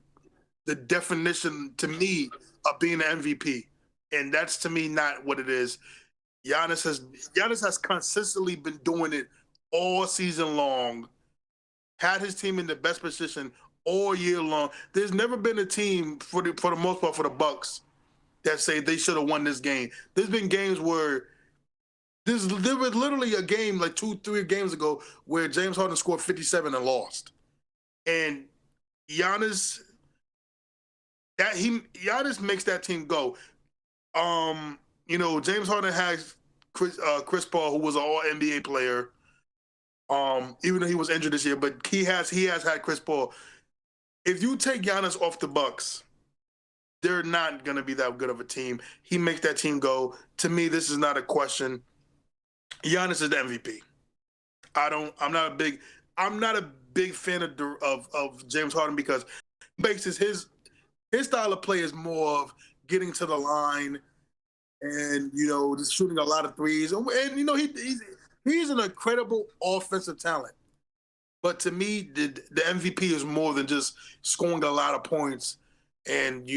the definition to me of being an MVP, and that's to me not what it is. Giannis has consistently been doing it all season long. Had his team in the best position all year long. There's never been a team for the most part for the Bucks that say they should have won this game. There's been games where there was literally a game like 2-3 games ago where James Harden scored 57 and lost. And Giannis makes that team go. James Harden has Chris Paul, who was an All-NBA player, even though he was injured this year, but he has had Chris Paul. If you take Giannis off the Bucks, they're not going to be that good of a team. He makes that team go. To me, this is not a question. Giannis is the MVP. I'm not a big fan of James Harden because his style of play is more of getting to the line and just shooting a lot of threes. And he's an incredible offensive talent. But to me, the MVP is more than just scoring a lot of points and,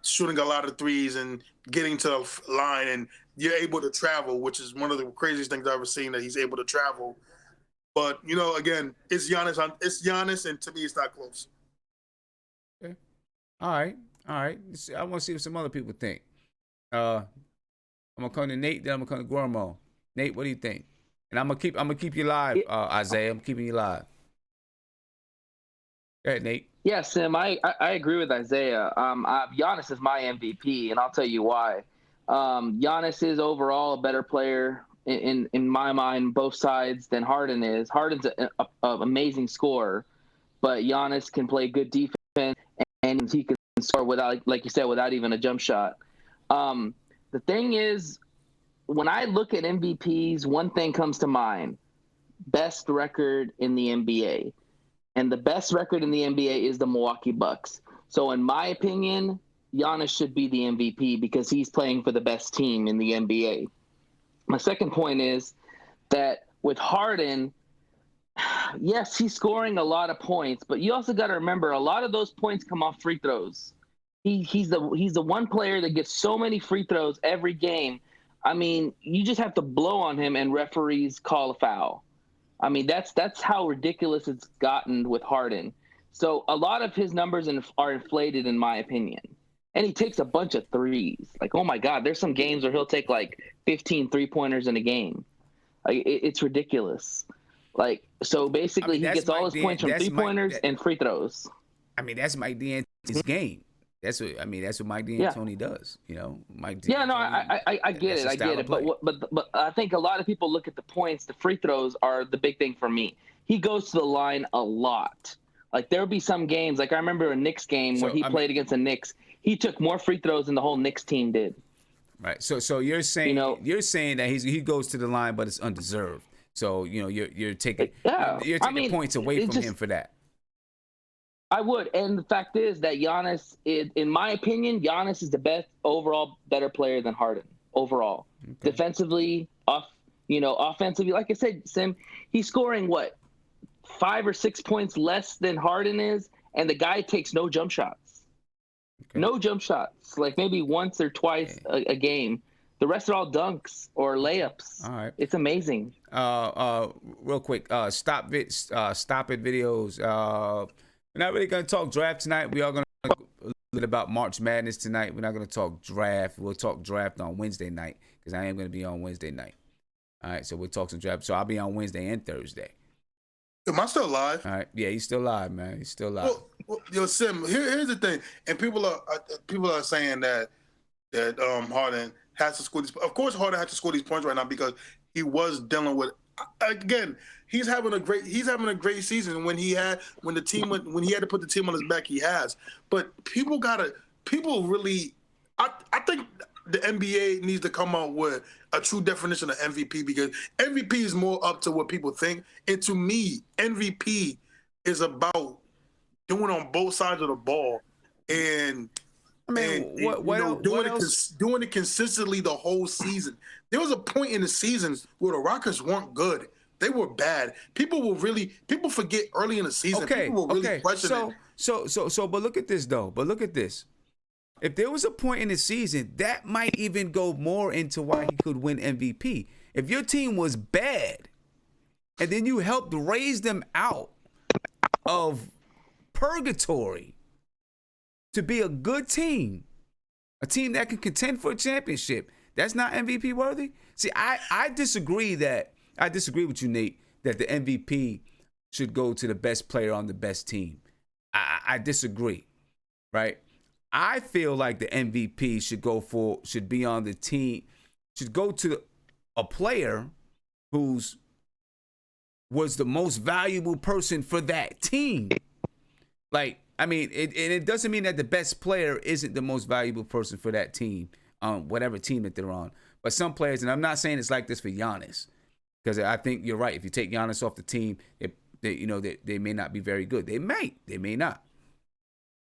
shooting a lot of threes and getting to the line, and you're able to travel, which is one of the craziest things I've ever seen, that he's able to travel. But, again, it's Giannis, and to me, it's not close. Okay. All right. I want to see what some other people think. I'm going to come to Nate, then I'm going to come to Guillermo. Nate, what do you think? And I'm gonna keep you live, Isaiah. I'm keeping you live. Go ahead, Nate. Yeah, Sim, I agree with Isaiah. Giannis is my MVP, and I'll tell you why. Giannis is overall a better player in my mind, both sides, than Harden is. Harden's an amazing scorer, but Giannis can play good defense, and he can score without, like you said, without even a jump shot. The thing is, when I look at MVPs, one thing comes to mind: best record in the NBA. And the best record in the NBA is the Milwaukee Bucks. So in my opinion, Giannis should be the MVP because he's playing for the best team in the NBA. My second point is that with Harden, yes, he's scoring a lot of points, but you also got to remember a lot of those points come off free throws. He's the one player that gets so many free throws every game. I mean, you just have to blow on him and referees call a foul. I mean, that's how ridiculous it's gotten with Harden. So a lot of his numbers are inflated, in my opinion. And he takes a bunch of threes. Like, oh, my God, there's some games where he'll take, like, 15 three-pointers in a game. Like, it's ridiculous. Like, so basically he gets all his points from three-pointers and free throws. I mean, that's Mike D'Antoni's game. That's what Mike D'Antoni does. You know, Mike D'Antoni. Yeah, no, I get it. I get it. But I think a lot of people look at the points. The free throws are the big thing for me. He goes to the line a lot. Like, there'll be some games. Like, I remember a Knicks game where he played against the Knicks. He took more free throws than the whole Knicks team did. Right. So you're saying that he goes to the line, but it's undeserved. So you're taking points away from him for that. I would, and the fact is that Giannis, in my opinion, Giannis is the best overall, better player than Harden overall. Okay. Defensively, offensively, like I said, Sim, he's scoring 5 or 6 points less than Harden is, and the guy takes no jump shots. Okay. No jump shots, like maybe once or twice a game. The rest are all dunks or layups. All right, it's amazing. Real quick, stop it videos. We're not really going to talk draft tonight. We are going to talk a little bit about March Madness tonight. We're not going to talk draft. We'll talk draft on Wednesday night because I am going to be on Wednesday night. All right, so we'll talk some draft. So I'll be on Wednesday and Thursday. Am I still live? All right, yeah, he's still live, man. He's still live. Well, Sim, here's the thing, and people are saying that Harden has to score these. Of course, Harden has to score these points right now because he was dealing with. Again, he's having a great season when he had to put the team on his back. He has, but people really. I think the NBA needs to come up with a true definition of MVP because MVP is more up to what people think, and to me, MVP is about doing on both sides of the ball and. Doing it consistently the whole season. There was a point in the season where the Rockets weren't good. They were bad. People forget early in the season. Okay, people were really questioning. But look at this though. If there was a point in the season, that might even go more into why he could win MVP. If your team was bad, and then you helped raise them out of purgatory to be a good team, a team that can contend for a championship, that's not MVP worthy? See, I disagree with you, Nate, that the MVP should go to the best player on the best team. I disagree, right? I feel like the MVP should be on the team, should go to a player was the most valuable person for that team. Like, I mean, it doesn't mean that the best player isn't the most valuable person for that team, whatever team that they're on. But some players, and I'm not saying it's like this for Giannis, because I think you're right. If you take Giannis off the team, they may not be very good. They may not.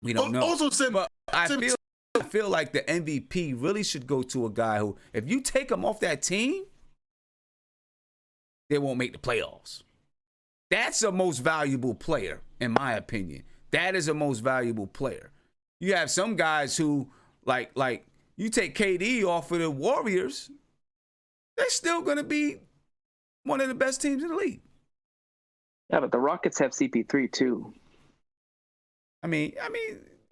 We don't know. But I feel like the MVP really should go to a guy who, if you take him off that team, they won't make the playoffs. That's the most valuable player, in my opinion. That is the most valuable player. You have some guys who, like you take KD off of the Warriors, they're still going to be one of the best teams in the league. Yeah, but the Rockets have CP3 too. I mean,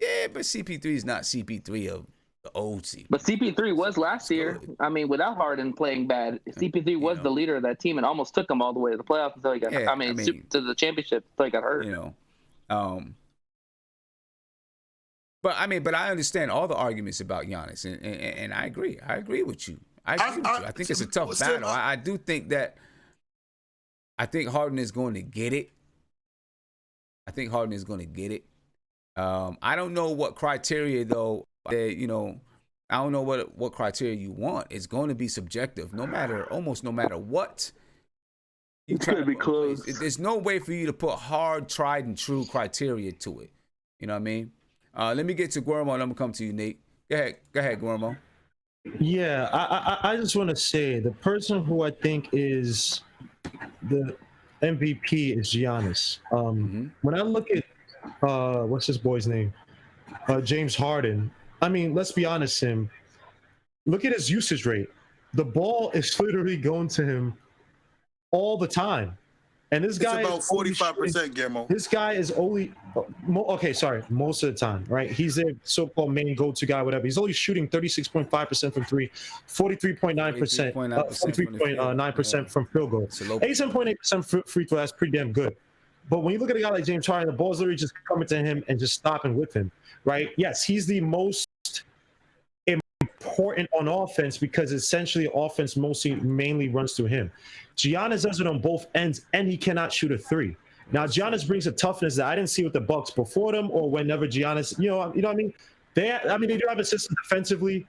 yeah, but CP3 is not CP3 of the old CP3. But CP3 was last year. I mean, without Harden playing bad, CP3 was the leader of that team and almost took them all the way to the playoffs until he got. To the championship until he got hurt. But I understand all the arguments about Giannis, and I agree. I agree with you. I think it's a tough battle. I do think that. I think Harden is going to get it. I don't know what criteria though. I don't know what criteria you want. It's going to be subjective, almost no matter what. It's going to be close. There's no way for you to put hard, tried and true criteria to it. You know what I mean? Let me get to Guillermo and I'm gonna come to you, Nate. Go ahead, Guillermo. Yeah, I just want to say the person who I think is the MVP is Giannis. When I look at what's this boy's name, James Harden. I mean, let's be honest, Sim. Look at his usage rate. The ball is literally going to him all the time. And this guy is about 45%, Guillermo. This guy is only most of the time, right? He's their so-called main go-to guy, whatever. He's only shooting 36.5% from three, 43.9%, 43.9% from field goal, 87.8% free throw. That's pretty damn good. But when you look at a guy like James Harden, the ball's literally just coming to him and just stopping with him, right? Yes, he's the most important on offense because essentially offense mainly runs through him. Giannis does it on both ends, and he cannot shoot a three. Now, Giannis brings a toughness that I didn't see with the Bucks before them or whenever Giannis, you know what I mean? They do have a system defensively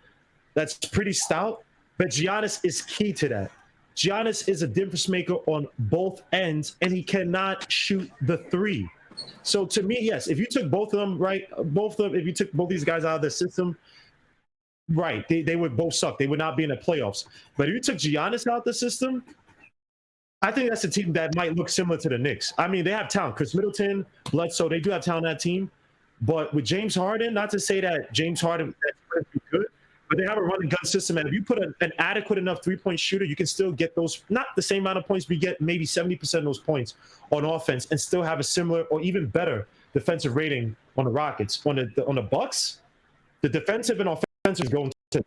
that's pretty stout, but Giannis is key to that. Giannis is a difference maker on both ends, and he cannot shoot the three. So to me, yes, if you took both of them, right, if you took both these guys out of the system, right, they would both suck. They would not be in the playoffs. But if you took Giannis out of the system, I think that's a team that might look similar to the Knicks. I mean, they have talent. Chris Middleton, Bledsoe, they do have talent on that team. But with James Harden, not to say that James Harden is good, but they have a running gun system. And if you put an adequate enough three-point shooter, you can still get those, not the same amount of points, but you get maybe 70% of those points on offense and still have a similar or even better defensive rating on the Rockets. On the Bucks, the defensive and offensive is going to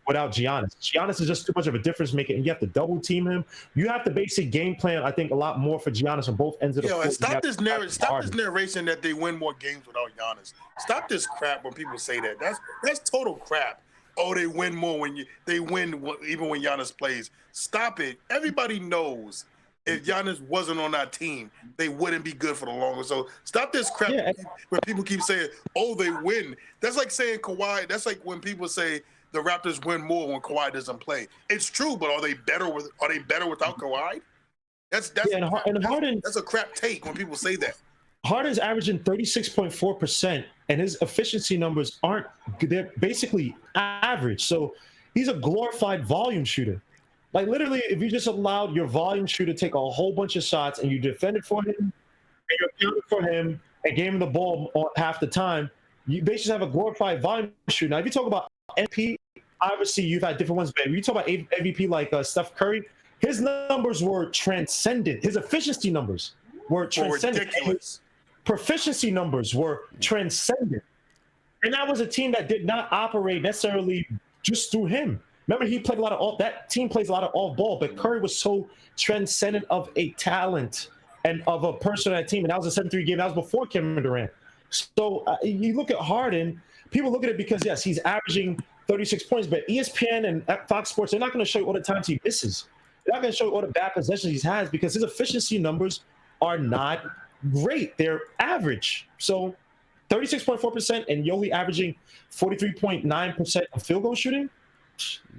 without Giannis. Giannis is just too much of a difference maker, and you have to double team him. You have to basically game plan, I think, a lot more for Giannis on both ends of the floor. And stop this narration that they win more games without Giannis. Stop this crap when people say that. That's total crap. Oh, they win more when they win even when Giannis plays. Stop it. Everybody knows if Giannis wasn't on that team, they wouldn't be good for the longer. So stop this crap where people keep saying, "Oh, they win." That's like saying Kawhi. That's like when people say the Raptors win more when Kawhi doesn't play. It's true, but are they better without Kawhi? That's a crap take when people say that. Harden's averaging 36.4%, and his efficiency numbers they're basically average. So he's a glorified volume shooter. Like literally, if you just allowed your volume shooter to take a whole bunch of shots and you defended for him, and you accounted for him, and gave him the ball half the time, you basically have a glorified volume shooter. Now, if you talk about MVP, obviously you've had different ones, but if you talk about MVP like Steph Curry, his numbers were transcendent. His efficiency numbers were transcendent. His proficiency numbers were transcendent. And that was a team that did not operate necessarily just through him. Remember, he played that team plays a lot of off ball, but Curry was so transcendent of a talent and of a person on that team. And that was a 7-3 game. That was before Kevin Durant. So you look at Harden, people look at it because, yes, he's averaging 36 points, but ESPN and Fox Sports, they're not going to show you all the times he misses. They're not going to show you all the bad possessions he has because his efficiency numbers are not great. They're average. So 36.4% and you're only averaging 43.9% of field goal shooting.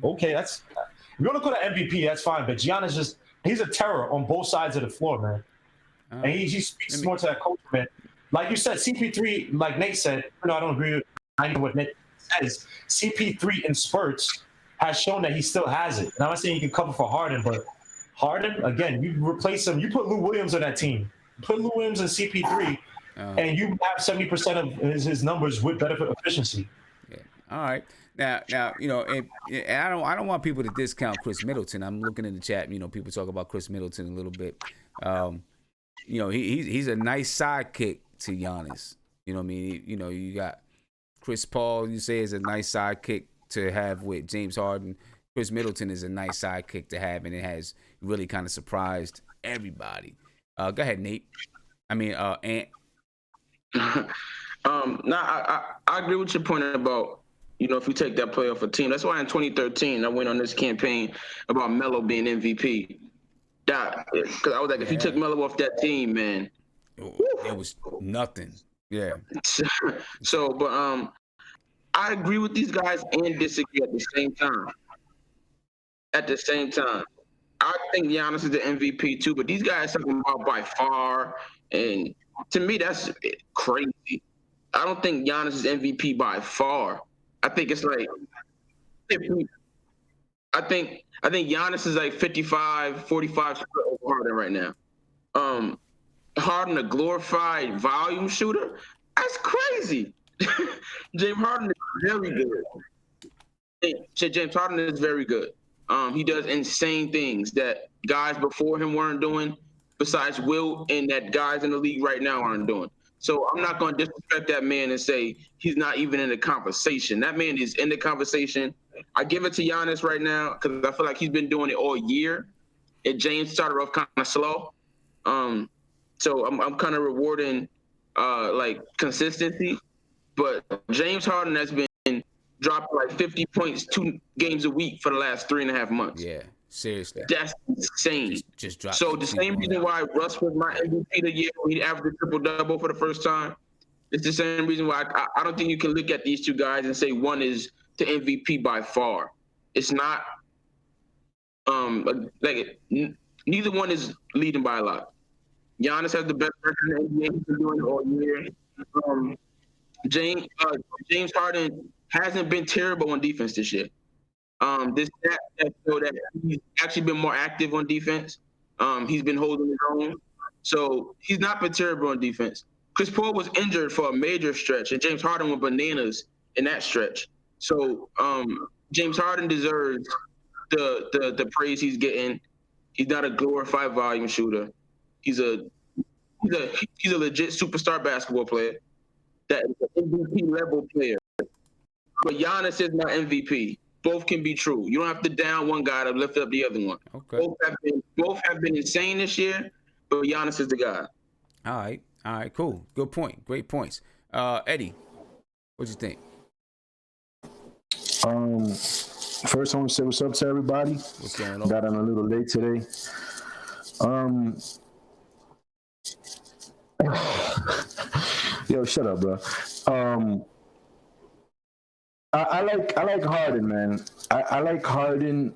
Okay, if you want to call it MVP, that's fine. But Giannis he's a terror on both sides of the floor, man. And he speaks more to that culture, man. Like you said, CP3, like Nate said, I don't agree with what Nate says. CP3 in spurts has shown that he still has it. And I'm not saying you can cover for Harden, but Harden, again, you replace him. You put Lou Williams on that team. Put Lou Williams and CP3, and you have 70% of his numbers with better efficiency. Yeah. All right. Now, and I don't want people to discount Chris Middleton. I'm looking in the chat. People talk about Chris Middleton a little bit. He's a nice sidekick to Giannis. You know what I mean? You got Chris Paul. You say is a nice sidekick to have with James Harden. Chris Middleton is a nice sidekick to have, and it has really kind of surprised everybody. Go ahead, Nate. I mean, Ant. I agree with your point about, if you take that player off a team. That's why in 2013 I went on this campaign about Melo being MVP. Because I was like, if you took Melo off that team, man, it was nothing. Yeah. But I agree with these guys and disagree at the same time. I think Giannis is the MVP too, but these guys talking about by far, and to me that's crazy. I don't think Giannis is MVP by far. I think it's like 50. I think Giannis is like 55, 45 over Harden right now. Harden, a glorified volume shooter, that's crazy. James Harden is very good. James Harden is very good. He does insane things that guys before him weren't doing, besides Will, and that guys in the league right now aren't doing. So I'm not going to disrespect that man and say he's not even in the conversation. That man is in the conversation. I give it to Giannis right now because I feel like he's been doing it all year. And James started off kind of slow. So I'm kind of rewarding like consistency. But James Harden has been dropping like 50 points 2 games a week for the last 3.5 months. Yeah, seriously. That's insane. Just drop. So the same reason why Russ was my MVP the year when he averaged a triple-double for the first time, it's the same reason why I don't think you can look at these two guys and say one is the MVP by far. It's not neither one is leading by a lot. Giannis has the best record in the NBA. He's been doing it all year. James Harden hasn't been terrible on defense this year. This stat show that he's actually been more active on defense. He's been holding his own. So he's not been terrible on defense. Chris Paul was injured for a major stretch, and James Harden went bananas in that stretch. So James Harden deserves the praise he's getting. He's not a glorified volume shooter. He's a legit superstar basketball player. That is an MVP level player. But Giannis is not MVP. Both can be true. You don't have to down one guy to lift up the other one. Okay. Both have been insane this year, but Giannis is the guy. All right, cool. Good point. Great points. Eddie, what you think? First I want to say what's up to everybody. What's going on? Got on a little late today. Yo, shut up, bro. I like Harden, man. I like Harden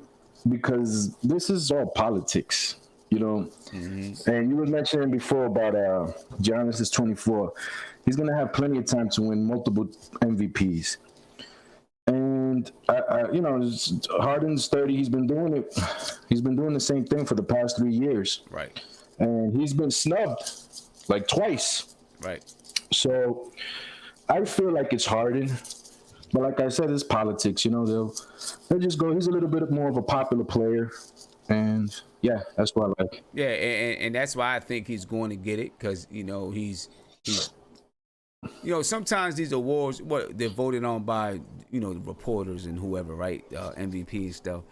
because this is all politics, you know. Mm-hmm. And you were mentioning before about Giannis is 24. He's gonna have plenty of time to win multiple MVPs. And Harden's 30. He's been doing it. He's been doing the same thing for the past 3 years. Right. And he's been snubbed like twice. Right. So I feel like it's Harden. But like I said, it's politics. You know, they'll just go. He's a little bit more of a popular player, and yeah, that's what I like. Yeah, and that's why I think he's going to get it because he's sometimes these awards they're voted on by the reporters and whoever, right? MVP and stuff.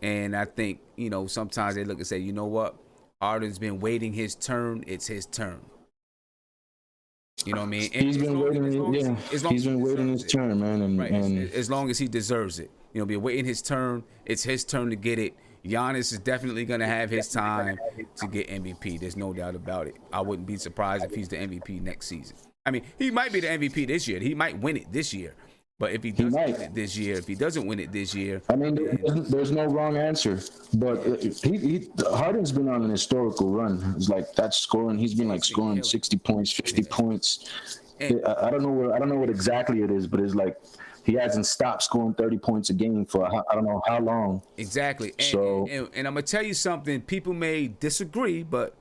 And I think sometimes they look and say, you know what, Harden's been waiting his turn. It's his turn. You know what I mean? And he's been waiting. He's been waiting his turn, man. And as long as he deserves it, be waiting his turn. It's his turn to get it. Giannis is definitely going to have his time to get MVP. There's no doubt about it. I wouldn't be surprised if he's the MVP next season. I mean, he might be the MVP this year. He might win it this year. But if he doesn't win it this year, if he doesn't win it this year, I mean, there's no wrong answer. But Harden's been on an historical run. It's like that's scoring. He's been like scoring 60 points, 50 points. And I don't know what exactly it is, but it's like he hasn't stopped scoring 30 points a game for I don't know how long. Exactly. And I'm gonna tell you something. People may disagree, but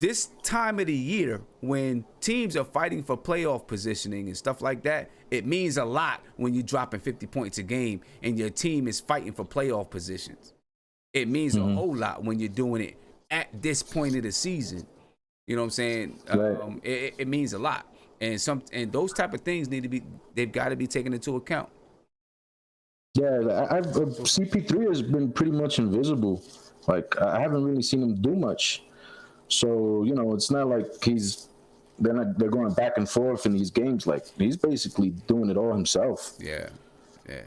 this time of the year when teams are fighting for playoff positioning and stuff like that, it means a lot when you're dropping 50 points a game and your team is fighting for playoff positions. It means a whole lot when you're doing it at this point of the season. You know what I'm saying? Right. It means a lot. And those type of things they've got to be taken into account. Yeah, CP3 has been pretty much invisible. Like I haven't really seen him do much. So, it's not like he's they're going back and forth in these games. Like he's basically doing it all himself. Yeah.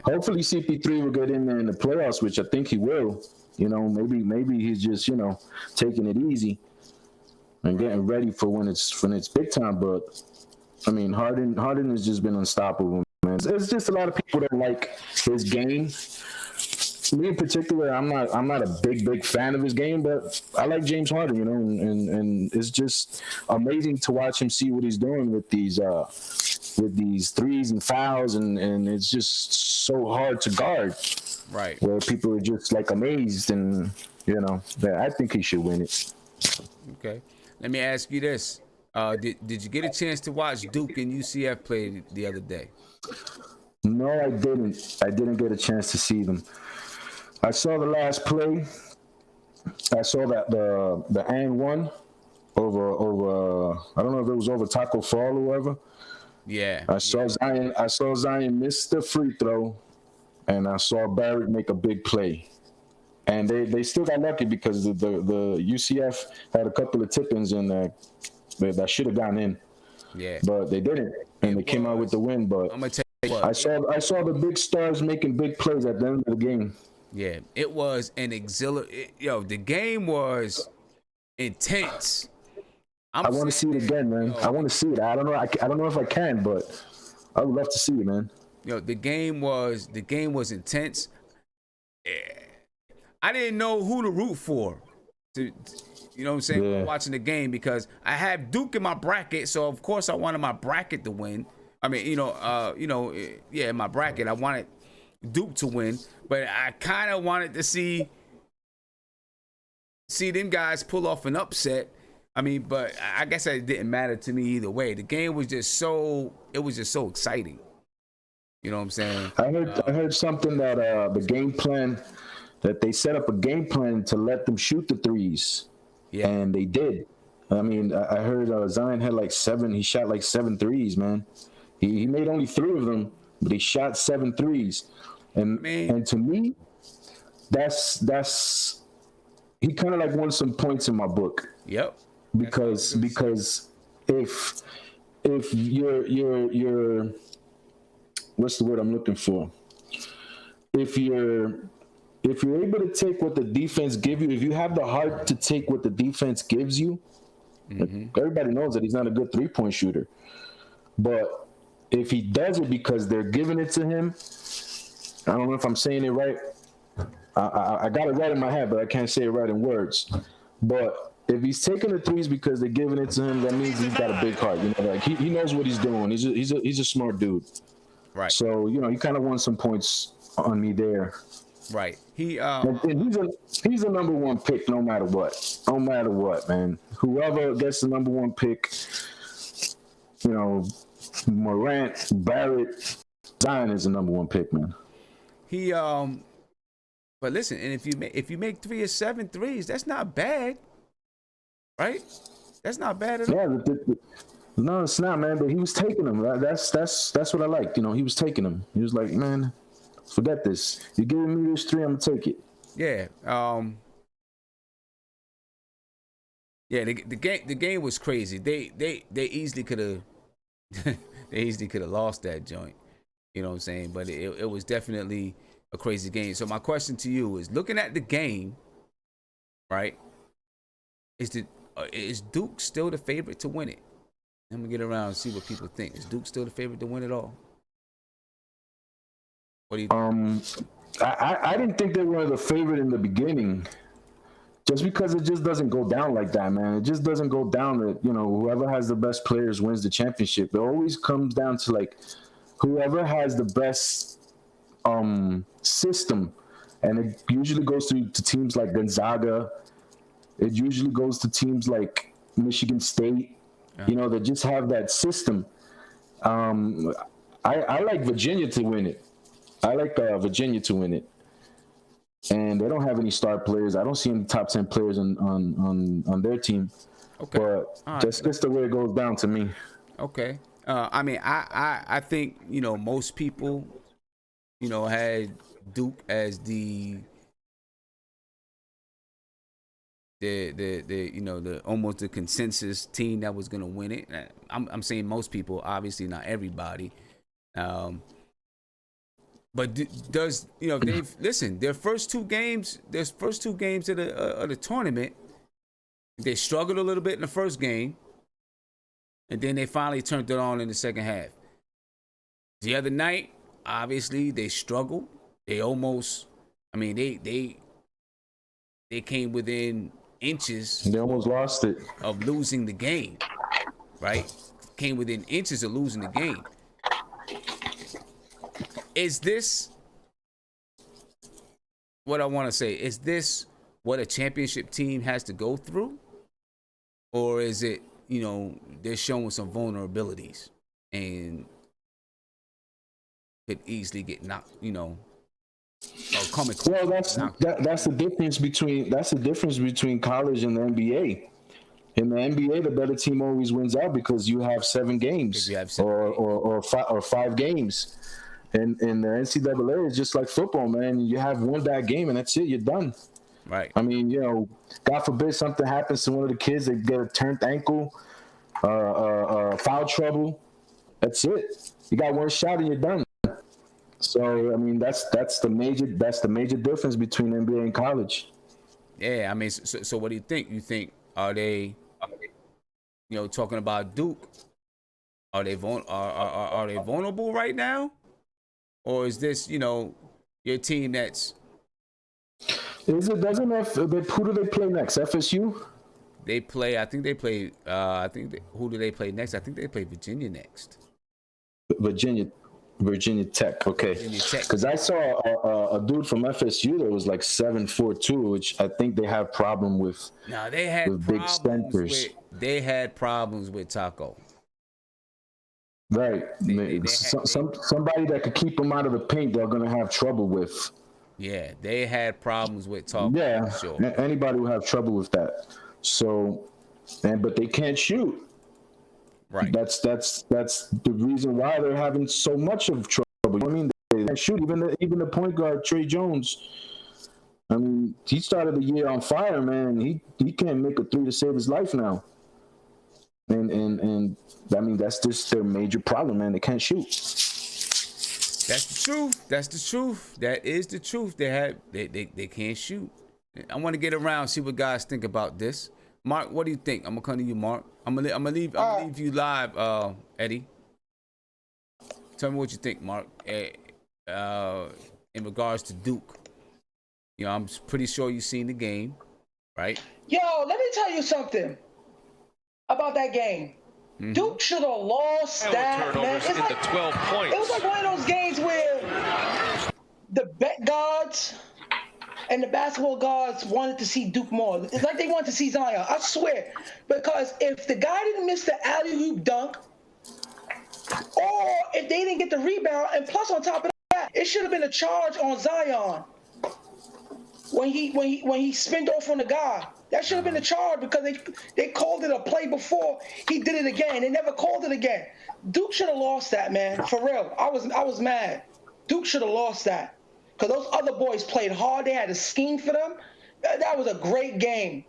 Hopefully CP3 will get in there in the playoffs, which I think he will. You know, maybe he's just, you know, taking it easy and getting ready for when it's big time. But I mean, Harden has just been unstoppable, man. It's just a lot of people that like his game. Me in particular, I'm not a big fan of his game, but I like James Harden, you know, and it's just amazing to watch him see what he's doing with these threes and fouls, and it's just so hard to guard. Right. Where people are just like amazed, and you know, I think he should win it. Okay. Let me ask you this: did you get a chance to watch Duke and UCF play the other day? No, I didn't. I didn't get a chance to see them. I saw the last play. I saw that the and one over I don't know if it was over Taco Fall or whatever. Yeah. I saw Zion miss the free throw, and I saw Barrett make a big play. And they still got lucky because the UCF had a couple of tip-ins in there that should have gone in. Yeah. But they didn't, and they came out with the win. But I'm gonna tell you what, I saw the big stars making big plays at the end of the game. Yeah, it was an the game was intense. I want to see it again, man. I want to see it. I don't know if I can, but I would love to see it, man. The game was intense. I didn't know who to root for. You know what I'm saying? Yeah. Watching the game, because I have Duke in my bracket, so of course I wanted my bracket to win. I mean, in my bracket I wanted Duke to win, but I kind of wanted to see them guys pull off an upset. I mean, but I guess it didn't matter to me either way. The game was just so exciting. You know what I'm saying? I heard something that the game plan, that they set up a game plan to let them shoot the threes. Yeah. And they did. I mean, I heard Zion had he shot like 7 threes, man. He made only 3 of them, but he shot 7 threes. And to me, that's he kind of like won some points in my book. Yep. Because if you're what's the word I'm looking for? If you're able to take what the defense gives you, if you have the heart to take what the defense gives you, everybody knows that he's not a good 3-point shooter. But if he does it because they're giving it to him, I don't know if I'm saying it right. I got it right in my head, but I can't say it right in words. But if he's taking the threes because they're giving it to him, that means he's got a big heart. You know, like he knows what he's doing. He's a smart dude. Right. So he kind of won some points on me there. Right. And he's a number 1 pick no matter what. No matter what, man. Whoever gets the number 1 pick, Morant, Barrett, Zion is the number 1 pick, man. But listen, and if you make 3 or 7 threes, that's not bad, right? That's not bad at all. Yeah, no, it's not, man. But he was taking them. That's what I liked. He was taking them. He was like, man, forget this. You're giving me this 3, I'm gonna take it. Yeah. Yeah. The game was crazy. They easily could have lost that joint. You know what I'm saying? But it was definitely a crazy game. So my question to you is, looking at the game, right? Is Duke still the favorite to win it? I'm gonna get around and see what people think. Is Duke still the favorite to win it all? What do you think? I didn't think they were the favorite in the beginning, just because it just doesn't go down like that, man. It just doesn't go down that whoever has the best players wins the championship. It always comes down to like whoever has the best system, and it usually goes to teams like Gonzaga. It usually goes to teams like Michigan State. Yeah. That just have that system. I like Virginia to win it. I like Virginia to win it, and they don't have any star players. I don't see any top 10 players on their team. Okay, but that's just the way it goes down to me. Okay, I mean, I think most people had Duke as the the almost the consensus team that was gonna win it. I'm saying most people, obviously not everybody. But does they've listen, their first two games of the tournament, they struggled a little bit in the first game, and then they finally turned it on in the second half. The other night, obviously they struggled. They almost, they came within inches. They almost lost it of losing the game, right? Came within inches of losing the game. Is this what I want to say? Is this what a championship team has to go through? Or is it, they're showing some vulnerabilities and could easily get knocked, Well, that's the difference between college and the NBA. In the NBA, the better team always wins out because you have 7 games or 5 games. And the NCAA is just like football, man. You have one bad game and that's it. You're done. Right. God forbid something happens to one of the kids. They get a turned ankle, foul trouble. That's it. You got one shot and you're done. So that's the major difference between NBA and college. Yeah, so what do you think? You think are they, talking about Duke? Are they vulnerable right now? Or is this, your team that's... Who do they play next? FSU? Who do they play next? I think they play Virginia next. Virginia Tech, okay. Because I saw a dude from FSU that was like 7'4", which I think they have problem with. No, they had big centers. They had problems with Taco. Right. Somebody that could keep them out of the paint, they're gonna have trouble with. Yeah, they had problems with Taco. Yeah, sure. Anybody will have trouble with that. So, but they can't shoot. Right. That's the reason why they're having so much of trouble. They can't shoot. Even the point guard Trey Jones. He started the year on fire, man. He can't make a 3 to save his life now. And that's just their major problem, man. They can't shoot. That's the truth. That is the truth. They can't shoot. I want to get around, see what guys think about this. Mark, what do you think? I'm gonna come to you, Mark. I'm gonna leave you live, Eddie. Tell me what you think, Mark. In regards to Duke, I'm pretty sure you've seen the game, right? Yo, let me tell you something about that game. Mm-hmm. Duke should have lost that, man. It's like, 12 points. It was like one of those games where the bet gods and the basketball gods wanted to see Duke more. It's like they wanted to see Zion. I swear. Because if the guy didn't miss the alley-oop dunk, or if they didn't get the rebound, and plus on top of that, it should have been a charge on Zion when he spinned off on the guy. That should have been a charge because they called it a play before he did it again. They never called it again. Duke should have lost that, man. For real. I was mad. Duke should have lost that. Because those other boys played hard. They had a scheme for them. That was a great game.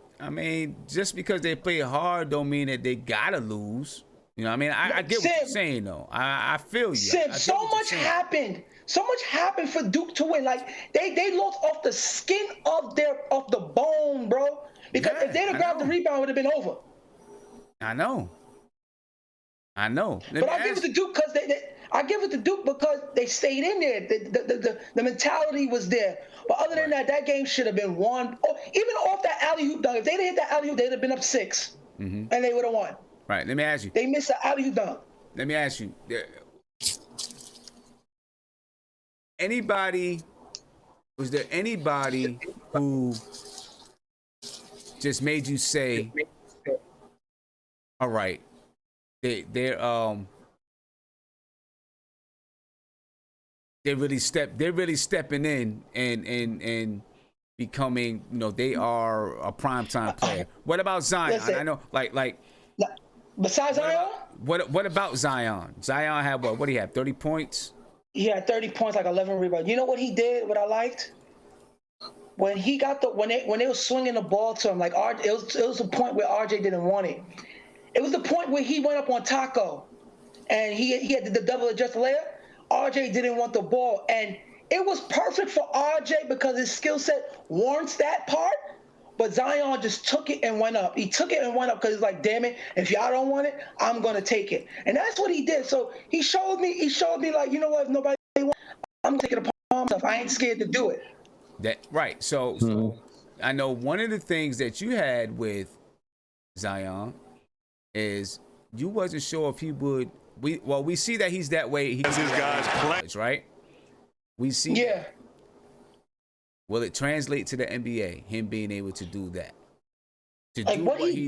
Just because they play hard don't mean that they gotta lose. I get what you're saying, though. I feel you. So much happened. So much happened for Duke to win. Like they lost off the skin of the bone, bro. Because if they'd have grabbed the rebound, it would have been over. I know. But I give it to Duke because they stayed in there. The mentality was there. But other than that game should have been won. Oh, even off that alley-oop dunk. If they didn't hit that alley-oop, they'd have been up 6. Mm-hmm. And they would have won. Right. Let me ask you. They missed the alley-oop dunk. Let me ask you. Was there anybody who just made you say, all right, they're really stepping in and becoming, they are a primetime player. What about Zion? Listen, I know, like besides Zion? What about Zion? Zion had what do you have? 30 points? He had 30 points, like 11 rebounds. You know what he did? What I liked? when he got when they were swinging the ball to him, like it was a point where RJ didn't want it. It was the point where he went up on Taco, and he had the double adjusted layup. RJ didn't want the ball, and it was perfect for RJ because his skill set warrants that part. But Zion just took it and went up. He took it and went up because he's like, damn it, if y'all don't want it, I'm gonna take it. And that's what he did. So he showed me like, you know what, if nobody wants it, I'm gonna take it upon myself. I ain't scared to do it. Right. So I know one of the things that you had with Zion is you wasn't sure if he would. We see that he's that way. He's his guys play, right? We see. Yeah. That. Will it translate to the NBA? Him being able to do that. Like what he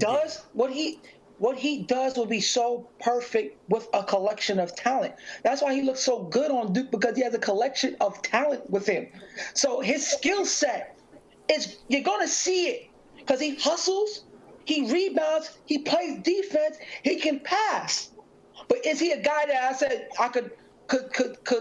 does will be so perfect with a collection of talent. That's why he looks so good on Duke, because he has a collection of talent with him. So his skill set you're gonna see it because he hustles, he rebounds, he plays defense, he can pass. But is he a guy that I said I could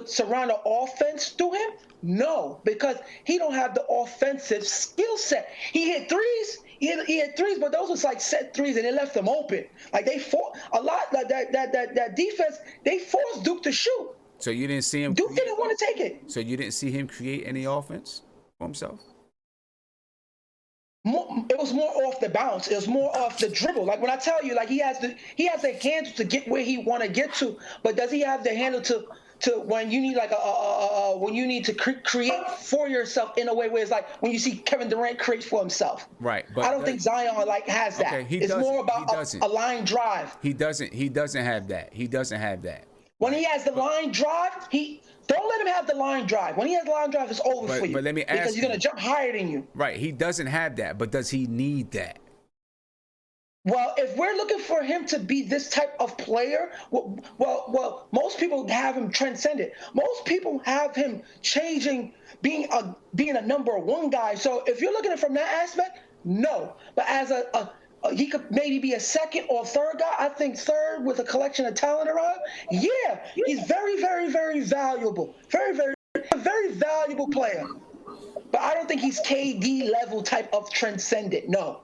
surround an offense to him? No, because he don't have the offensive skill set. He hit threes. He hit threes, but those was like set threes, and they left them open. Like they fought a lot. Like that defense, they forced Duke to shoot. So you didn't see him. Duke didn't want to take it. So you didn't see him create any offense for himself. It was more off the bounce. It was more off the dribble. Like when I tell you, like he has the handle to get where he want to get to, but does he have the handle to when you need like when you need to create for yourself in a way where it's like when you see Kevin Durant create for himself. Right. But I don't think Zion like has that. Okay, it's more about a line drive. He doesn't have that. He doesn't have that. When he has the line drive, don't let him have the line drive. When he has the line drive, it's over for you. But let me ask because he's gonna jump higher than you. Right. He doesn't have that, but does he need that? Well, if we're looking for him to be this type of player, well, most people have him transcended. Most people have him being a number one guy. So if you're looking at it from that aspect, no. But as he could maybe be a second or third guy. I think third with a collection of talent around. Yeah, he's very, very, very valuable. Very, very, very valuable player. But I don't think he's KD level type of transcendent. No.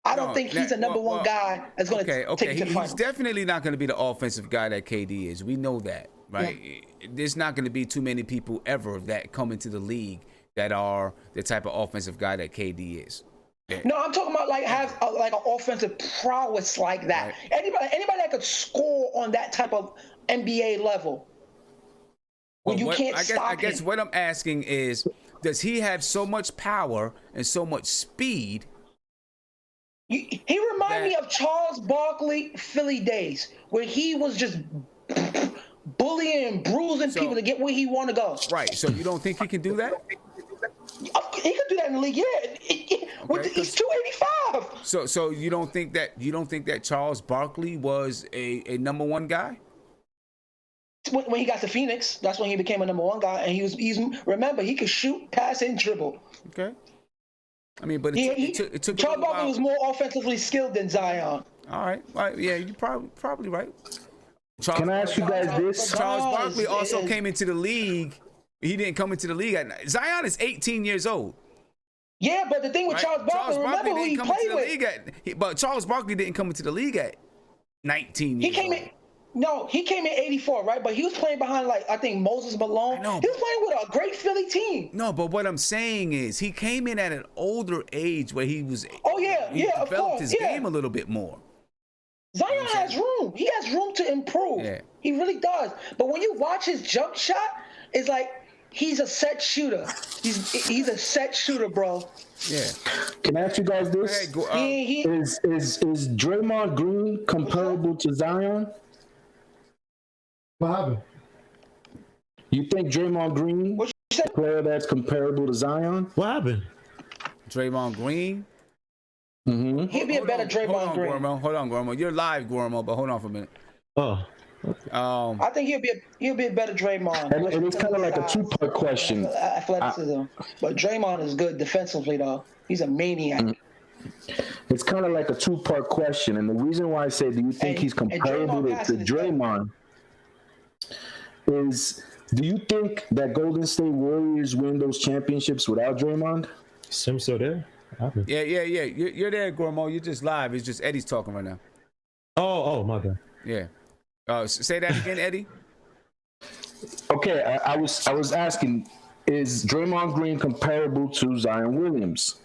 I don't think he's a number one guy that's going to take it to the final. He's definitely not going to be the offensive guy that KD is. We know that, right? Yeah. There's not going to be too many people ever that come into the league that are the type of offensive guy that KD is. Yeah. No, I'm talking about like have like an offensive prowess like that. Right. Anybody that could score on that type of NBA level. When you can't stop him. I guess what I'm asking is, does he have so much power and so much speed? He reminded me of Charles Barkley Philly days, where he was just bullying and bruising people to get where he want to go. Right. So you don't think he can do that? He could do that in the league. Yeah, he's 285. So you don't think that Charles Barkley was a number one guy? When he got to Phoenix, that's when he became a number one guy, and he's remember he could shoot, pass, and dribble. Okay. I mean, but it took Charles Barkley was more offensively skilled than Zion. All right. Yeah, you're probably right. Can I ask you guys this? Charles Barkley also came into the league. He didn't come into the league Zion is 18 years old. Yeah, but the thing with Charles Barkley, remember who he played with. But Charles Barkley didn't come into the league at 19 years old. He came in 84, right? But he was playing behind, like, I think Moses Malone. He was playing with a great Philly team. No, but what I'm saying is he came in at an older age where he was. He developed his game a little bit more. Zion has room. He has room to improve. Yeah. He really does. But when you watch his jump shot, it's like he's a set shooter. He's a set shooter, bro. Yeah. Can I ask you guys this? Is Draymond Green comparable to Zion? What happened? You think Draymond Green is a player that's comparable to Zion? What happened? Draymond Green? Mm-hmm. He'd be a better Draymond Green. Hold on, Gormo. You're live, Gormo, but hold on for a minute. Oh. I think he'll be a better Draymond. And it's kind of like a two-part question. Athleticism. But Draymond is good defensively, though. He's a maniac. It's kind of like a two-part question. And the reason why I say, do you think he's comparable to Draymond? Is Do you think that Golden State Warriors win those championships without Draymond? Sim still there? Yeah. You're there, Gormo. You're just live. It's just Eddie's talking right now. Oh, my bad. Yeah. Say that again, Eddie. Okay, I was asking, is Draymond Green comparable to Zion Williamson?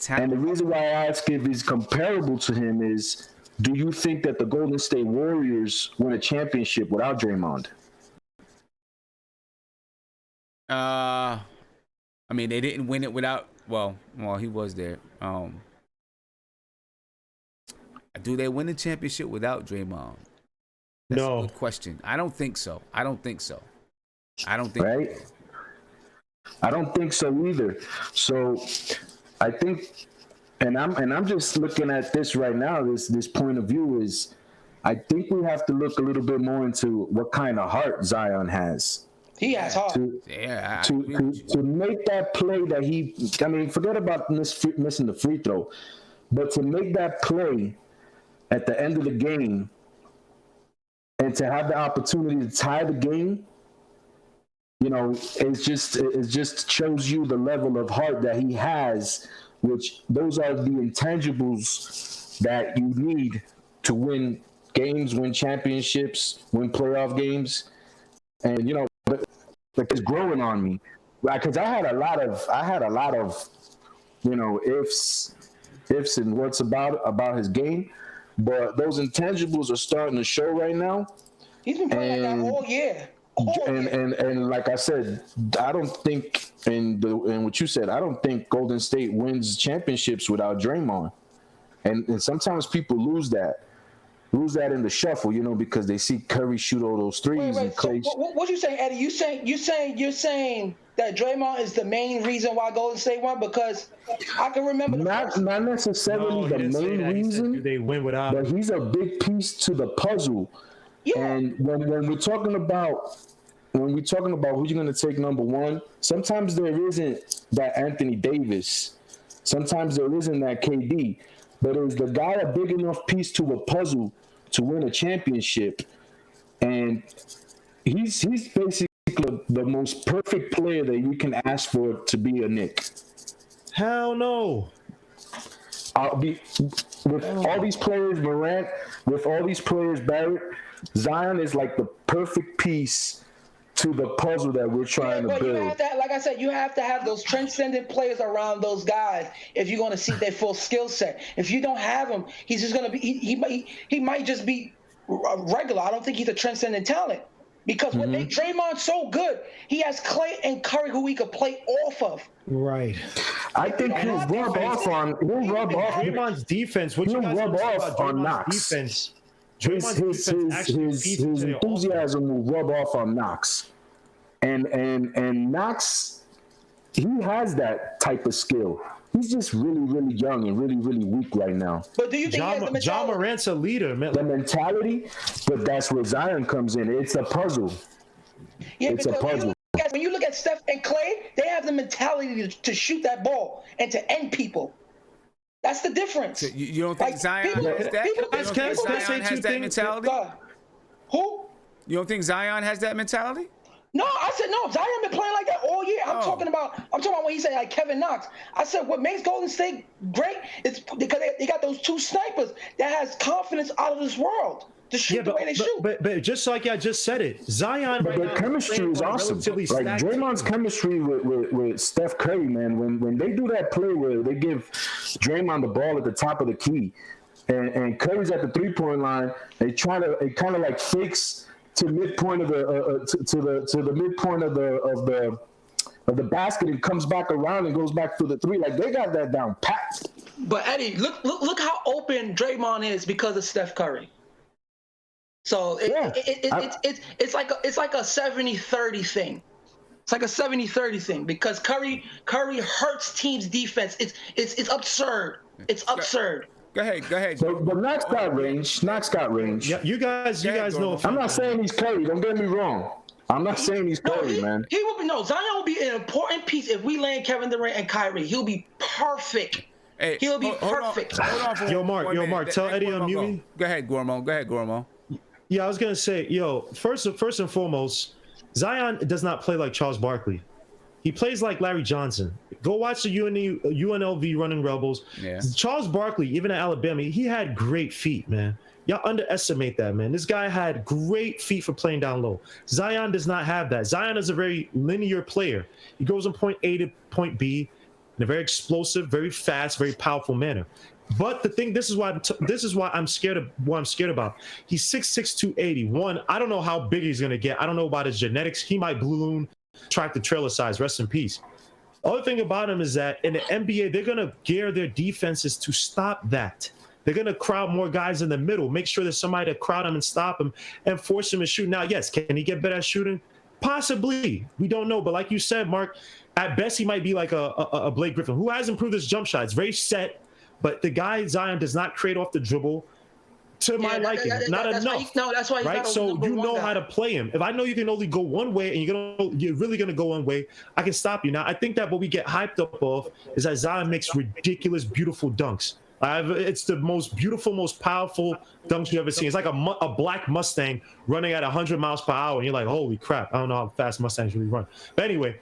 And the reason why I ask if he's comparable to him is, do you think that the Golden State Warriors win a championship without Draymond? I mean, they didn't win it without. Well, he was there. Do they win the championship without Draymond? That's a good question. I don't think so. I don't think. Right. I don't think so either. So I think, and I'm just looking at this right now. This point of view is, I think we have to look a little bit more into what kind of heart Zion has. He has heart. To make that play that he, I mean, forget about missing the free throw, but to make that play at the end of the game and to have the opportunity to tie the game, you know, it just shows you the level of heart that he has, which those are the intangibles that you need to win games, win championships, win playoff games. And, you know, it's growing on me, because I had a lot of, you know, ifs and what's about his game, but those intangibles are starting to show right now. He's been playing like that all year. And like I said, I don't think, and what you said, I don't think Golden State wins championships without Draymond. And sometimes people lose that in the shuffle, you know, because they see Curry shoot all those threes. Wait, so what you saying, Eddie? You're saying that Draymond is the main reason why Golden State won? Because I can remember not necessarily the main reason. They win without, but he's a big piece to the puzzle. Yeah. And when we're talking about who's going to take number one, sometimes there isn't that Anthony Davis. Sometimes there isn't that KD. But is the guy a big enough piece to a puzzle to win a championship? And he's basically the most perfect player that you can ask for to be a Knick. Hell no. All these players, Durant, with all these players, Barrett, Zion is like the perfect piece to the puzzle that we're trying to build. You have to, like I said, you have to have those transcendent players around those guys if you're going to see their full skill set. If you don't have him, he's just going to be he might just be regular. I don't think he's a transcendant talent, because when Draymond's so good, he has Clay and Curry who he could play off of. Right. I think he'll rub off Draymond's defense. What you guys rub say off about on Draymond's Knox. defense? His enthusiasm will rub off on Knox, and Knox, he has that type of skill. He's just really, really young and really, really weak right now. But do you think he has the mentality? John Morant's a leader, man. The mentality, but that's where Zion comes in. It's a puzzle. Yeah, it's a puzzle. When you look at Steph and Clay, they have the mentality to shoot that ball and to end people. That's the difference. So you don't think Zion has that mentality? Who? You don't think Zion has that mentality? No, I said no. Zion been playing like that all year. I'm talking about when he said like Kevin Knox. I said what makes Golden State great is because they got those two snipers that has confidence out of this world to shoot the way they shoot. But just like I just said it, Zion. But their chemistry is awesome. Like Draymond's chemistry with Steph Curry, man. When they do that play where they give Draymond the ball at the top of the key, and Curry's at the 3-point line, it kind of like fakes to midpoint of the midpoint of the basket and comes back around and goes back to the three. Like they got that down pat. But Eddie, look how open Draymond is because of Steph Curry. So it's like a 70-30 thing. It's like a 70-30 thing because Curry hurts teams' defense. It's absurd. It's absurd. Go ahead. But Knox got range. Yeah, you guys know. I'm not saying he's Curry. Don't get me wrong. I'm not saying he's Curry, man. He will be Zion will be an important piece if we land Kevin Durant and Kyrie. He'll be perfect. Hey, he'll be perfect. Hold on Yo, Mark, tell Eddie to unmute me. Go ahead, Gormo. Yeah, I was gonna say, first and foremost, Zion does not play like Charles Barkley. He plays like Larry Johnson. Go watch the UNLV running Rebels. Yeah. Charles Barkley, even at Alabama, he had great feet, man. Y'all underestimate that, man. This guy had great feet for playing down low. Zion does not have that. Zion is a very linear player. He goes from point A to point B in a very explosive, very fast, very powerful manner. But the thing, this is why I'm scared of what I'm scared about. He's 6'6", 280. One, I don't know how big he's gonna get. I don't know about his genetics. He might balloon, tractor trailer size. Rest in peace. The other thing about him is that in the NBA, they're gonna gear their defenses to stop that. They're gonna crowd more guys in the middle, make sure there's somebody to crowd him and stop him and force him to shoot. Now, yes, can he get better at shooting? Possibly. We don't know. But like you said, Mark, at best he might be like a Blake Griffin, who has improved his jump shot. It's very set. But the guy Zion does not create off the dribble to my liking. Not enough. That's why right? So you know how to play him. If I know you can only go one way and you're really going to go one way, I can stop you. Now, I think that what we get hyped up of is that Zion makes ridiculous, beautiful dunks. It's the most beautiful, most powerful dunks you've ever seen. It's like a black Mustang running at 100 miles per hour. And you're like, holy crap. I don't know how fast Mustangs really run. But anyway,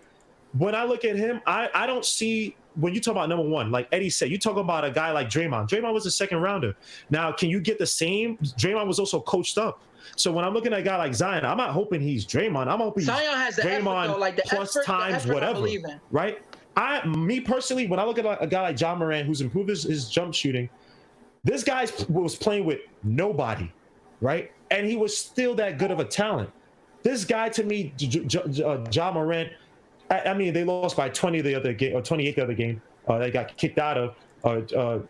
when I look at him, I don't see, when you talk about number one, like Eddie said, you talk about a guy like Draymond. Draymond was a second rounder. Now, can you get the same? Draymond was also coached up. So when I'm looking at a guy like Zion, I'm not hoping he's Draymond. I'm hoping Zion has the Draymond effort, though, like the plus effort, times whatever, right? Me personally, when I look at a guy like John Morant, who's improved his jump shooting, this guy was playing with nobody, right? And he was still that good of a talent. This guy, to me, John Morant, I mean, they lost by 20 the other game, or 28 the other game. They got kicked out of,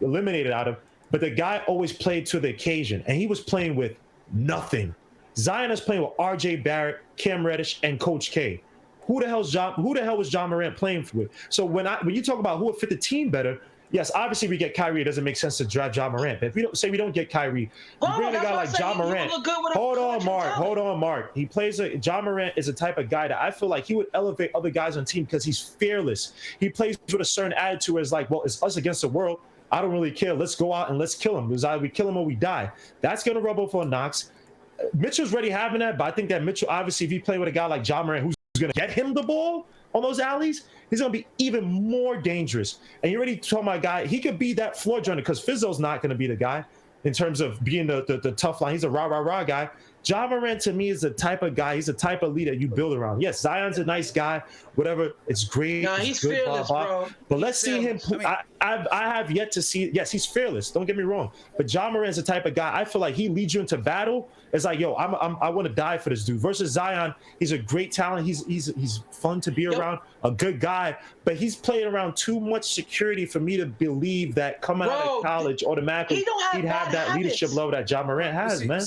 eliminated out of. But the guy always played to the occasion, and he was playing with nothing. Zion is playing with R.J. Barrett, Cam Reddish, and Coach K. Who the hell was John Morant playing with? So when you talk about who would fit the team better, yes, obviously we get Kyrie. It doesn't make sense to draft John Morant. But if we don't get Kyrie, you bring a guy like John Morant. Hold on, Mark. John Morant is a type of guy that I feel like he would elevate other guys on the team because he's fearless. He plays with a certain attitude where it's like, well, it's us against the world. I don't really care. Let's go out and let's kill him. It's either we kill him or we die. That's going to rub off on Knox. Mitchell's already having that, but I think that Mitchell, obviously, if he play with a guy like John Morant, who's going to get him the ball on those alleys, he's going to be even more dangerous. And you're already talking about a guy, he could be that floor joiner because Fizzo's not going to be the guy in terms of being the tough line. He's a rah guy. John Morant, to me, is the type of guy, he's the type of leader you build around. Yes, Zion's a nice guy, whatever. It's great. Nah, he's good, fearless, bro. But let's see him. I have yet to see. Yes, he's fearless. Don't get me wrong. But John Morant's the type of guy, I feel like he leads you into battle. It's like, yo, I want to die for this dude. Versus Zion, he's a great talent. He's fun to be around, a good guy. But he's playing around too much security for me to believe that coming out of college automatically he'd have that leadership level that John Morant has, man.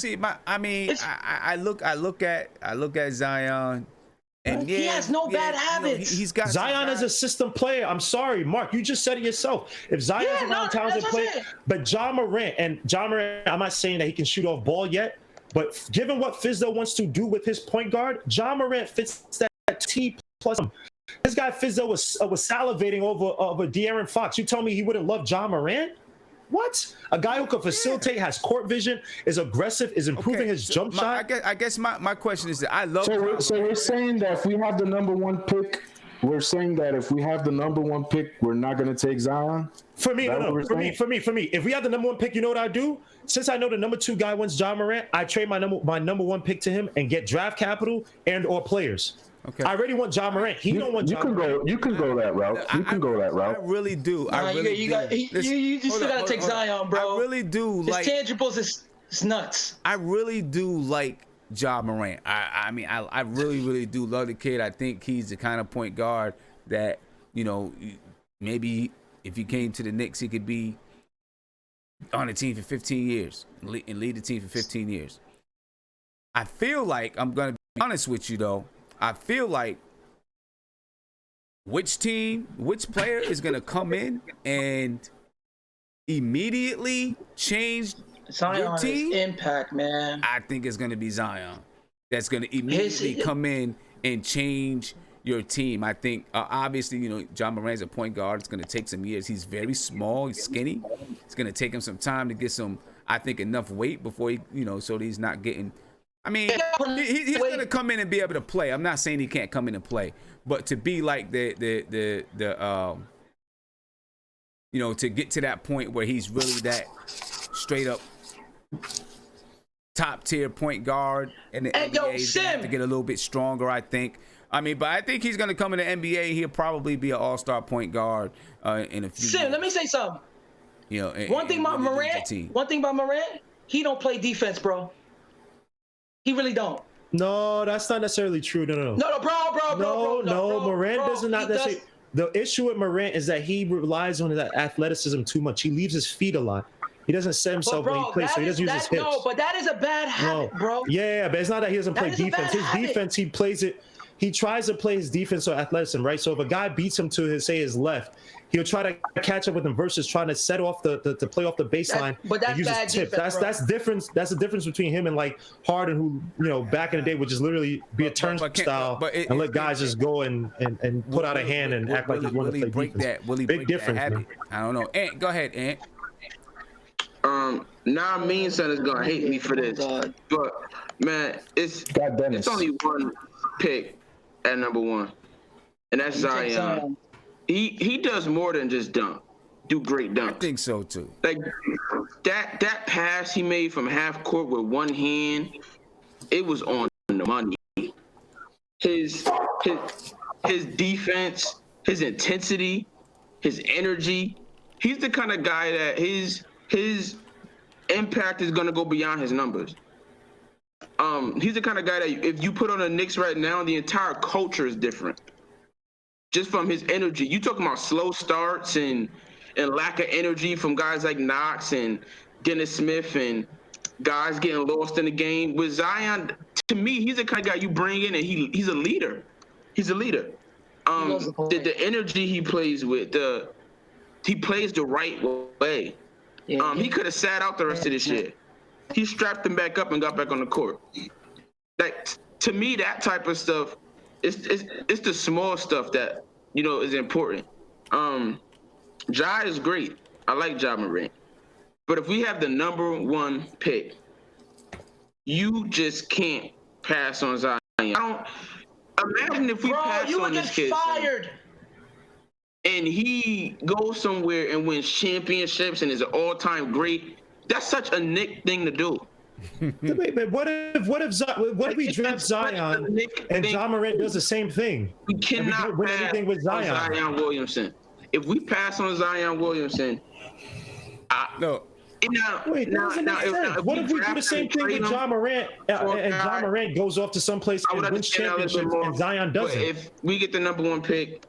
I look at Zion, and he has no bad habits. He's got Zion as a system player. I'm sorry, Mark, you just said it yourself. If Zion's around talented player, but John Morant, I'm not saying that he can shoot off ball yet, but given what Fizzo wants to do with his point guard, John Morant fits that T plus. This guy Fizzo was salivating over De'Aaron Fox. You told me he wouldn't love John Morant? What? A guy who can facilitate, has court vision, is aggressive, is improving his jump shot? I guess my question is that I love. So we're saying that if we have the number one pick, we're not going to take Zion? For me, For me. If we have the number one pick, you know what I do? Since I know the number two guy wants John Morant, I trade my number one pick to him and get draft capital and or players. Okay. I already want John Morant. He don't want John Morant. You can go that route. I really do. You still got to take Zion, bro. I really do. His tangibles is nuts. I really do like John Morant. I mean, I really do love the kid. I think he's the kind of point guard that, maybe if he came to the Knicks, he could be on the team for 15 years and lead the team for 15 years. I feel like, I'm going to be honest with you, though, I feel like which player is going to come in and immediately change your team? Impact, man. I think it's going to be Zion. That's going to immediately come in and change your team. I think, obviously, John Morant's a point guard. It's going to take some years. He's very small. He's skinny. It's going to take him some time to get enough weight before he, so that he's not getting I mean, he's gonna come in and be able to play. I'm not saying he can't come in and play, but to be like the you know, to get to that point where he's really that straight up top tier point guard, and the NBA is gonna have to get a little bit stronger, I think. I mean, but I think he's gonna come in the NBA. He'll probably be an all-star point guard in a few years. Let me say something. You know, one thing about Morant, he don't play defense, bro. He really don't. No, that's not necessarily true. No, bro. Morant does not necessarily. The issue with Morant is that he relies on his athleticism too much. He leaves his feet a lot. He doesn't set himself when he plays, so he doesn't use his hips. No, but that is a bad habit, bro. Yeah, but it's not that he doesn't play defense. His defense, he plays it. He tries to play his defense or athleticism, right? So if a guy beats him to his left, he'll try to catch up with him versus trying to set off the play off the baseline. But that's bad defense, that's difference. That's the difference between him and like Harden, who, you know, back in the day would just literally be a turnstile and let guys just go and put out a hand and act like he's want to play defense. Big difference, man. I don't know. Ant, go ahead, Ant. Now me and son is gonna hate me for this, but man, it's only one pick at number one, and that's Zion. He does more than just dunk. Do great dunks. I think so too. Like that pass he made from half court with one hand, it was on the money. His defense, his intensity, his energy. He's the kind of guy that his impact is gonna go beyond his numbers. He's the kind of guy that if you put on the Knicks right now, the entire culture is different. Just from his energy. You talking about slow starts and lack of energy from guys like Knox and Dennis Smith and guys getting lost in the game. With Zion, to me, he's the kind of guy you bring in and he's a leader. He's a leader. The energy he plays with, he plays the right way. Yeah, he could have sat out the rest of this year. He strapped him back up and got back on the court. Like, to me, that type of stuff, it's the small stuff that, you know, is important. Ja is great. I like Ja Morant. But if we have the number one pick, you just can't pass on Zion. Imagine if we pass on this kid. Fired. And he goes somewhere and wins championships and is an all-time great. That's such a Knick thing to do. But what if we draft Zion and Ja Morant does the same thing? We cannot win anything with Zion Williamson. If we pass on Zion Williamson, no. What if we do the same thing with Ja Morant and Ja Morant goes off to someplace and wins championships and Zion doesn't? If we get the number one pick,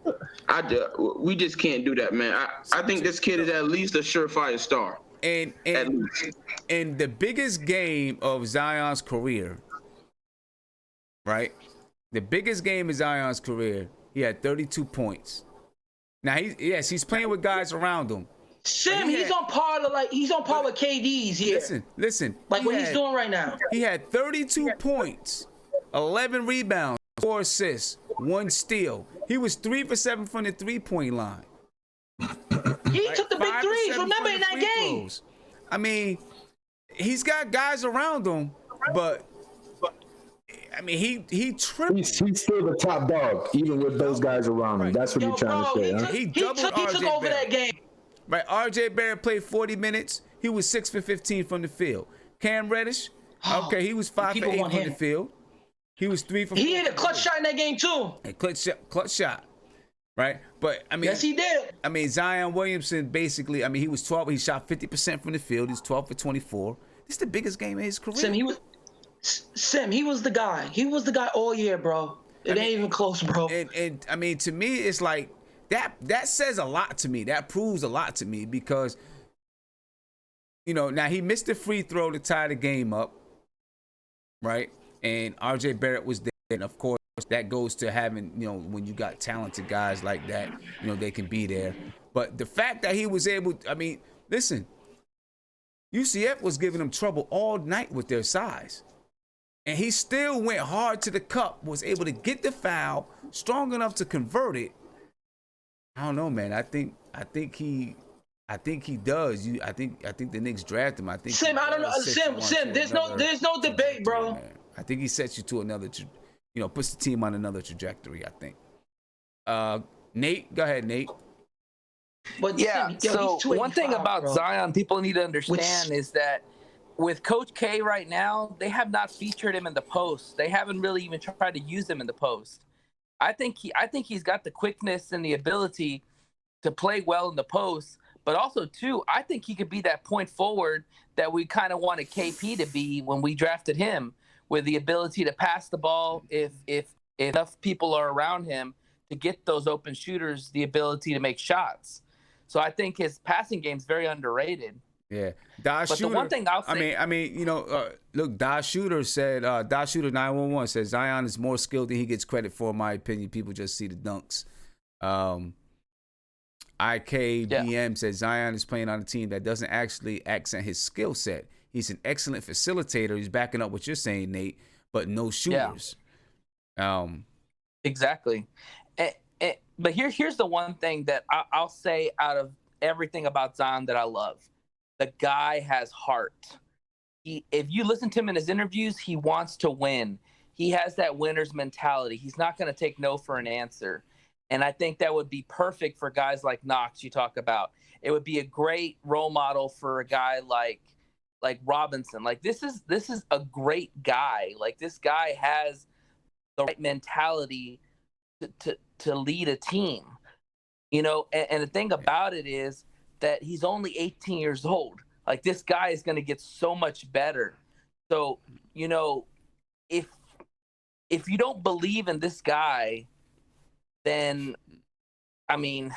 we just can't do that, man. I think this kid is at least a surefire star. And the biggest game of Zion's career, right? The biggest game of Zion's career, he had 32 points. Now he's playing with guys around him. He's on par with KD's here. Listen. Like what he's doing right now. He had 32 points, 11 rebounds, 4 assists, 1 steal. He was 3 for 7 from the 3-point line. He took the big threes. Remember in that game. Throws. I mean, he's got guys around him, but I mean, he tripled. He's still the top dog, even with those guys around him. That's what you're trying to say. He took over that game. Right, RJ Barrett played 40 minutes. He was 6 for 15 from the field. Cam Reddish, okay, he was 5 for 8 from the field. He was 3 for 4. He hit a clutch shot in that game too. A clutch shot. Right, but I mean, yes, he did. I mean, Zion Williamson basically. I mean, he was 12. He shot 50% from the field. He's 12 for 24. This is the biggest game of his career. He was the guy. He was the guy all year, bro. It ain't even close, bro. And I mean, to me, it's like that says a lot to me. That proves a lot to me because, you know, now he missed the free throw to tie the game up, right? And RJ Barrett was there, and of course. That goes to having, you know, when you got talented guys like that, you know, they can be there. But the fact that he was able, I mean, listen, UCF was giving him trouble all night with their size. And he still went hard to the cup, was able to get the foul, strong enough to convert it. I don't know, man. I think he does. I think the Knicks draft him. I think Sim, I don't know. Sim, there's no debate, bro. I think he sets you to another, puts the team on another trajectory, I think. Nate, go ahead, Nate. But yeah, so one thing about Zion people need to understand is that with Coach K right now, they have not featured him in the post. They haven't really even tried to use him in the post. I think he's got the quickness and the ability to play well in the post, but also too, I think he could be that point forward that we kind of wanted KP to be when we drafted him, with the ability to pass the ball if enough people are around him to get those open shooters the ability to make shots. So I think his passing game is very underrated. Yeah, but Shooter, the one thing I'll say, look, Dodge Shooter said, Dodge Shooter 911 says Zion is more skilled than he gets credit for, in my opinion. People just see the dunks. IKBM says Zion is playing on a team that doesn't actually accent his skill set. He's an excellent facilitator. He's backing up what you're saying, Nate, but no shooters. Exactly. But here's the one thing that I'll say out of everything about Zion that I love. The guy has heart. If you listen to him in his interviews, he wants to win. He has that winner's mentality. He's not going to take no for an answer. And I think that would be perfect for guys like Knox you talk about. It would be a great role model for a guy like Robinson. Like this is a great guy. Like this guy has the right mentality to lead a team. And the thing about it is that he's only 18 years old. Like this guy is going to get so much better. So, if you don't believe in this guy, then, I mean,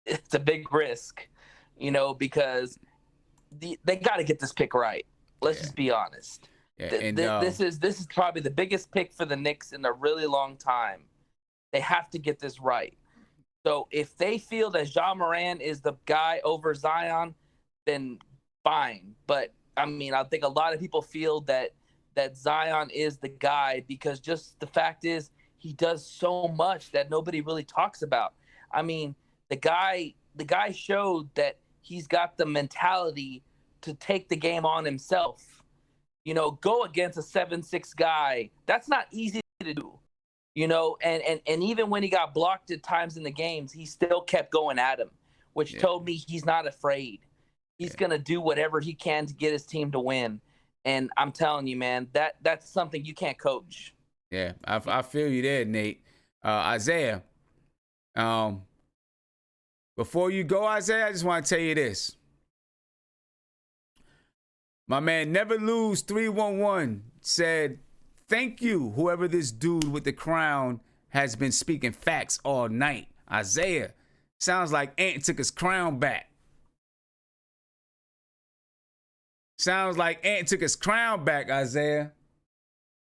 it's a big risk, because they got to get this pick right. Let's just be honest. Yeah, this is probably the biggest pick for the Knicks in a really long time. They have to get this right. So if they feel that Ja Morant is the guy over Zion, then fine. But I mean, I think a lot of people feel that Zion is the guy because just the fact is he does so much that nobody really talks about. I mean, the guy showed that he's got the mentality to take the game on himself. Go against a 7'6" guy. That's not easy to do. And even when he got blocked at times in the games, he still kept going at him, which told me he's not afraid. He's going to do whatever he can to get his team to win. And I'm telling you, man, that's something you can't coach. Yeah, I feel you there, Nate. Isaiah, before you go, Isaiah, I just want to tell you this. My man, Never Lose 311 said, thank you, whoever this dude with the crown has been speaking facts all night. Isaiah, sounds like Ant took his crown back. Sounds like Ant took his crown back, Isaiah.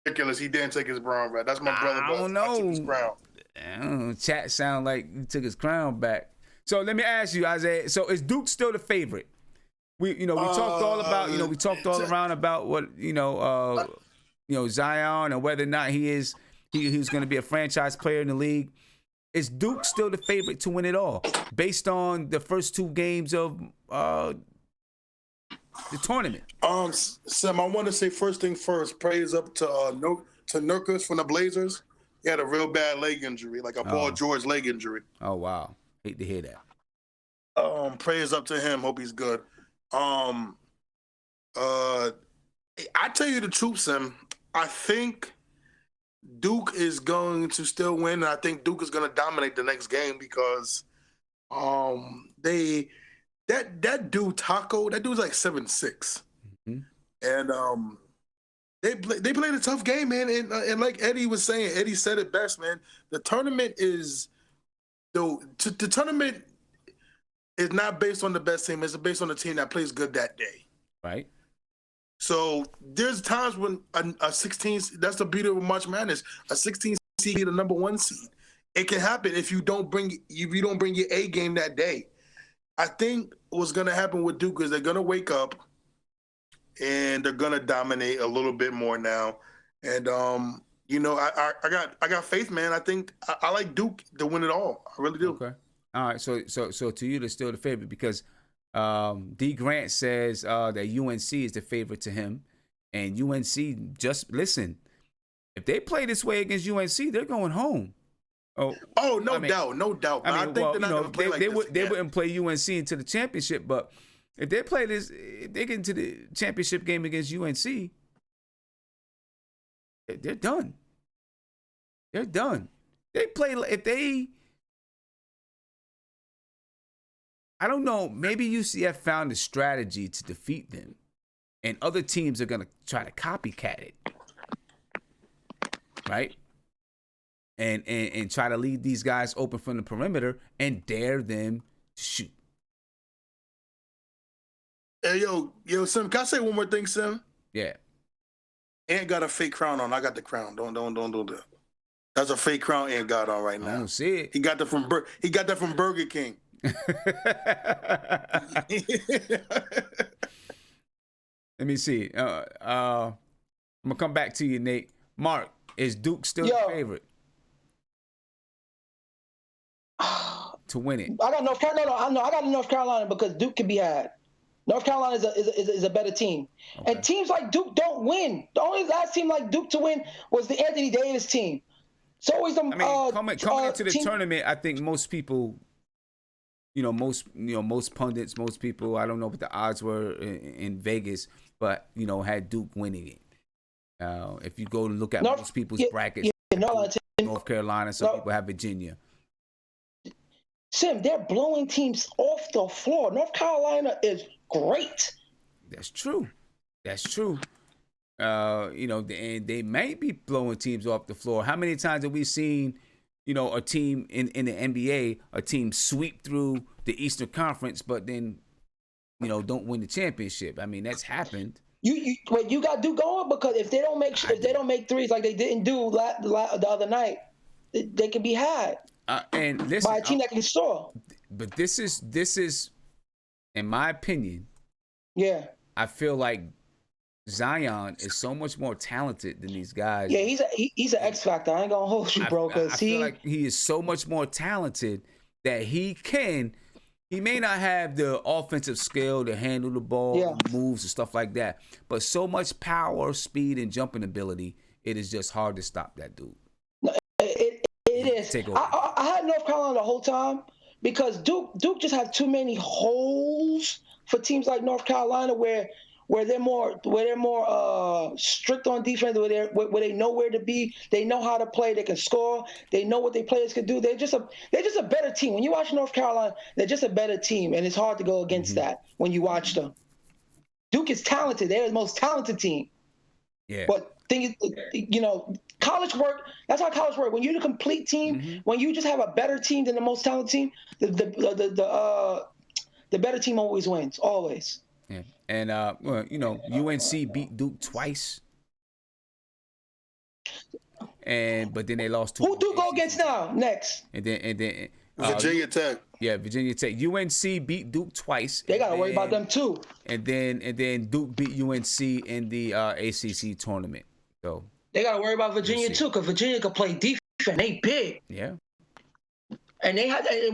Ridiculous. He didn't take his crown back. That's my brother. I don't know. I took his crown. I don't know. Chat sound like he took his crown back. So let me ask you, Isaiah. So is Duke still the favorite? We talked all about, we talked all around about what, Zion and whether or not he's going to be a franchise player in the league. Is Duke still the favorite to win it all based on the first two games of the tournament? Sam, I want to say first thing first. Praise up to Nurkic from the Blazers. He had a real bad leg injury, like a Paul George leg injury. Oh wow, hate to hear that. Praise up to him. Hope he's good. I tell you the truth, Sam. I think Duke is going to still win, and I think Duke is going to dominate the next game because that dude Taco, that dude's like 7'6", and they played a tough game, man. And like Eddie was saying, Eddie said it best, man. The tournament is the tournament is not based on the best team. It's based on the team that plays good that day. Right. So there's times when a 16, that's the beauty of March Madness. A 16 seed be the number 1 seed. It can happen if you don't bring your A game that day. I think what's going to happen with Duke is they're going to wake up and they're going to dominate a little bit more now. And I got faith, man. I think I like Duke to win it all. I really do. Okay. All right. So to you, they're still the favorite because D. Grant says that UNC is the favorite to him, And UNC, just listen, if they play this way against UNC, they're going home. No doubt. But I think they're not going to play like this they wouldn't play UNC into the championship, but if they play this, if they get into the championship game against UNC, they're done. They're done. They play if they. I don't know. Maybe UCF found a strategy to defeat them, and other teams are gonna try to copycat it, right? And try to leave these guys open from the perimeter and dare them to shoot. Hey, yo, Sim, can I say one more thing, Sim? Yeah. Ant got a fake crown on. I got the crown. Don't do that. That's a fake crown Ant got on right now. I don't see it. He got that from Burger King. Let me see. I'm gonna come back to you, Nate. Mark, is Duke still the favorite to win it? I got North Carolina. I got North Carolina because Duke can be had. North Carolina is a better team. Okay. And teams like Duke don't win. The only last team like Duke to win was the Anthony Davis team. So always coming into the tournament, I think most people, most pundits, most people, I don't know what the odds were in Vegas, but had Duke winning it. If you go and look at most people's brackets, North Carolina, some people have Virginia. Sim, they're blowing teams off the floor. North Carolina is great. That's true. And they might be blowing teams off the floor. How many times have we seen, a team in the NBA, a team sweep through the Eastern Conference, but then, don't win the championship? I mean, that's happened. You got Duke going because if they don't make thries like they didn't do the other night, they can be had. And listen, by a team that can score. But this is, in my opinion. Yeah. I feel like Zion is so much more talented than these guys. Yeah, he's an X factor. I ain't gonna hold you, bro. I feel like he is so much more talented that he may not have the offensive skill to handle the ball, moves and stuff like that, but so much power, speed, and jumping ability, it is just hard to stop that dude. It is. I had North Carolina the whole time because Duke just has too many holes for teams like North Carolina where they're more strict on defense, where they know where to be, they know how to play, they can score, they know what their players can do. They're just a better team. When you watch North Carolina, they're just a better team, and it's hard to go against that when you watch them. Duke is talented. They're the most talented team. Yeah. But thing is, college work. That's how college work. When you're the complete team, when you just have a better team than the most talented team, the better team always wins. Always. Yeah. And UNC beat Duke twice. But then they lost 2. Who Duke go against now? Next. And then Virginia Tech. Yeah, Virginia Tech. UNC beat Duke twice. They gotta worry about them too. And then Duke beat UNC in the ACC tournament. So they gotta worry about Virginia too, because Virginia can play defense. They big. Yeah. And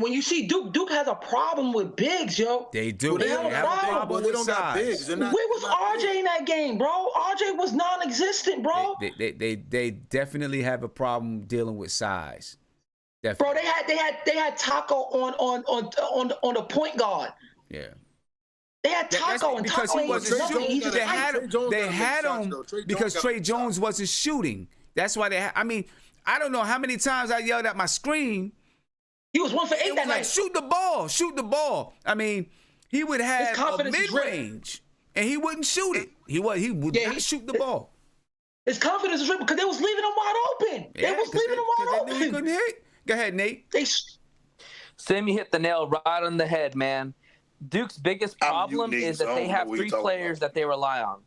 when you see Duke has a problem with bigs, yo. They do. They have a problem. They don't got bigs. Where was RJ in that game, bro? RJ was non-existent, bro. They definitely have a problem dealing with size. Definitely. Bro, they had Taco on the point guard. Yeah. They had Taco and because Taco he wasn't shooting. They had him because Trey Jones wasn't shooting. That's why I don't know how many times I yelled at my screen. He was 1 for 8 that night. Shoot the ball. I mean, he would have a mid-range, and he wouldn't shoot it. He would not shoot the ball. His confidence is ripped because they was leaving him wide open. Yeah, they was leaving him wide open. They knew he couldn't hit. Go ahead, Nate. Sammy hit the nail right on the head, man. Duke's biggest problem is that they have 3 players that they rely on,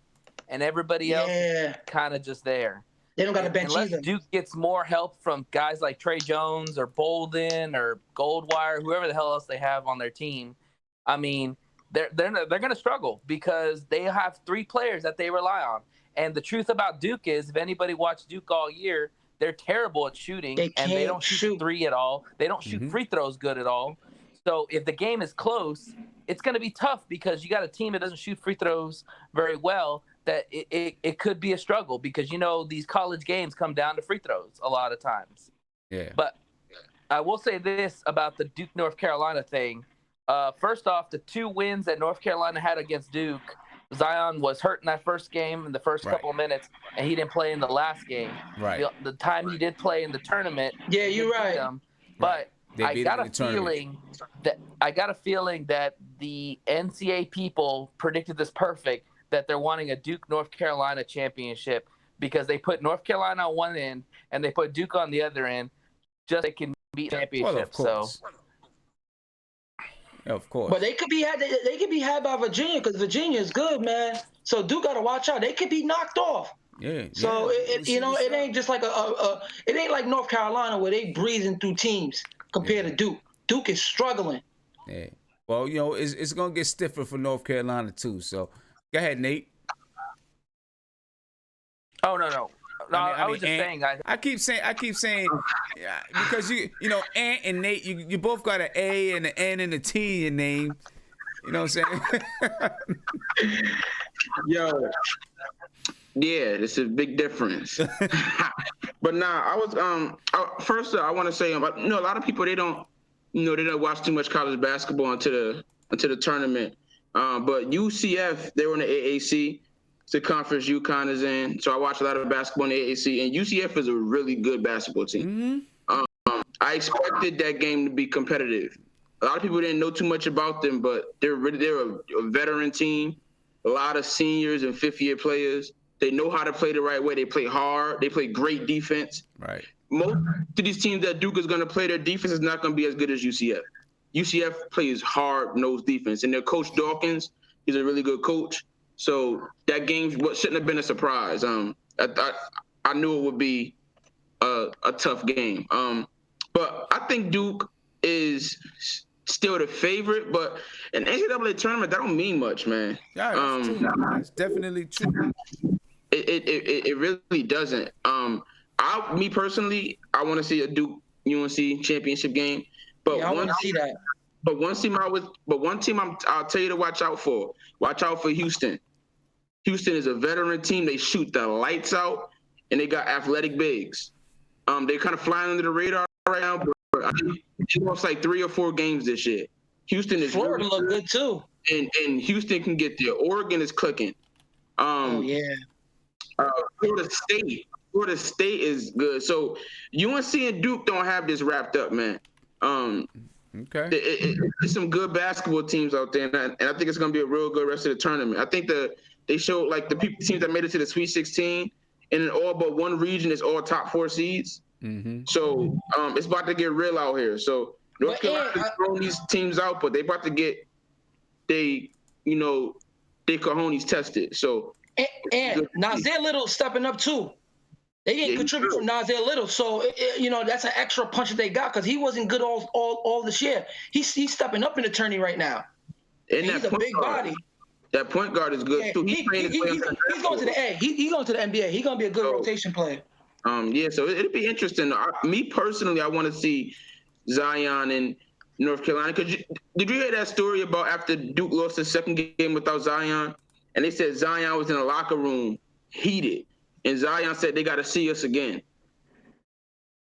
and everybody else is kind of just there. They don't got a bench unless either. Duke gets more help from guys like Trey Jones or Bolden or Goldwire, whoever the hell else they have on their team. I mean, they're going to struggle because they have 3 players that they rely on. And the truth about Duke is, if anybody watched Duke all year, they're terrible at shooting, and they don't shoot 3 at all. They don't shoot free throws good at all. So if the game is close, it's going to be tough because you got a team that doesn't shoot free throws very well, that it could be a struggle because, these college games come down to free throws a lot of times. Yeah. But I will say this about the Duke North Carolina thing. First off, the 2 wins that North Carolina had against Duke, Zion was hurt in that first game in the first couple of minutes, and he didn't play in the last game. Right. The time he did play in the tournament, yeah, you're right. But I got a feeling that the NCAA people predicted this perfect, that they're wanting a Duke North Carolina championship because they put North Carolina on one end and they put Duke on the other end, just so they can beat championship. Well, of course. So. Of course. But they could be had by Virginia because Virginia is good, man. So Duke got to watch out. They could be knocked off. Yeah. So it ain't just like it ain't like North Carolina where they breezing through teams compared to Duke. Duke is struggling. Yeah. Well, it's gonna get stiffer for North Carolina too. So go ahead, Nate. Oh no. I was just saying. I keep saying, because Ant and Nate, you both got an A and an N and a T in your name. You know what I'm saying? Yo, yeah, it's a big difference. But I was first I want to say, a lot of people they don't watch too much college basketball until the tournament. But UCF, they were in the AAC. The conference UConn is in, so I watch a lot of basketball in the AAC, and UCF is a really good basketball team. Mm-hmm. I expected that game to be competitive. A lot of people didn't know too much about them, but they're a veteran team, a lot of seniors and fifth-year players. They know how to play the right way. They play hard. They play great defense. Right. Most of these teams that Duke is going to play, their defense is not going to be as good as UCF. UCF plays hard-nosed defense, and their coach Dawkins, he's a really good coach. So that game shouldn't have been a surprise. I knew it would be a tough game. But I think Duke is still the favorite. But in the NCAA tournament, that don't mean much, man. Yeah, that's true. It's definitely true. It really doesn't. Me personally, I want to see a Duke UNC championship game. But I want to see that. But one team I'll tell you to watch out for. Watch out for Houston. Houston is a veteran team. They shoot the lights out, and they got athletic bigs. They're kind of flying under the radar right now, but I think they lost like 3 or 4 games this year. Houston is Florida look good too, and Houston can get there. Oregon is clicking. Florida State is good. So UNC and Duke don't have this wrapped up, man. Okay. There's some good basketball teams out there, and I think it's going to be a real good rest of the tournament. I think they showed like the teams that made it to the Sweet 16, and in all but one region is all top 4 seeds. Mm-hmm. So it's about to get real out here. So North Carolina's throwing these teams out, but they about to get they cojones tested. So and Nazir Little stepping up too. They didn't contribute from Nazir Little, so that's an extra punch that they got because he wasn't good all this year. He's stepping up in the tourney right now. And he's a big body. That point guard is good too. He's going to the A. He's going to the NBA. He's going to be a good rotation player. So it'll be interesting. Me personally, I want to see Zion in North Carolina. Did you hear that story about after Duke lost the second game without Zion, and they said Zion was in the locker room heated. And Zion said, they got to see us again.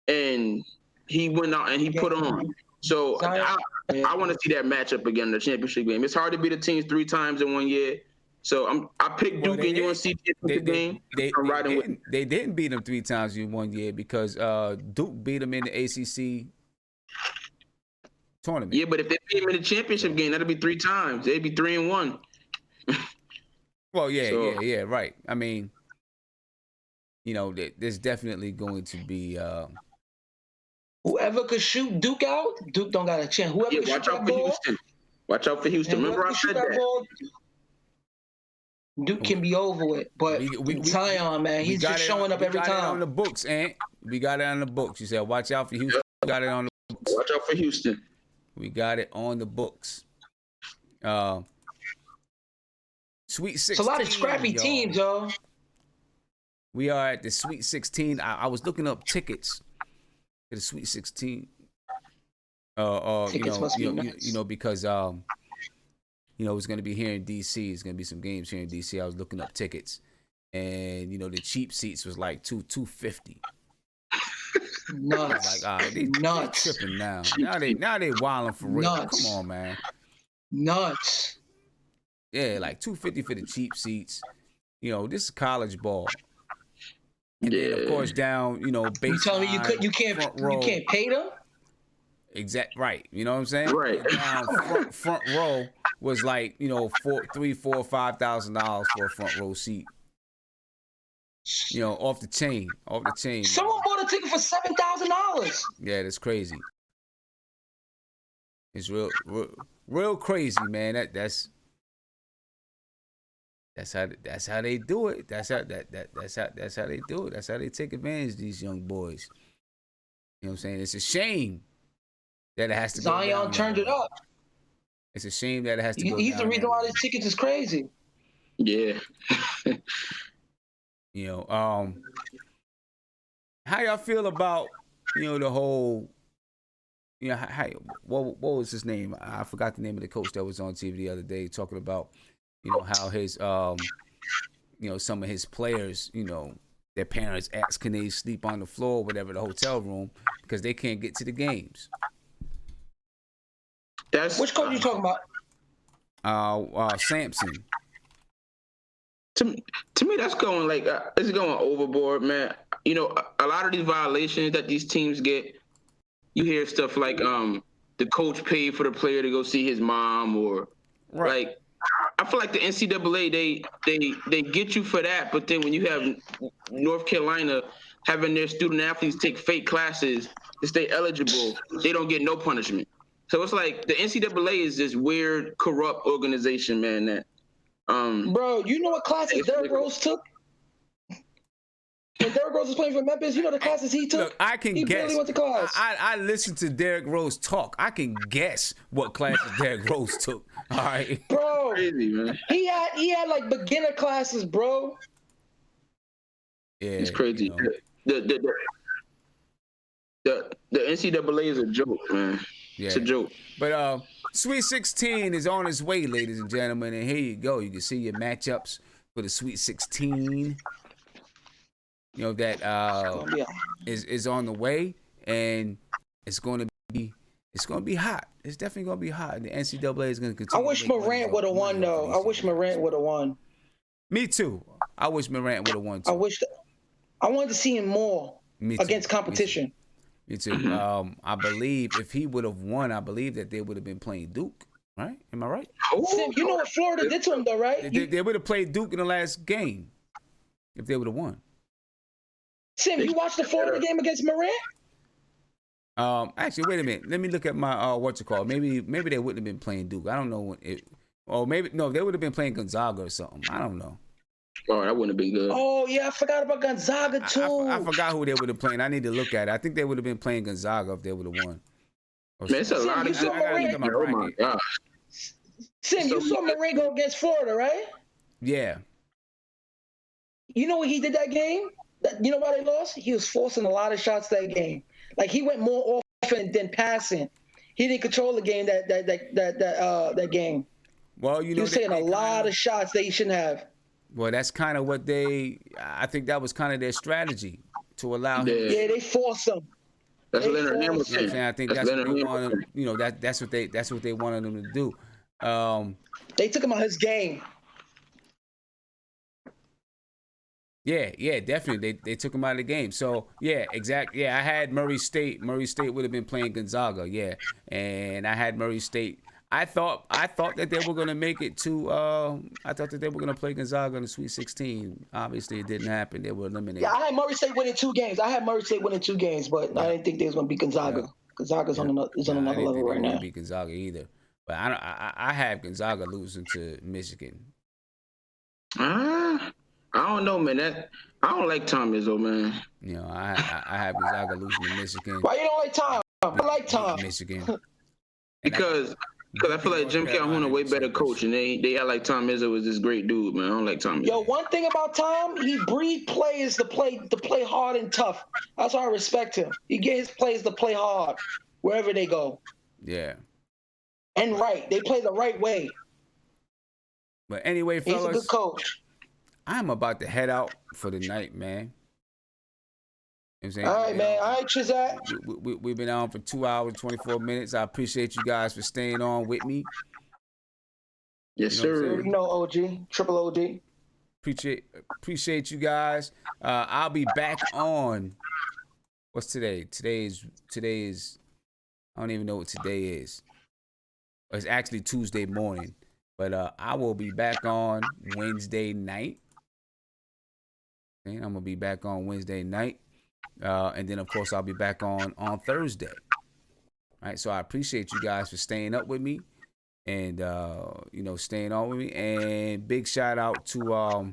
And he went out and he put on. So I want to see that matchup again in the championship game. It's hard to beat the teams 3 times in 1 year. So I picked Duke and UNC championship game. They didn't beat them 3 times in 1 year because Duke beat them in the ACC tournament. Yeah, but if they beat them in the championship game, that'll be 3 times. They'd be 3-1. Well, yeah, right. I mean, there's definitely going to be whoever could shoot Duke out, Duke don't got a chance. Whoever can shoot that ball, watch out for Houston. Remember I said that. Ball, Duke can be over with, but Zion, man, he's just showing up every time. We got it on the books, Ant. We got it on the books. You said, watch out for Houston. We got it on the books. Watch out for Houston. We got it on the books. Sweet 16. It's a lot of scrappy teams, y'all. We are at the Sweet 16. I was looking up tickets to the Sweet 16. Because it's going to be here in DC. It's going to be some games here in DC. I was looking up tickets, and the cheap seats was like $250. Nuts. Like, they tripping now. Now they wilding for real. Nuts. Come on, man. Nuts. Yeah, like $250 for the cheap seats. This is college ball. And then of course down, baseline. You telling me you can't pay them? Right. You know what I'm saying? Right. Down front row was like, $3,000, $4,000, $5,000 for a front row seat. Off the chain. Someone bought a ticket for $7,000. Yeah, that's crazy. It's real crazy, man. That's how they do it. That's how they do it. That's how they take advantage of these young boys. You know what I'm saying? It's a shame that it has to. Zion turned it up. It's a shame that it has to. He's the reason why these tickets is crazy. Yeah. How y'all feel about the whole what was his name? I forgot the name of the coach that was on TV the other day talking about how his some of his players their parents ask can they sleep on the floor or whatever, the hotel room, because they can't get to the games. Which coach you talking about? Sampson. To me, that's going it's going overboard, man. A lot of these violations that these teams get, you hear stuff like the coach paid for the player to go see his mom, or like I feel like the NCAA they get you for that, but then when you have North Carolina having their student athletes take fake classes to stay eligible, they don't get no punishment. So it's like the NCAA is this weird, corrupt organization, man. That bro, you know what classes Derrick Rose took? When Derrick Rose was playing for Memphis, you know the classes he took? Look, I can guess. He barely went to class. I listened to Derrick Rose talk. I can guess what classes Derrick Rose took. All right. Bro, crazy, man. He had like beginner classes, bro. Yeah. It's crazy. The NCAA is a joke, man. Yeah. It's a joke. But Sweet 16 is on its way, ladies and gentlemen, and here you go. You can see your matchups for the Sweet 16. That is on the way, and it's going to be hot. It's definitely going to be hot. The NCAA is going to continue. I wish Morant would have won, though. I wish Morant would have won. Me too. I wish Morant would have won too. I wanted to see him more against competition. Me too. I believe if he would have won, I believe that they would have been playing Duke. Right? Am I right? Sim, you know what Florida did to him, though, right? They would have played Duke in the last game if they would have won. Sim, you watched the Florida game against Morant? Actually, wait a minute. Let me look at my what's it called? Maybe they wouldn't have been playing Duke. I don't know they would have been playing Gonzaga or something. I don't know. Oh, that wouldn't have been good. Oh yeah, I forgot about Gonzaga too. I forgot who they would have played. I need to look at it. I think they would have been playing Gonzaga if they would have won. Man, it's a lot of good. Oh my God. Sim, you saw Morant go against Florida, right? Yeah. You know what he did that game? You know why they lost? He was forcing a lot of shots that game. Like he went more offense than passing. He didn't control the game that game. Well, he was taking a lot of shots that he shouldn't have. Well, that's kind of what I think that was kind of their strategy to allow him. Yeah, they forced him. That's Leonard Hamilton. I think that's what they wanted. That's what they wanted him to do. They took him on his game. Yeah, definitely. They took him out of the game. So yeah, exactly. Yeah, I had Murray State. Murray State would have been playing Gonzaga. Yeah, and I had Murray State. I thought that they were gonna make it to. I thought that they were gonna play Gonzaga in the Sweet 16. Obviously, it didn't happen. They were eliminated. Yeah, I had Murray State winning 2 games. But I didn't think they was gonna beat Gonzaga. Yeah. Gonzaga's on another level right now. I didn't beat Gonzaga either. But I have Gonzaga losing to Michigan. I don't know, man. I don't like Tom Izzo, man. I have Gonzaga losing to Michigan. Why you don't like Tom? I like Tom. Michigan. Because I feel like Jim Calhoun a way better coach, and they act like Tom Izzo was this great dude, man. I don't like Tom Izzo. Yo, one thing about Tom, he breed players to play hard and tough. That's why I respect him. He get his players to play hard wherever they go. Yeah. And right. They play the right way. But anyway, fellas. He's a good coach. I'm about to head out for the night, man. You know what I'm saying? All right, man. All right, Chizat. We've been on for 2 hours, 24 minutes. I appreciate you guys for staying on with me. Yes, sir. You know, OG. Triple OG. Appreciate you guys. I'll be back on. What's today? Today is. I don't even know what today is. It's actually Tuesday morning, but I will be back on Wednesday night. Okay, I'm gonna be back on Wednesday night, and then of course I'll be back on Thursday. All right, so I appreciate you guys for staying up with me, and staying on with me. And big shout out to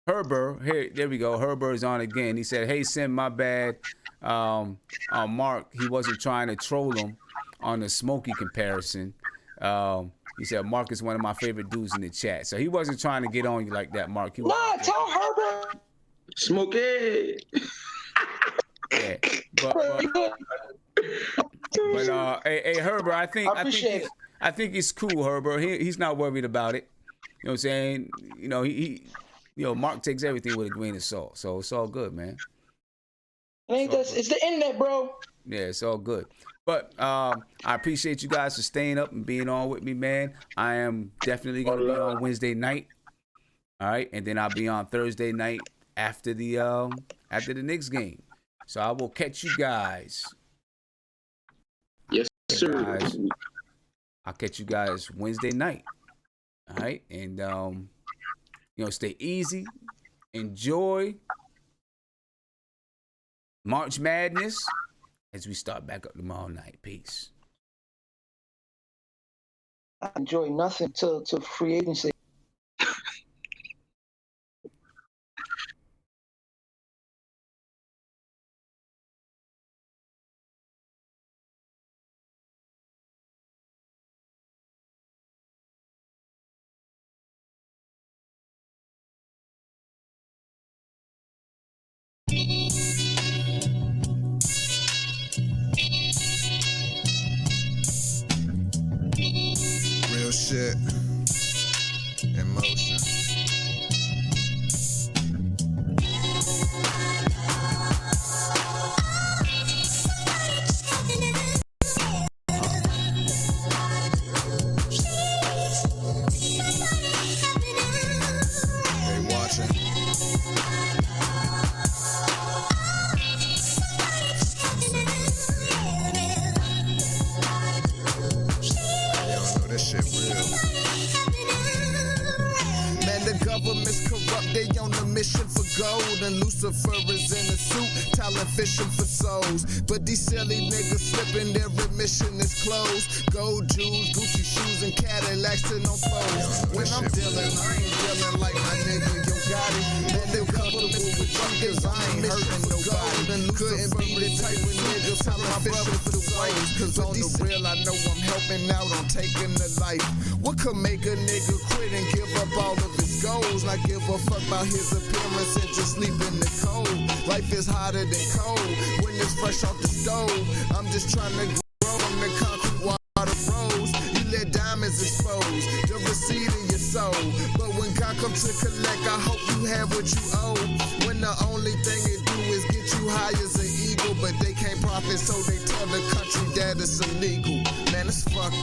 Herbert. Here, there we go. Herbert is on again. He said, "Hey Sim, my bad. Mark, he wasn't trying to troll him on the Smokey comparison." He said, "Mark is one of my favorite dudes in the chat." So he wasn't trying to get on you like that, Mark. Tell Herbert. Smokey. Yeah, but hey Herbert, I think he's cool, Herbert. He's not worried about it. You know what I'm saying? Mark takes everything with a grain of salt, so it's all good, man. It's the internet, bro. Yeah, it's all good. But I appreciate you guys for staying up and being on with me, man. I am definitely going to be on Wednesday night. All right, and then I'll be on Thursday night after the Knicks game. So I will catch you guys. Yes, sir. Guys. I'll catch you guys Wednesday night. All right, and stay easy, enjoy March Madness as we start back up tomorrow night. Peace. I enjoy nothing till free agency. Real shit in motion. They watching. This shit real. Man, the government's corrupt, they on a mission for gold. And Lucifer is in a suit, talent fishing for souls. But these silly niggas slipping, their remission is closed. Gold jewels, Gucci shoes, and Cadillacs to no foes. When I'm dealing, I ain't dealing like my nigga Yo Gotti. Man, the government's corrupt, cause I ain't hurting nobody. Couldn't be the type of nigga talent fishing for the white. Cause on the real, I know I'm helping out, I'm taking the life. What could make a nigga quit and give up all of his goals? Not give a fuck about his appearance and just sleep in the cold. Life is hotter than cold when it's fresh off the stove. I'm just trying to grow from the concrete water froze. You let diamonds expose the receipt in your soul. But when God comes to collect, I hope you have what you owe. When the only thing it do is get you high as an eagle, but they can't profit, so they tell the country that it's illegal. Man, it's fucked